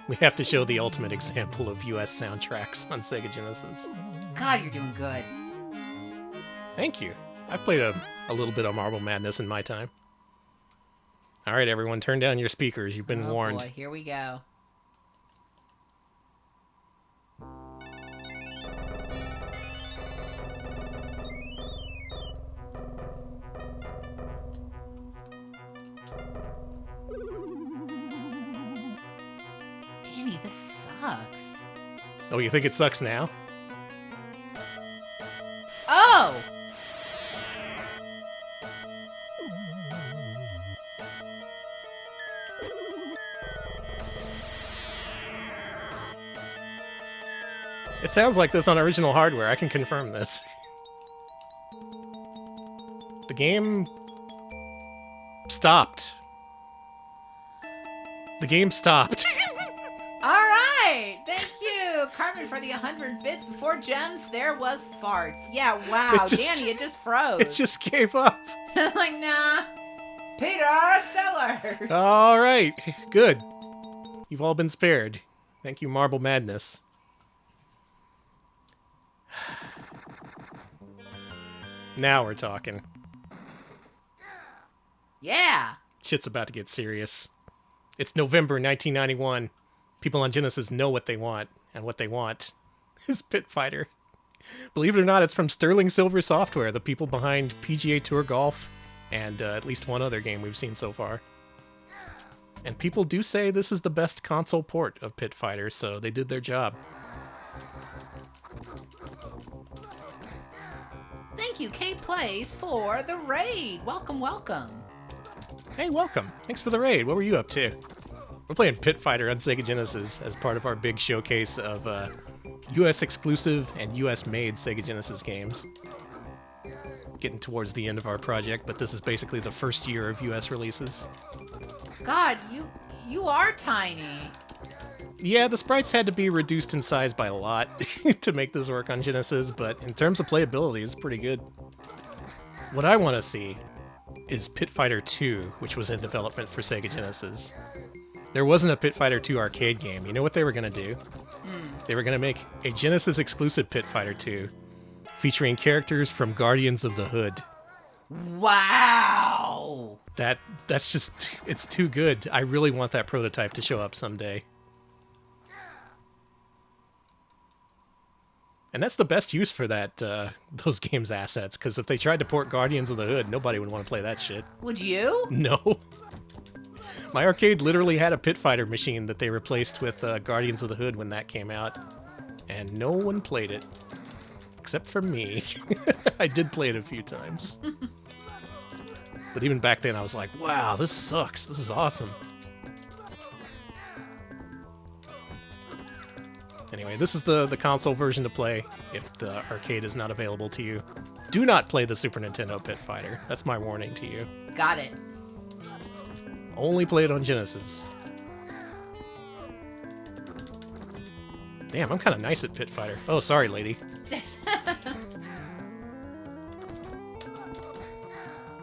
We have to show the ultimate example of US soundtracks on Sega Genesis. God, you're doing good. Thank you. I've played a little bit of Marble Madness in my time. All right, everyone, turn down your speakers. You've been warned. Boy, here we go. Danny, this sucks. Oh, you think it sucks now? Oh! It sounds like this on original hardware. I can confirm this. The game stopped. The game stopped. All right, thank you, Carmen, for the 100 bits. Before gems, there was farts. Yeah, wow, Danny, it just froze. It just gave up. Like, nah, Peter Seller. All right, good. You've all been spared. Thank you, Marble Madness. Now we're talking. Yeah. Shit's about to get serious. It's November 1991. People on Genesis know what they want, and what they want is Pit Fighter. Believe it or not, it's from Sterling Silver Software, the people behind PGA Tour Golf, and at least one other game we've seen so far. And people do say this is the best console port of Pit Fighter, so they did their job. Thank you, K Plays, for the raid. Welcome, welcome. Hey, welcome. Thanks for the raid. What were you up to? We're playing Pit Fighter on Sega Genesis as part of our big showcase of US exclusive and US made Sega Genesis games. Getting towards the end of our project, but this is basically the first year of US releases. God, you are tiny. Yeah, the sprites had to be reduced in size by a lot to make this work on Genesis, but in terms of playability, it's pretty good. What I want to see is Pit Fighter 2, which was in development for Sega Genesis. There wasn't a Pit Fighter 2 arcade game. You know what they were going to do? They were going to make a Genesis exclusive Pit Fighter 2 featuring characters from Guardians of the Hood. Wow! That's just, it's too good. I really want that prototype to show up someday. And that's the best use for that those games' assets, because if they tried to port Guardians of the Hood, nobody would want to play that shit. Would you? No. My arcade literally had a Pit Fighter machine that they replaced with Guardians of the Hood when that came out, and no one played it. Except for me. I did play it a few times. But even back then I was like, wow, this sucks. This is awesome. Anyway, this is the console version to play if the arcade is not available to you. Do not play the Super Nintendo Pit Fighter. That's my warning to you. Got it. Only play it on Genesis. Damn, I'm kind of nice at Pit Fighter. Oh, sorry, lady.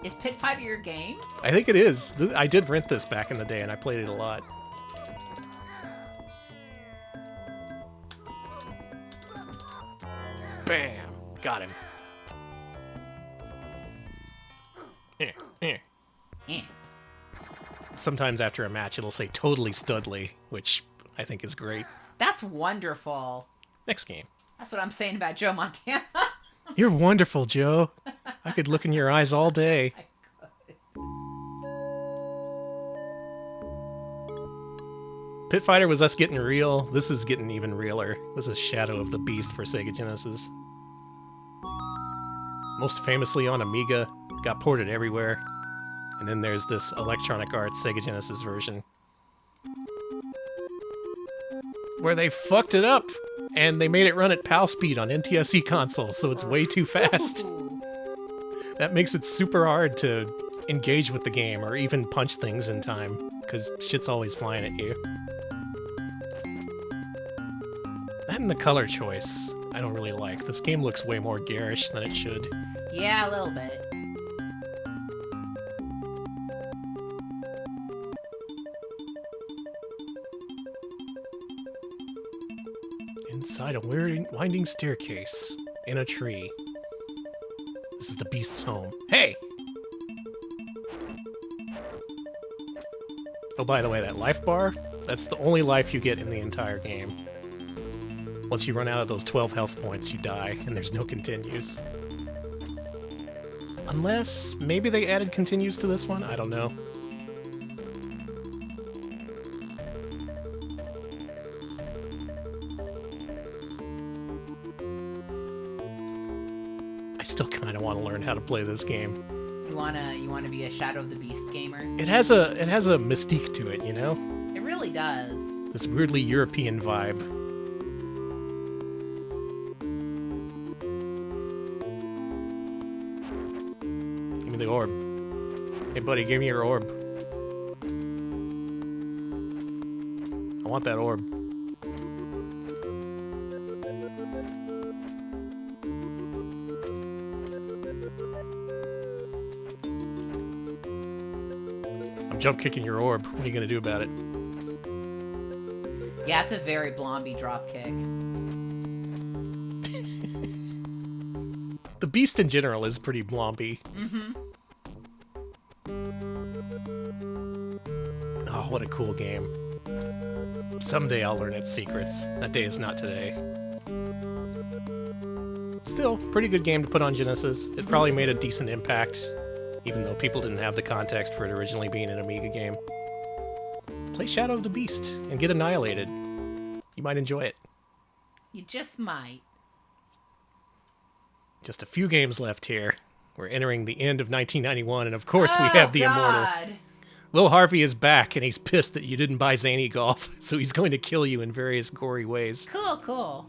Is Pit Fighter your game? I think it is. I did rent this back in the day, and I played it a lot. Bam! Got him. Eh. Sometimes after a match, it'll say totally studly, which I think is great. That's wonderful. Next game. That's what I'm saying about Joe Montana. You're wonderful, Joe. I could look in your eyes all day. Pit Fighter was us getting real. This is getting even realer. This is Shadow of the Beast for Sega Genesis. Most famously on Amiga, got ported everywhere. And then there's this Electronic Arts Sega Genesis version, where they fucked it up, and they made it run at PAL speed on NTSC consoles, so it's way too fast. That makes it super hard to engage with the game or even punch things in time, because shit's always flying at you. That and the color choice, I don't really like. This game looks way more garish than it should. Yeah, a little bit. Inside a winding staircase, in a tree. This is the beast's home. Hey! Oh, by the way, that life bar, that's the only life you get in the entire game. Once you run out of those 12 health points, you die, and there's no continues. Unless, maybe they added continues to this one? I don't know. I still kind of want to learn how to play this game. You wanna be a Shadow of the Beast gamer? It has a mystique to it, you know? It really does. This weirdly European vibe. Give me the orb. Hey buddy, give me your orb. I want that orb. I'm jump kicking your orb. What are you gonna do about it? Yeah, it's a very Blondie drop kick. The beast in general is pretty blompy. Mm-hmm. Oh, what a cool game. Someday I'll learn its secrets. That day is not today. Still, pretty good game to put on Genesis. It probably made a decent impact, even though people didn't have the context for it originally being an Amiga game. Play Shadow of the Beast and get annihilated. You might enjoy it. You just might. Just a few games left here. We're entering the end of 1991, and of course we have the Immortal. Lil Harvey is back, and he's pissed that you didn't buy Zany Golf, so he's going to kill you in various gory ways. Cool.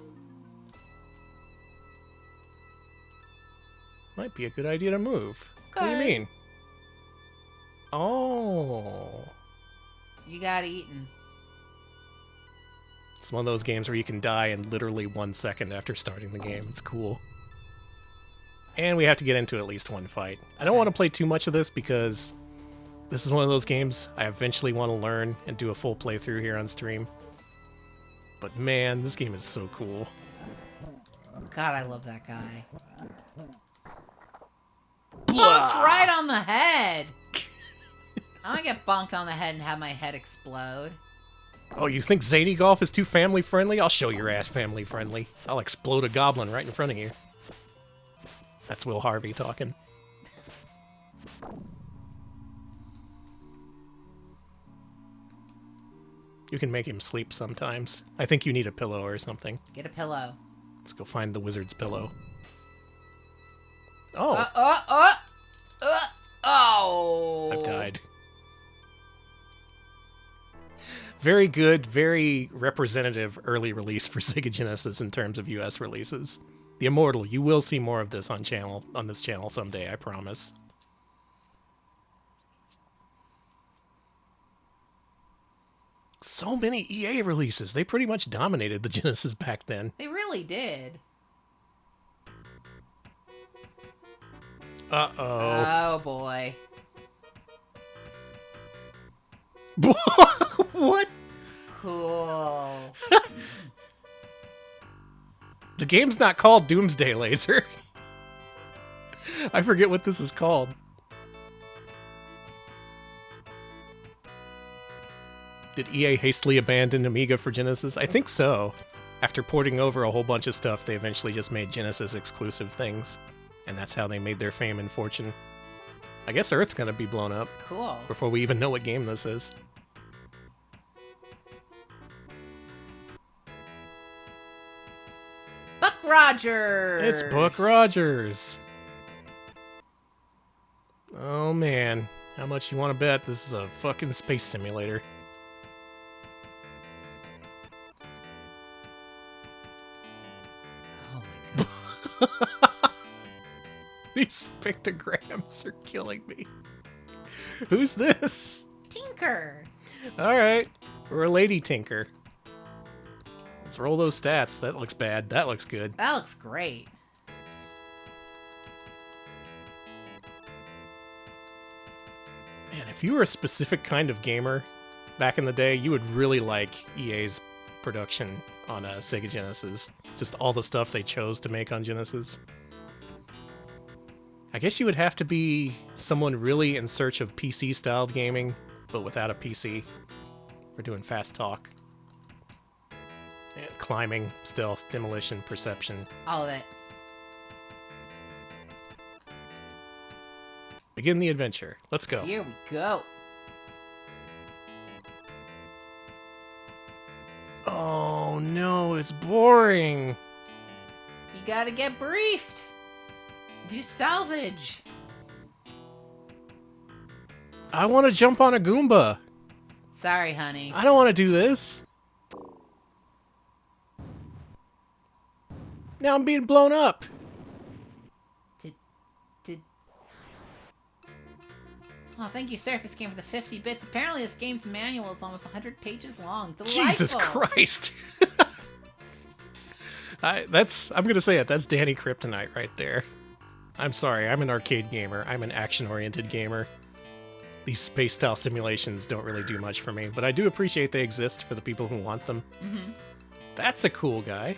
Might be a good idea to move. What do you Okay. mean? Oh. You got eaten. It's one of those games where you can die in literally 1 second after starting the game. It's cool. And we have to get into at least one fight. I don't want to play too much of this because this is one of those games I eventually want to learn and do a full playthrough here on stream. But man, this game is so cool. God, I love that guy. Blah! Bonked right on the head! I want to get bonked on the head and have my head explode. Oh, you think Zany Golf is too family friendly? I'll show your ass family friendly. I'll explode a goblin right in front of you. That's Will Harvey talking. You can make him sleep sometimes. I think you need a pillow or something. Get a pillow. Let's go find the wizard's pillow. Oh, Oh! I've died. Very good, very representative early release for Sega Genesis in terms of US releases. The Immortal, you will see more of this on this channel someday, I promise. So many EA releases. They pretty much dominated the Genesis back then. They really did. Uh-oh. Oh, boy. What? Cool. The game's not called Doomsday Laser. I forget what this is called. Did EA hastily abandon Amiga for Genesis? I think so. After porting over a whole bunch of stuff, they eventually just made Genesis exclusive things. And that's how they made their fame and fortune. I guess Earth's gonna be blown up Cool. before we even know what game this is. Buck Rogers! It's Buck Rogers! Oh man, how much you want to bet this is a fucking space simulator? Oh, my God. These pictograms are killing me. Who's this? Tinker. All right, we're a lady tinker. Let's roll those stats. That looks bad. That looks good. That looks great. Man, if you were a specific kind of gamer back in the day, you would really like EA's production on Sega Genesis. Just all the stuff they chose to make on Genesis. I guess you would have to be someone really in search of PC-styled gaming, but without a PC. We're doing fast talk. And climbing, stealth, demolition, perception. All of it. Begin the adventure. Let's go. Here we go. Oh no, it's boring. You gotta get briefed. Do salvage. I want to jump on a Goomba. Sorry, honey. I don't want to do this. Now I'm being blown up. Oh, thank you, sir, for this game for the 50 bits. Apparently, this game's manual is almost 100 pages long. Delightful. Jesus Christ. I'm going to say it. That's Danny Kryptonite right there. I'm sorry. I'm an arcade gamer. I'm an action-oriented gamer. These space-style simulations don't really do much for me, but I do appreciate they exist for the people who want them. Mm-hmm. That's a cool guy.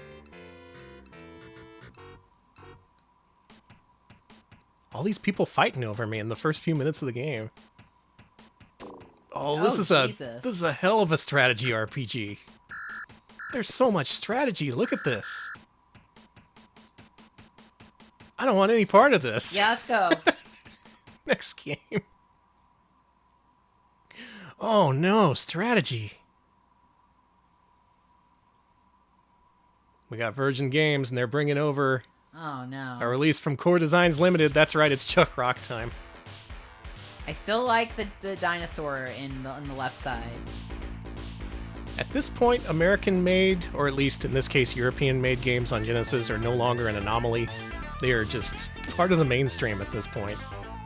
All these people fighting over me in the first few minutes of the game. Oh, this is a hell of a strategy RPG. There's so much strategy. Look at this. I don't want any part of this. Yeah, let's go. Next game. Oh no, strategy. We got Virgin Games and they're bringing over Oh, no. a release from Core Designs Limited. That's right, it's Chuck Rock time. I still like the dinosaur in the left side. At this point, American-made, or at least in this case European-made games on Genesis are no longer an anomaly. They are just part of the mainstream at this point.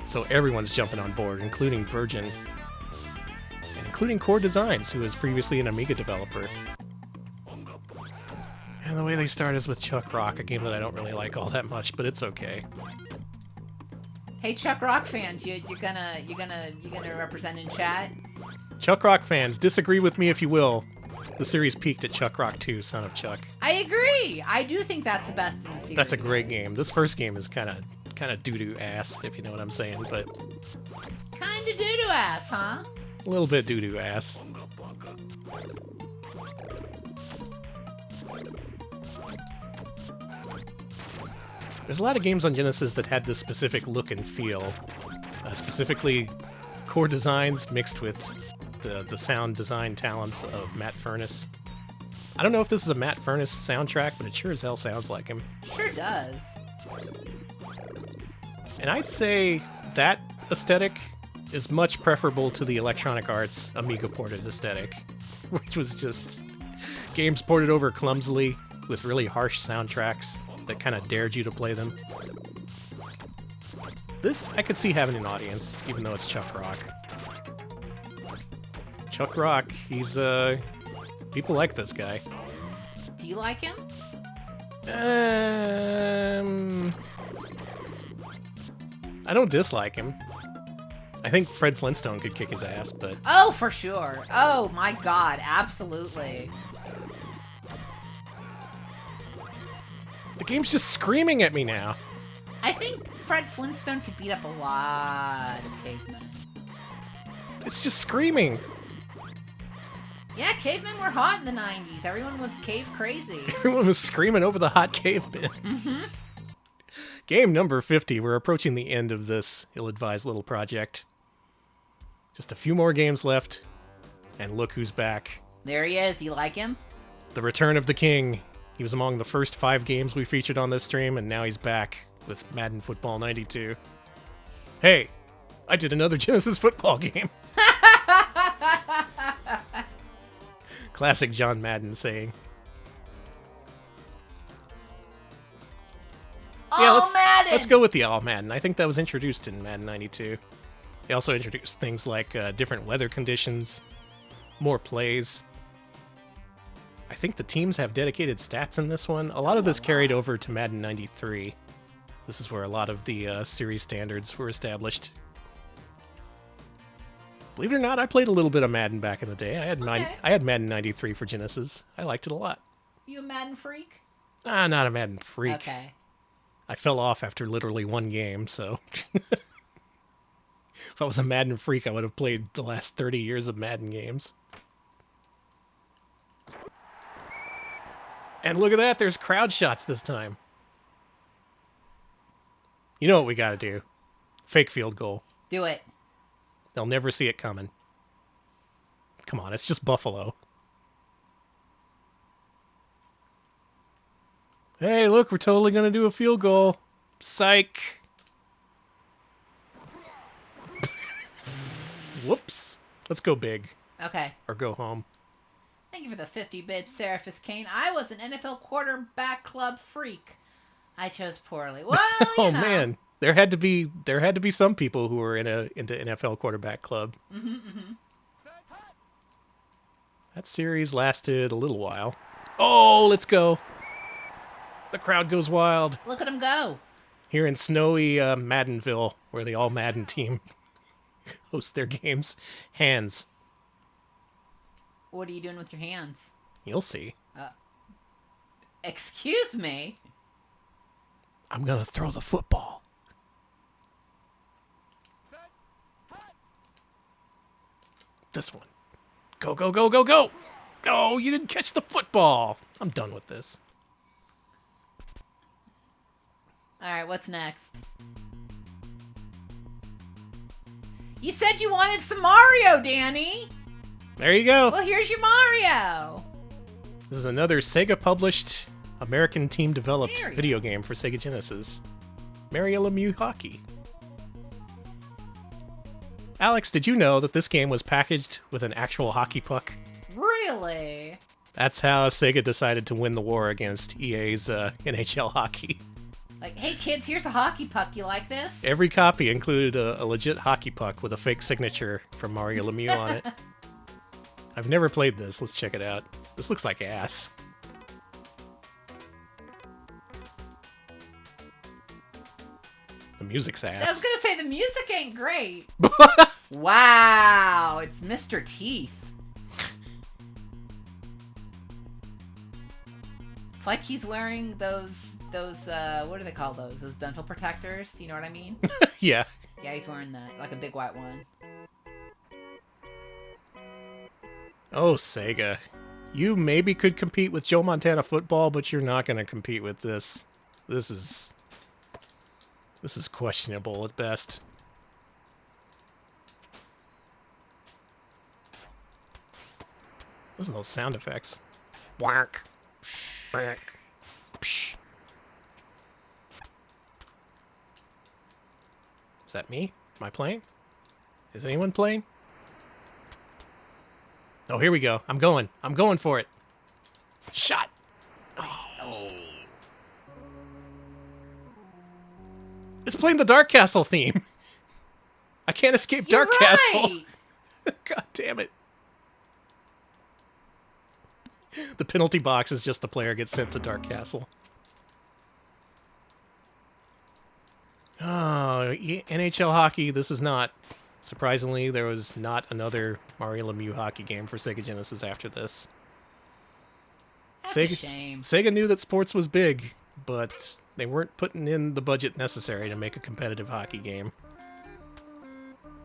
So everyone's jumping on board, including Virgin. And including Core Designs, who was previously an Amiga developer. And the way they start is with Chuck Rock, a game that I don't really like all that much, but it's okay. Hey, Chuck Rock fans, you gonna represent in chat? Chuck Rock fans, disagree with me if you will. The series peaked at Chuck Rock 2, Son of Chuck. I agree. I do think that's the best in the series. That's a great game. This first game is kind of doo-doo ass, if you know what I'm saying, but Kinda doo-doo ass, huh? a little bit doo-doo ass. There's a lot of games on Genesis that had this specific look and feel. Specifically, Core Designs mixed with the sound design talents of Matt Furness. I don't know if this is a Matt Furness soundtrack, but it sure as hell sounds like him. Sure does. And I'd say that aesthetic is much preferable to the Electronic Arts Amiga ported aesthetic, which was just games ported over clumsily with really harsh soundtracks that kind of dared you to play them. This, I could see having an audience, even though it's Chuck Rock. Chuck Rock, he's, people like this guy. Do you like him? I don't dislike him. I think Fred Flintstone could kick his ass, but... Oh, for sure. Oh, my God. Absolutely. The game's just screaming at me now. I think Fred Flintstone could beat up a lot of cavemen. It's just screaming. Yeah, cavemen were hot in the 90s. Everyone was cave crazy. Everyone was screaming over the hot cavemen. Mm-hmm. Game number 50. We're approaching the end of this ill-advised little project. Just a few more games left. And look who's back. There he is. You like him? The Return of the King. He was among the first 5 games we featured on this stream, and now he's back with Madden Football 92. Hey, I did another Genesis football game. Classic John Madden saying. Oh, Madden. Let's go with the all Madden. I think that was introduced in Madden 92. They also introduced things like different weather conditions, more plays. I think the teams have dedicated stats in this one. A lot of this carried over to Madden 93. This is where a lot of the series standards were established. Believe it or not, I played a little bit of Madden back in the day. I had Madden 93 for Genesis. I liked it a lot. You a Madden freak? Not a Madden freak. Okay. I fell off after literally one game, so... If I was a Madden freak, I would have played the last 30 years of Madden games. And look at that, there's crowd shots this time. You know what we gotta do. Fake field goal. Do it. They'll never see it coming. Come on, it's just Buffalo. Hey, look, we're totally gonna do a field goal. Psych. Whoops. Let's go big. Okay. Or go home. Thank you for the 50-bit Seraphis Kane. I was an NFL quarterback club freak. I chose poorly. Well, Oh man, there had to be some people who were into NFL quarterback club. That series lasted a little while. Oh, let's go. The crowd goes wild. Look at him go. Here in snowy Maddenville, where the all Madden team host their games. Hands. What are you doing with your hands? You'll see. Excuse me? I'm gonna throw the football. This one. Go, go, go, go, go! Oh, you didn't catch the football. I'm done with this. Alright, what's next? You said you wanted some Mario, Danny! There you go. Well, here's your Mario! This is another Sega-published, American team-developed Mario. video game for Sega Genesis. Mario Lemieux Hockey. Alex, did you know that this game was packaged with an actual hockey puck? Really? That's how Sega decided to win the war against EA's NHL hockey. Like, hey kids, here's a hockey puck. You like this? Every copy included a legit hockey puck with a fake signature from Mario Lemieux on it. I've never played this. Let's check it out. This looks like ass. The music's I was ass. gonna say, the music ain't great. Wow, it's Mr. Teeth. It's like he's wearing those what do they call those? Those dental protectors, you know what I mean? Yeah. Yeah, he's wearing that, like a big white one. Oh, Sega. You maybe could compete with Joe Montana football, but you're not going to compete with this. This is questionable at best. Listen to those sound effects. Whack. Whack. Psh. Is that me? Am I playing? Is anyone playing? Oh, here we go. I'm going for it. Shot. Oh. It's playing the Dark Castle theme. I can't escape Dark You're Castle. right. God damn it. The penalty box is just the player gets sent to Dark Castle. Oh, NHL hockey, this is not. Surprisingly, there was not another Mario Lemieux hockey game for Sega Genesis after this. That's a shame. Sega knew that sports was big, but they weren't putting in the budget necessary to make a competitive hockey game.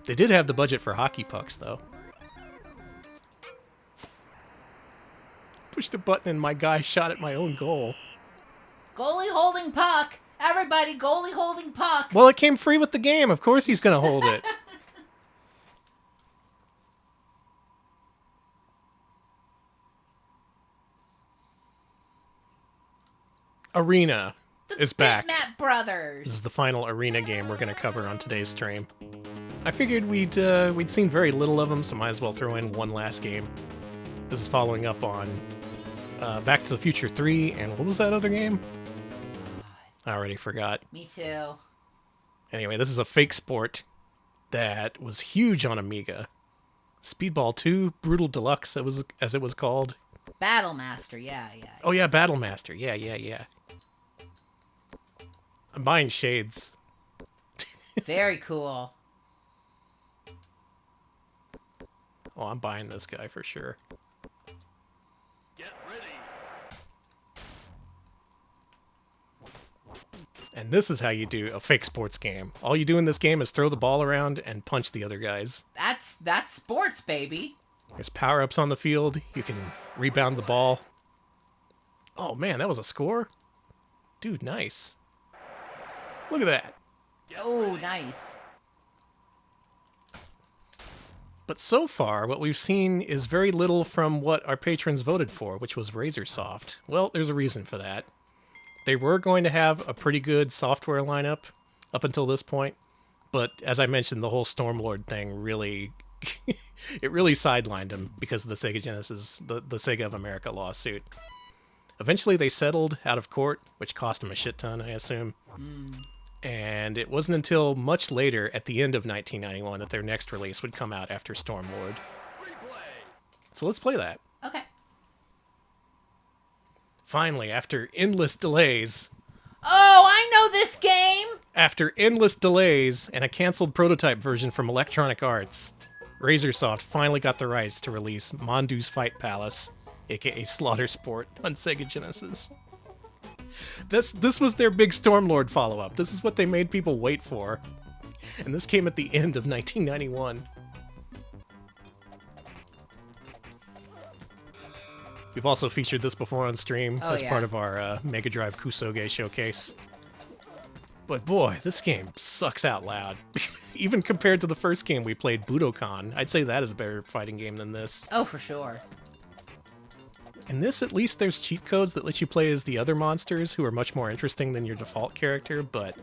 They did have the budget for hockey pucks, though. Pushed a button and my guy shot at my own goal. Goalie holding puck. Everybody, goalie holding puck. Well, it came free with the game. Of course he's going to hold it. Arena is back. Bitmap Brothers. This is the final Arena game we're going to cover on today's stream. I figured we'd seen very little of them, so might as well throw in one last game. This is following up on Back to the Future 3, and what was that other game? I already forgot. Me too. Anyway, this is a fake sport that was huge on Amiga. Speedball 2 Brutal Deluxe, as it was called. Battle Master, yeah. Oh yeah, Battle Master. Yeah. I'm buying shades. Very cool. Oh, I'm buying this guy for sure. Get ready. And this is how you do a fake sports game. All you do in this game is throw the ball around and punch the other guys. That's sports, baby. There's power-ups on the field. You can rebound the ball. Oh man, that was a score? Dude, nice. Look at that. Oh, nice. But so far, what we've seen is very little from what our patrons voted for, which was RazerSoft. Well, there's a reason for that. They were going to have a pretty good software lineup up until this point, but as I mentioned, the whole Stormlord thing really... it really sidelined them because of the Sega Genesis, the Sega of America lawsuit. Eventually they settled out of court, which cost them a shit ton, I assume. And it wasn't until much later, at the end of 1991, that their next release would come out after Stormlord. So let's play that. Okay. Finally, after endless delays... Oh, I know this game! After endless delays and a canceled prototype version from Electronic Arts, RazerSoft finally got the rights to release Mondu's Fight Palace, aka Slaughter Sport, on Sega Genesis. This was their big Stormlord follow-up. This is what they made people wait for. And this came at the end of 1991. We've also featured this before on stream as part of our Mega Drive Kusoge showcase. But boy, this game sucks out loud. Even compared to the first game we played, Budokan, I'd say that is a better fighting game than this. Oh, for sure. In this, at least, there's cheat codes that let you play as the other monsters, who are much more interesting than your default character, but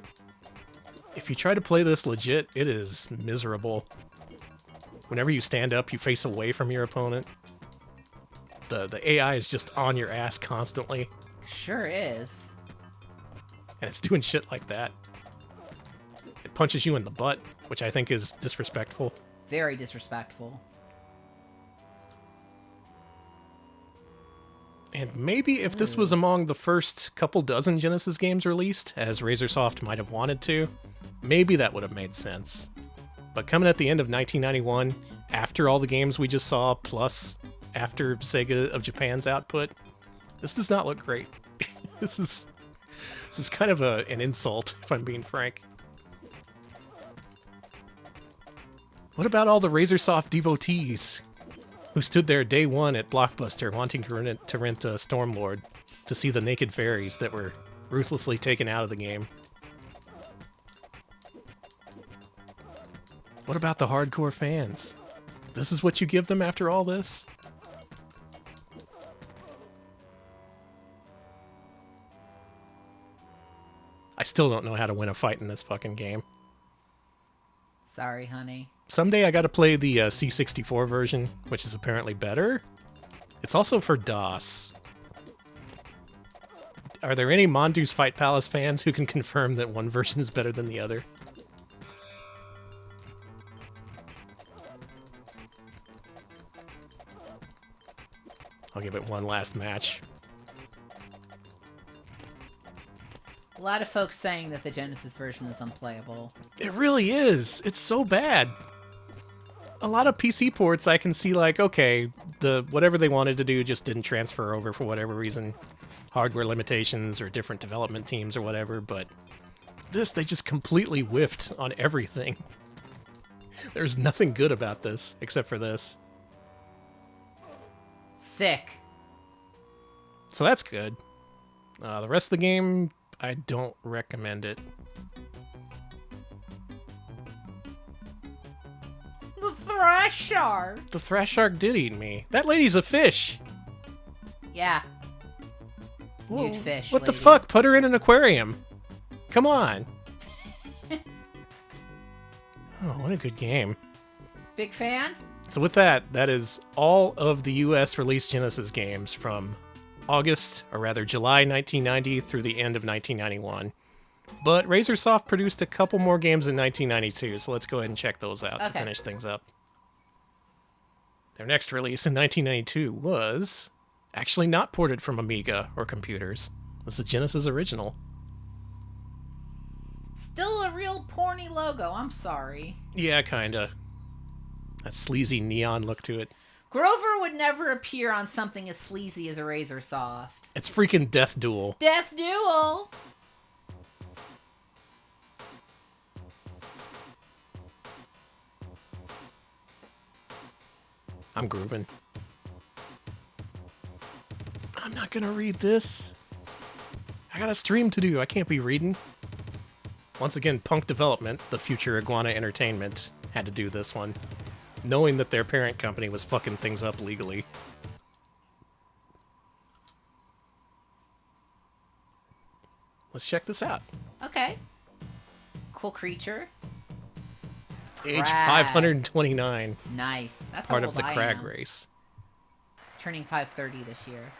if you try to play this legit, it is miserable. Whenever you stand up, you face away from your opponent. The AI is just on your ass constantly, Sure is. and it's doing shit like that. It punches you in the butt, which I think is disrespectful. Very disrespectful. And maybe if this was among the first couple dozen Genesis games released, as RazerSoft might have wanted to, maybe that would have made sense. But coming at the end of 1991, after all the games we just saw, plus after Sega of Japan's output, this does not look great. This is kind of an insult, if I'm being frank. What about all the RazerSoft devotees who stood there day one at Blockbuster wanting to rent Stormlord to see the naked fairies that were ruthlessly taken out of the game? What about the hardcore fans? This is what you give them after all this? I still don't know how to win a fight in this fucking game. Sorry, honey. Someday I gotta play the C64 version, which is apparently better. It's also for DOS. Are there any Mondu's Fight Palace fans who can confirm that one version is better than the other? I'll give it one last match. A lot of folks saying that the Genesis version is unplayable. It really is. It's so bad. A lot of PC ports I can see like, okay, whatever they wanted to do just didn't transfer over for whatever reason. Hardware limitations or different development teams or whatever, but this, they just completely whiffed on everything. There's nothing good about this, except for this. Sick. So that's good. The rest of the game, I don't recommend it. The Thrash Shark. The Thrash Shark did eat me. That lady's a fish. Yeah. Whoa, Nude fish. what the lady. fuck? Put her in an aquarium. Come on. Oh, what a good game. Big fan? So with that, that is all of the US released Genesis games from August, or rather July 1990 through the end of 1991. But RazerSoft produced a couple more games in 1992, so let's go ahead and check those out to Okay. finish things up. Their next release in 1992 was actually not ported from Amiga or computers. It's a Genesis original. Still a real porny logo. I'm sorry. Yeah, kinda. That sleazy neon look to it. Grover would never appear on something as sleazy as a RazerSoft. It's freaking Death Duel. Death Duel! I'm grooving. I'm not gonna read this. I got a stream to do. I can't be reading. Once again, Punk Development, the future Iguana Entertainment, had to do this one, knowing that their parent company was fucking things up legally. Let's check this out. Okay. Cool creature. Age Crag. 529, Nice. That's part how of old the I Crag am. race. Turning 530 this year.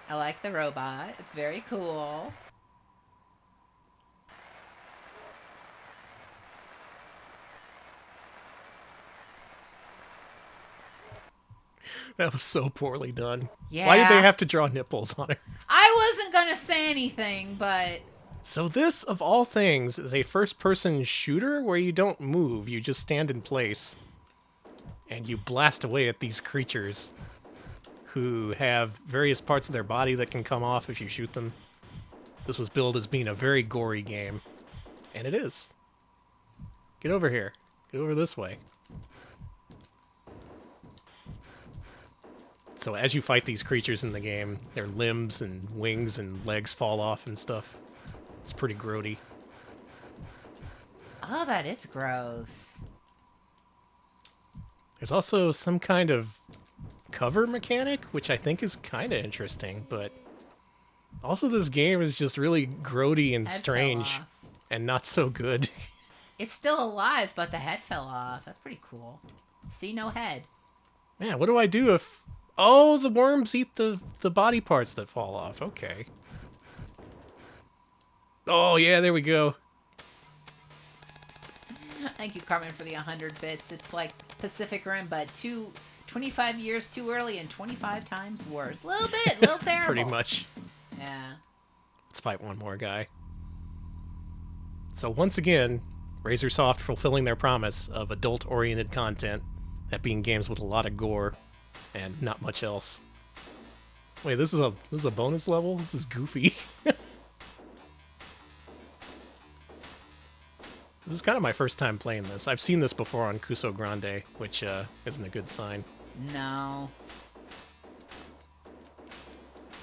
I like the robot. It's very cool. That was so poorly done. Yeah. Why did they have to draw nipples on her? I wasn't gonna say anything, but So this, of all things, is a first-person shooter where you don't move, you just stand in place. And you blast away at these creatures who have various parts of their body that can come off if you shoot them. This was billed as being a very gory game. And it is. Get over here. Get over this way. So as you fight these creatures in the game, their limbs and wings and legs fall off and stuff. It's pretty grody. oh, that is gross. There's also some kind of cover mechanic, which I think is kind of interesting, but also this game is just really grody and Head fell strange off. and not so good. It's still alive, but the head fell off. That's pretty cool. See, no head. Man, what do I do if... Oh, the worms eat the body parts that fall off. Okay. Oh, yeah, there we go. Thank you, Carmen, for the 100 bits. It's like Pacific Rim, but 25 years too early and 25 times worse. A little bit, a little terrible. Pretty much. Yeah. Let's fight one more guy. So once again, RazerSoft fulfilling their promise of adult-oriented content, that being games with a lot of gore and not much else. Wait, this is a bonus level? This is goofy. This is kind of my first time playing this. I've seen this before on Kuso Grande, which isn't a good sign. No.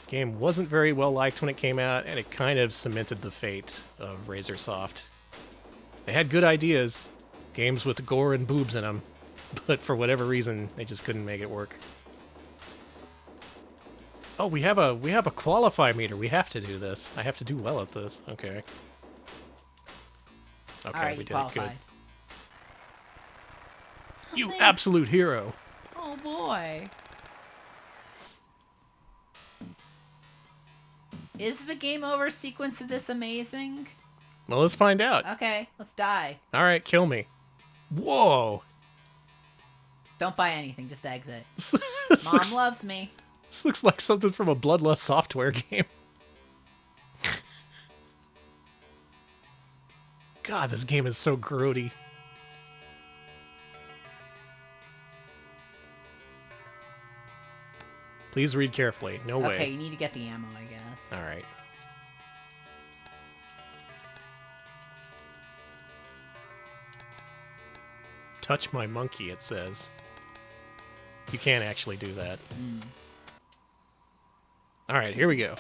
Game wasn't very well liked when it came out, and it kind of cemented the fate of RazerSoft. They had good ideas, games with gore and boobs in them, but for whatever reason, they just couldn't make it work. Oh, we have a qualify meter. We have to do this. I have to do well at this. Okay. Okay, All right, we you did it qualified. good. You thank- absolute hero. Oh, boy. Is the game over sequence of this amazing? Well, let's find out. Okay, let's die. All right, kill me. Whoa. Don't buy anything, just exit. this, Mom looks, loves me. this looks like something from a Bloodlust software game. God, this game is so grody. Please read carefully. No way. Okay, you need to get the ammo, I guess. All right. Touch my monkey, it says. You can't actually do that. All right, here we go.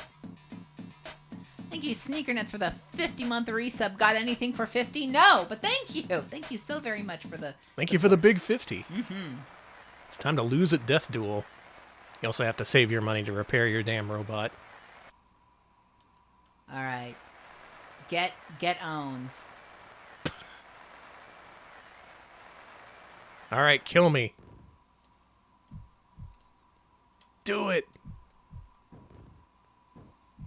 Thank you, Sneakernets, for the 50-month resub. Got anything for 50? No, but thank you. Thank you so very much for the... Thank you for the big 50. It's time to lose at Death Duel. You also have to save your money to repair your damn robot. All right. Get owned. All right, kill me. Do it.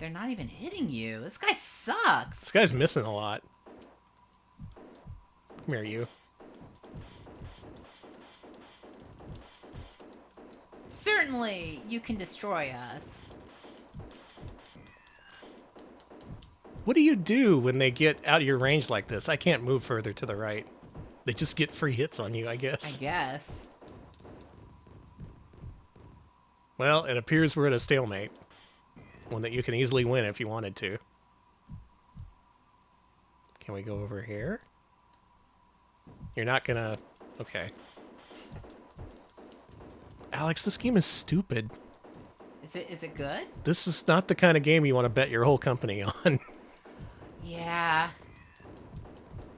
They're not even hitting you. This guy sucks. This guy's missing a lot. Come here, you. Certainly, you can destroy us. What do you do when they get out of your range like this? I can't move further to the right. They just get free hits on you, I guess. I guess. Well, it appears we're at a stalemate. One that you can easily win if you wanted to. Can we go over here? You're not gonna... Okay. Alex, this game is stupid. Is it good? This is not the kind of game you want to bet your whole company on. Yeah.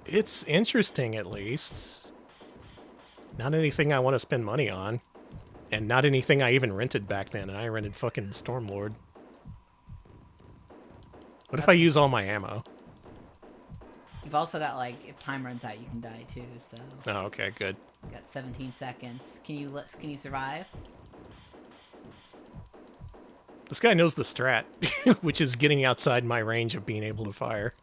It's interesting, at least. Not anything I want to spend money on. And not anything I even rented back then. And I rented fucking Stormlord. What if I use all my ammo? You've also got, like, if time runs out, you can die too, so... Oh, okay, good. Got 17 seconds. Can you survive? This guy knows the strat, which is getting outside my range of being able to fire.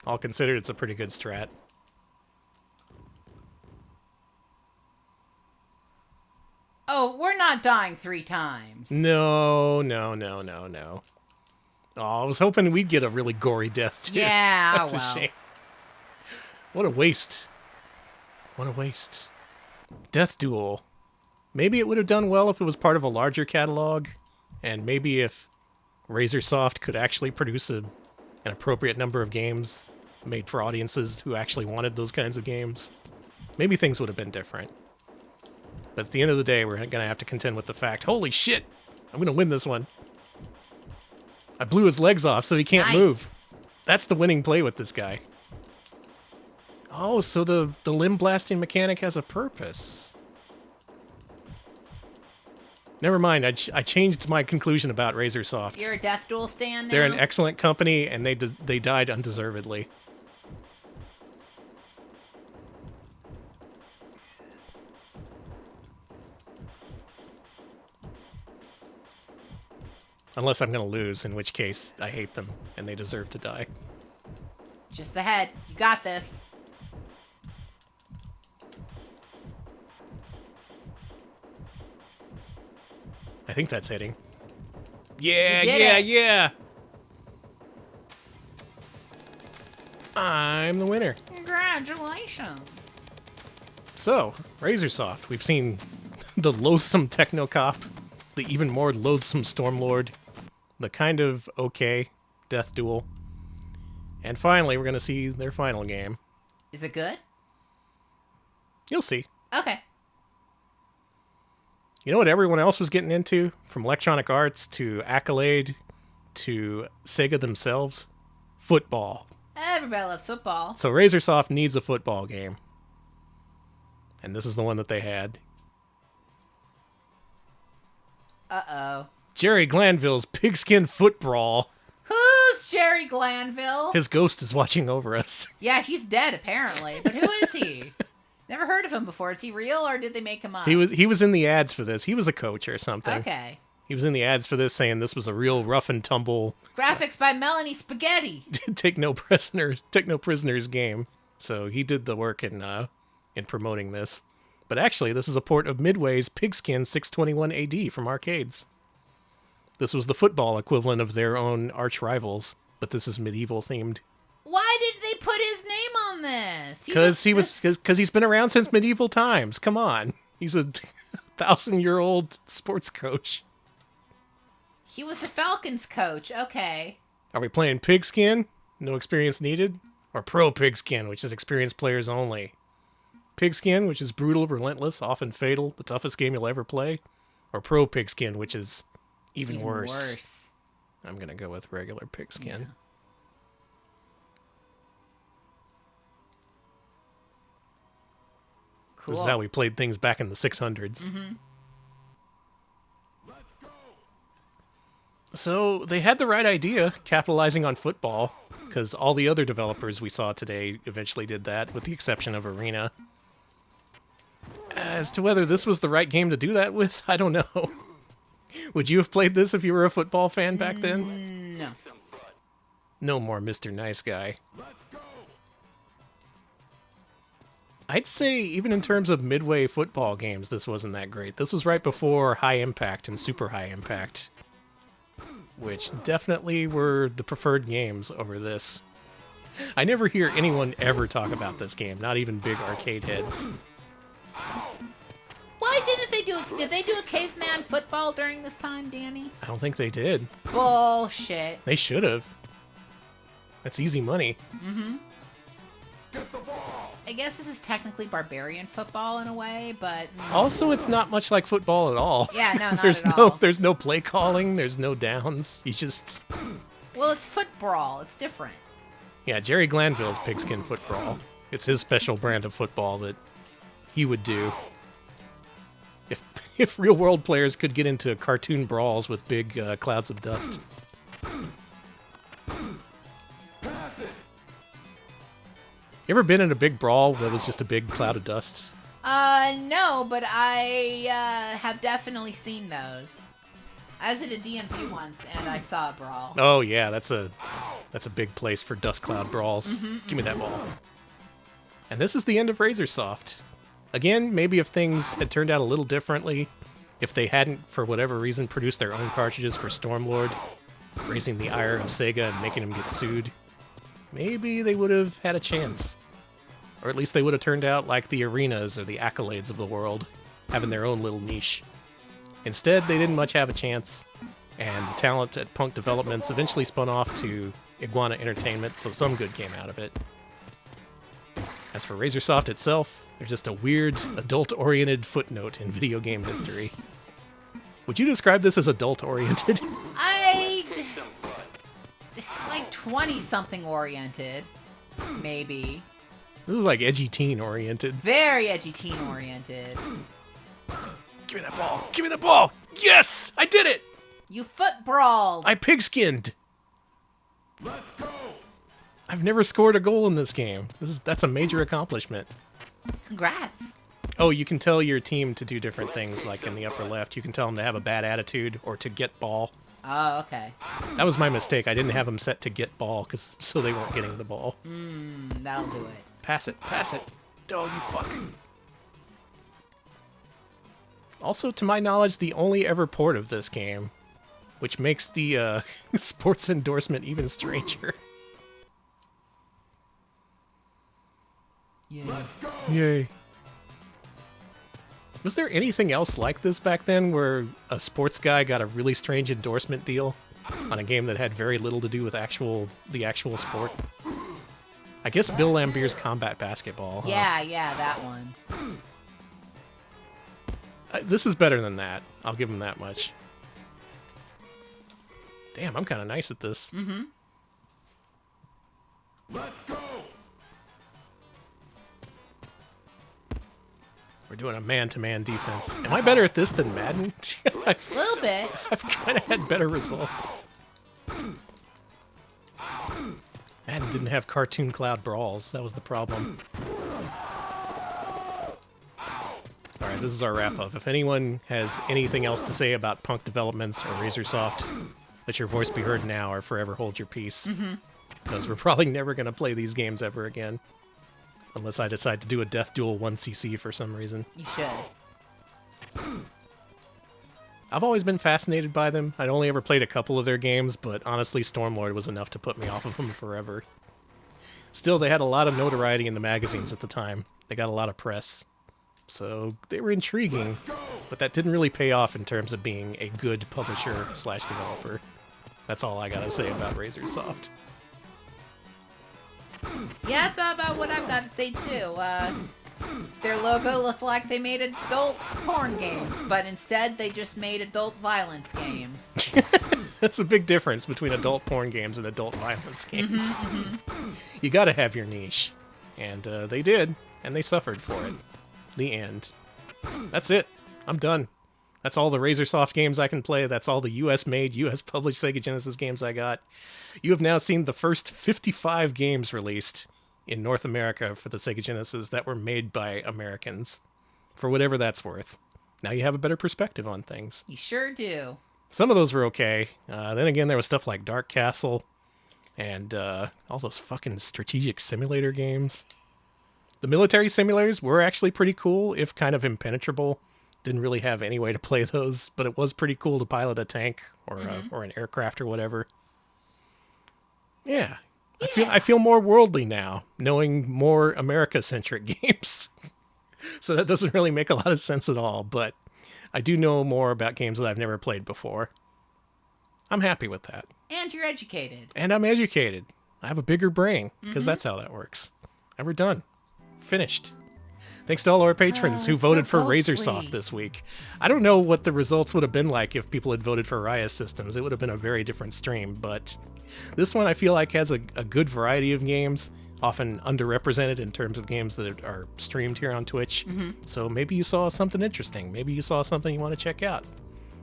All considered, it's a pretty good strat. Oh, we're not dying 3 times. No. Oh, I was hoping we'd get a really gory death, too. Yeah, That's well. a shame. What a waste. What a waste. Death Duel. Maybe it would have done well if it was part of a larger catalog, and maybe if RazerSoft could actually produce an appropriate number of games made for audiences who actually wanted those kinds of games. Maybe things would have been different. But at the end of the day, we're going to have to contend with the fact, holy shit, I'm going to win this one. I blew his legs off so he can't move. That's the winning play with this guy. Oh, so the limb blasting mechanic has a purpose. Never mind, I changed my conclusion about RazerSoft. You're a Death Duel stand now? They're an excellent company, and they died undeservedly. Unless I'm going to lose, in which case I hate them, and they deserve to die. Just the head. You got this. I think that's hitting. Yeah, You did yeah, it. yeah! I'm the winner. Congratulations. So, RazerSoft, we've seen the loathsome Technocop, the even more loathsome Stormlord, the kind of okay Death Duel, and finally we're going to see their final game. Is it good? You'll see. Okay. You know what everyone else was getting into? From Electronic Arts to Accolade to Sega themselves? Football. Everybody loves football. So RazerSoft needs a football game. And this is the one that they had. Uh-oh. Jerry Glanville's Pigskin Foot Brawl. Who's Jerry Glanville? His ghost is watching over us. Yeah, he's dead apparently. But who is he? Never heard of him before. Is he real or did they make him up? He was in the ads for this. He was a coach or something. Okay. He was in the ads for this saying this was a real rough and tumble Graphics by Melanie Spaghetti. take no prisoners game. So he did the work in promoting this. But actually, this is a port of Midway's Pigskin 621 AD from arcades. This was the football equivalent of their own arch rivals, but this is medieval themed. Why did they put his name on this? Because he's been around since medieval times. Come on, he's a 1,000-year-old sports coach. He was the Falcons coach. Okay. Are we playing Pigskin? No experience needed? Or Pro Pigskin, which is experienced players only? Pigskin, which is brutal, relentless, often fatal, the toughest game you'll ever play? Or Pro Pigskin, which is even worse? I'm going to go with regular Pigskin. Yeah. Cool. This is how we played things back in the 600s. Mm-hmm. So they had the right idea, capitalizing on football, because all the other developers we saw today eventually did that, with the exception of Arena. As to whether this was the right game to do that with, I don't know. Would you have played this if you were a football fan back then? No. No more Mr. Nice Guy. I'd say, even in terms of midway football games, this wasn't that great. This was right before High Impact and Super High Impact, which definitely were the preferred games over this. I never hear anyone ever talk about this game, not even big arcade heads. Why didn't they did they do a caveman football during this time, Danny? I don't think they did. Bullshit. They should have. That's easy money. I guess this is technically barbarian football in a way, but... Also, it's not much like football at all. Yeah, no, not there's at no, all. There's no play calling, there's no downs. You just... Well, it's foot brawl. It's different. Yeah, Jerry Glanville's Pigskin Football. It's his special brand of football that he would do. If real-world players could get into cartoon brawls with big clouds of dust. You ever been in a big brawl that was just a big cloud of dust? No, but I have definitely seen those. I was at a DMV once, and I saw a brawl. Oh yeah, that's a big place for dust cloud brawls. Give me that ball. And this is the end of RazerSoft. Again, maybe if things had turned out a little differently, if they hadn't, for whatever reason, produced their own cartridges for Stormlord, raising the ire of Sega and making them get sued, maybe they would have had a chance. Or at least they would have turned out like the Arenas or the Accolades of the world, having their own little niche. Instead, they didn't much have a chance, and the talent at Punk Developments eventually spun off to Iguana Entertainment, so some good came out of it. As for RazerSoft itself, they're just a weird, adult-oriented footnote in video game history. Would you describe this as adult-oriented? Like 20-something oriented, maybe. This is like edgy teen-oriented. Very edgy teen-oriented. Give me that ball! Give me the ball! Yes! I did it! You foot brawled. I pigskinned! Let's go! I've never scored a goal in this game. That's a major accomplishment. Congrats. Oh, you can tell your team to do different things, like in the upper left. You can tell them to have a bad attitude or to get ball. Oh, okay. That was my mistake. I didn't have them set to get ball, so they weren't getting the ball. That'll do it. Pass it, pass it. Oh, you fuck. Also, to my knowledge, the only ever port of this game, which makes the sports endorsement even stranger. Yeah. Yay. Was there anything else like this back then where a sports guy got a really strange endorsement deal on a game that had very little to do with the actual sport? I guess Bill Lambert's Combat Basketball. Huh? Yeah, that one. This is better than that. I'll give him that much. Damn, I'm kind of nice at this. Let's go! We're doing a man-to-man defense. Am I better at this than Madden? A little bit. I've kind of had better results. Madden didn't have cartoon cloud brawls. That was the problem. Alright, this is our wrap-up. If anyone has anything else to say about Punk Developments or RazerSoft, let your voice be heard now or forever hold your peace. Because we're probably never going to play these games ever again. Unless I decide to do a Death Duel 1cc for some reason. You should. I've always been fascinated by them. I'd only ever played a couple of their games, but honestly, Stormlord was enough to put me off of them forever. Still, they had a lot of notoriety in the magazines at the time. They got a lot of press. So, they were intriguing, but that didn't really pay off in terms of being a good publisher/developer. That's all I gotta say about RazerSoft. Yeah, that's about what I've got to say, too. Their logo looked like they made adult porn games, but instead they just made adult violence games. That's a big difference between adult porn games and adult violence games. You gotta have your niche. And they did, and they suffered for it. The end. That's it. I'm done. That's all the RazerSoft games I can play. That's all the US-made, US-published Sega Genesis games I got. You have now seen the first 55 games released in North America for the Sega Genesis that were made by Americans. For whatever that's worth. Now you have a better perspective on things. You sure do. Some of those were okay. Then again, there was stuff like Dark Castle and all those fucking strategic simulator games. The military simulators were actually pretty cool, if kind of impenetrable. Didn't really have any way to play those, but it was pretty cool to pilot a tank or an aircraft or whatever. Yeah. I feel more worldly now, knowing more America-centric games. So that doesn't really make a lot of sense at all, but I do know more about games that I've never played before. I'm happy with that. And you're educated. And I'm educated. I have a bigger brain, because that's how that works. And we're done. Finished. Thanks to all our patrons who voted for RazerSoft this week. I don't know what the results would have been like if people had voted for Riot Systems. It would have been a very different stream, but this one I feel like has a good variety of games, often underrepresented in terms of games that are streamed here on Twitch. So maybe you saw something interesting. Maybe you saw something you want to check out.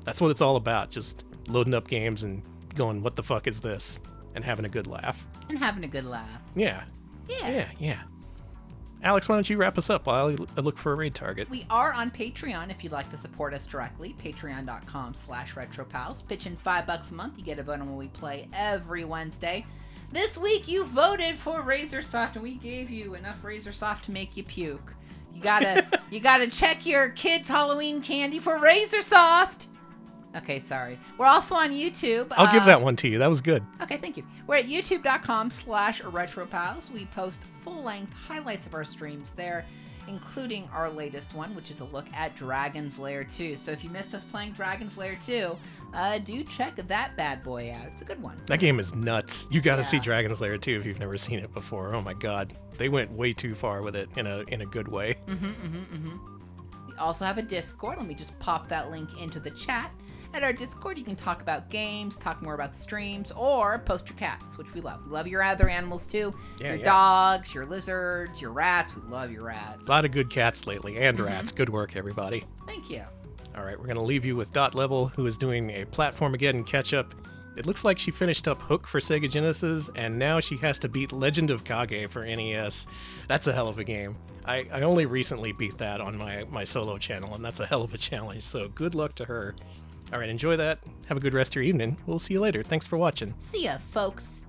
That's what it's all about, just loading up games and going, what the fuck is this? And having a good laugh. And having a good laugh. Yeah. Yeah. Alex, why don't you wrap us up while I look for a raid target? We are on Patreon if you'd like to support us directly. Patreon.com/RetroPals. Pitch in $5 a month. You get a vote on when we play every Wednesday. This week you voted for RazerSoft, and we gave you enough RazerSoft to make you puke. You gotta check your kids' Halloween candy for RazerSoft. Okay, sorry. We're also on YouTube. I'll give that one to you. That was good. Okay, thank you. We're at youtube.com/RetroPals. We post full-length highlights of our streams there, including our latest one, which is a look at Dragon's Lair 2. So if you missed us playing Dragon's Lair 2, do check that bad boy out. It's a good one. That game is nuts. You got to see Dragon's Lair 2 if you've never seen it before. Oh my god. They went way too far with it in a good way. We also have a Discord. Let me just pop that link into the chat. At our Discord, you can talk about games, talk more about the streams, or post your cats, which we love. We love your other animals, too. Your dogs, your lizards, your rats. We love your rats. A lot of good cats lately, and rats. Good work, everybody. Thank you. All right, we're going to leave you with Dot Level, who is doing a Platformageddon catch-up. It looks like she finished up Hook for Sega Genesis, and now she has to beat Legend of Kage for NES. That's a hell of a game. I only recently beat that on my solo channel, and that's a hell of a challenge, so good luck to her. All right, enjoy that. Have a good rest of your evening. We'll see you later. Thanks for watching. See ya, folks.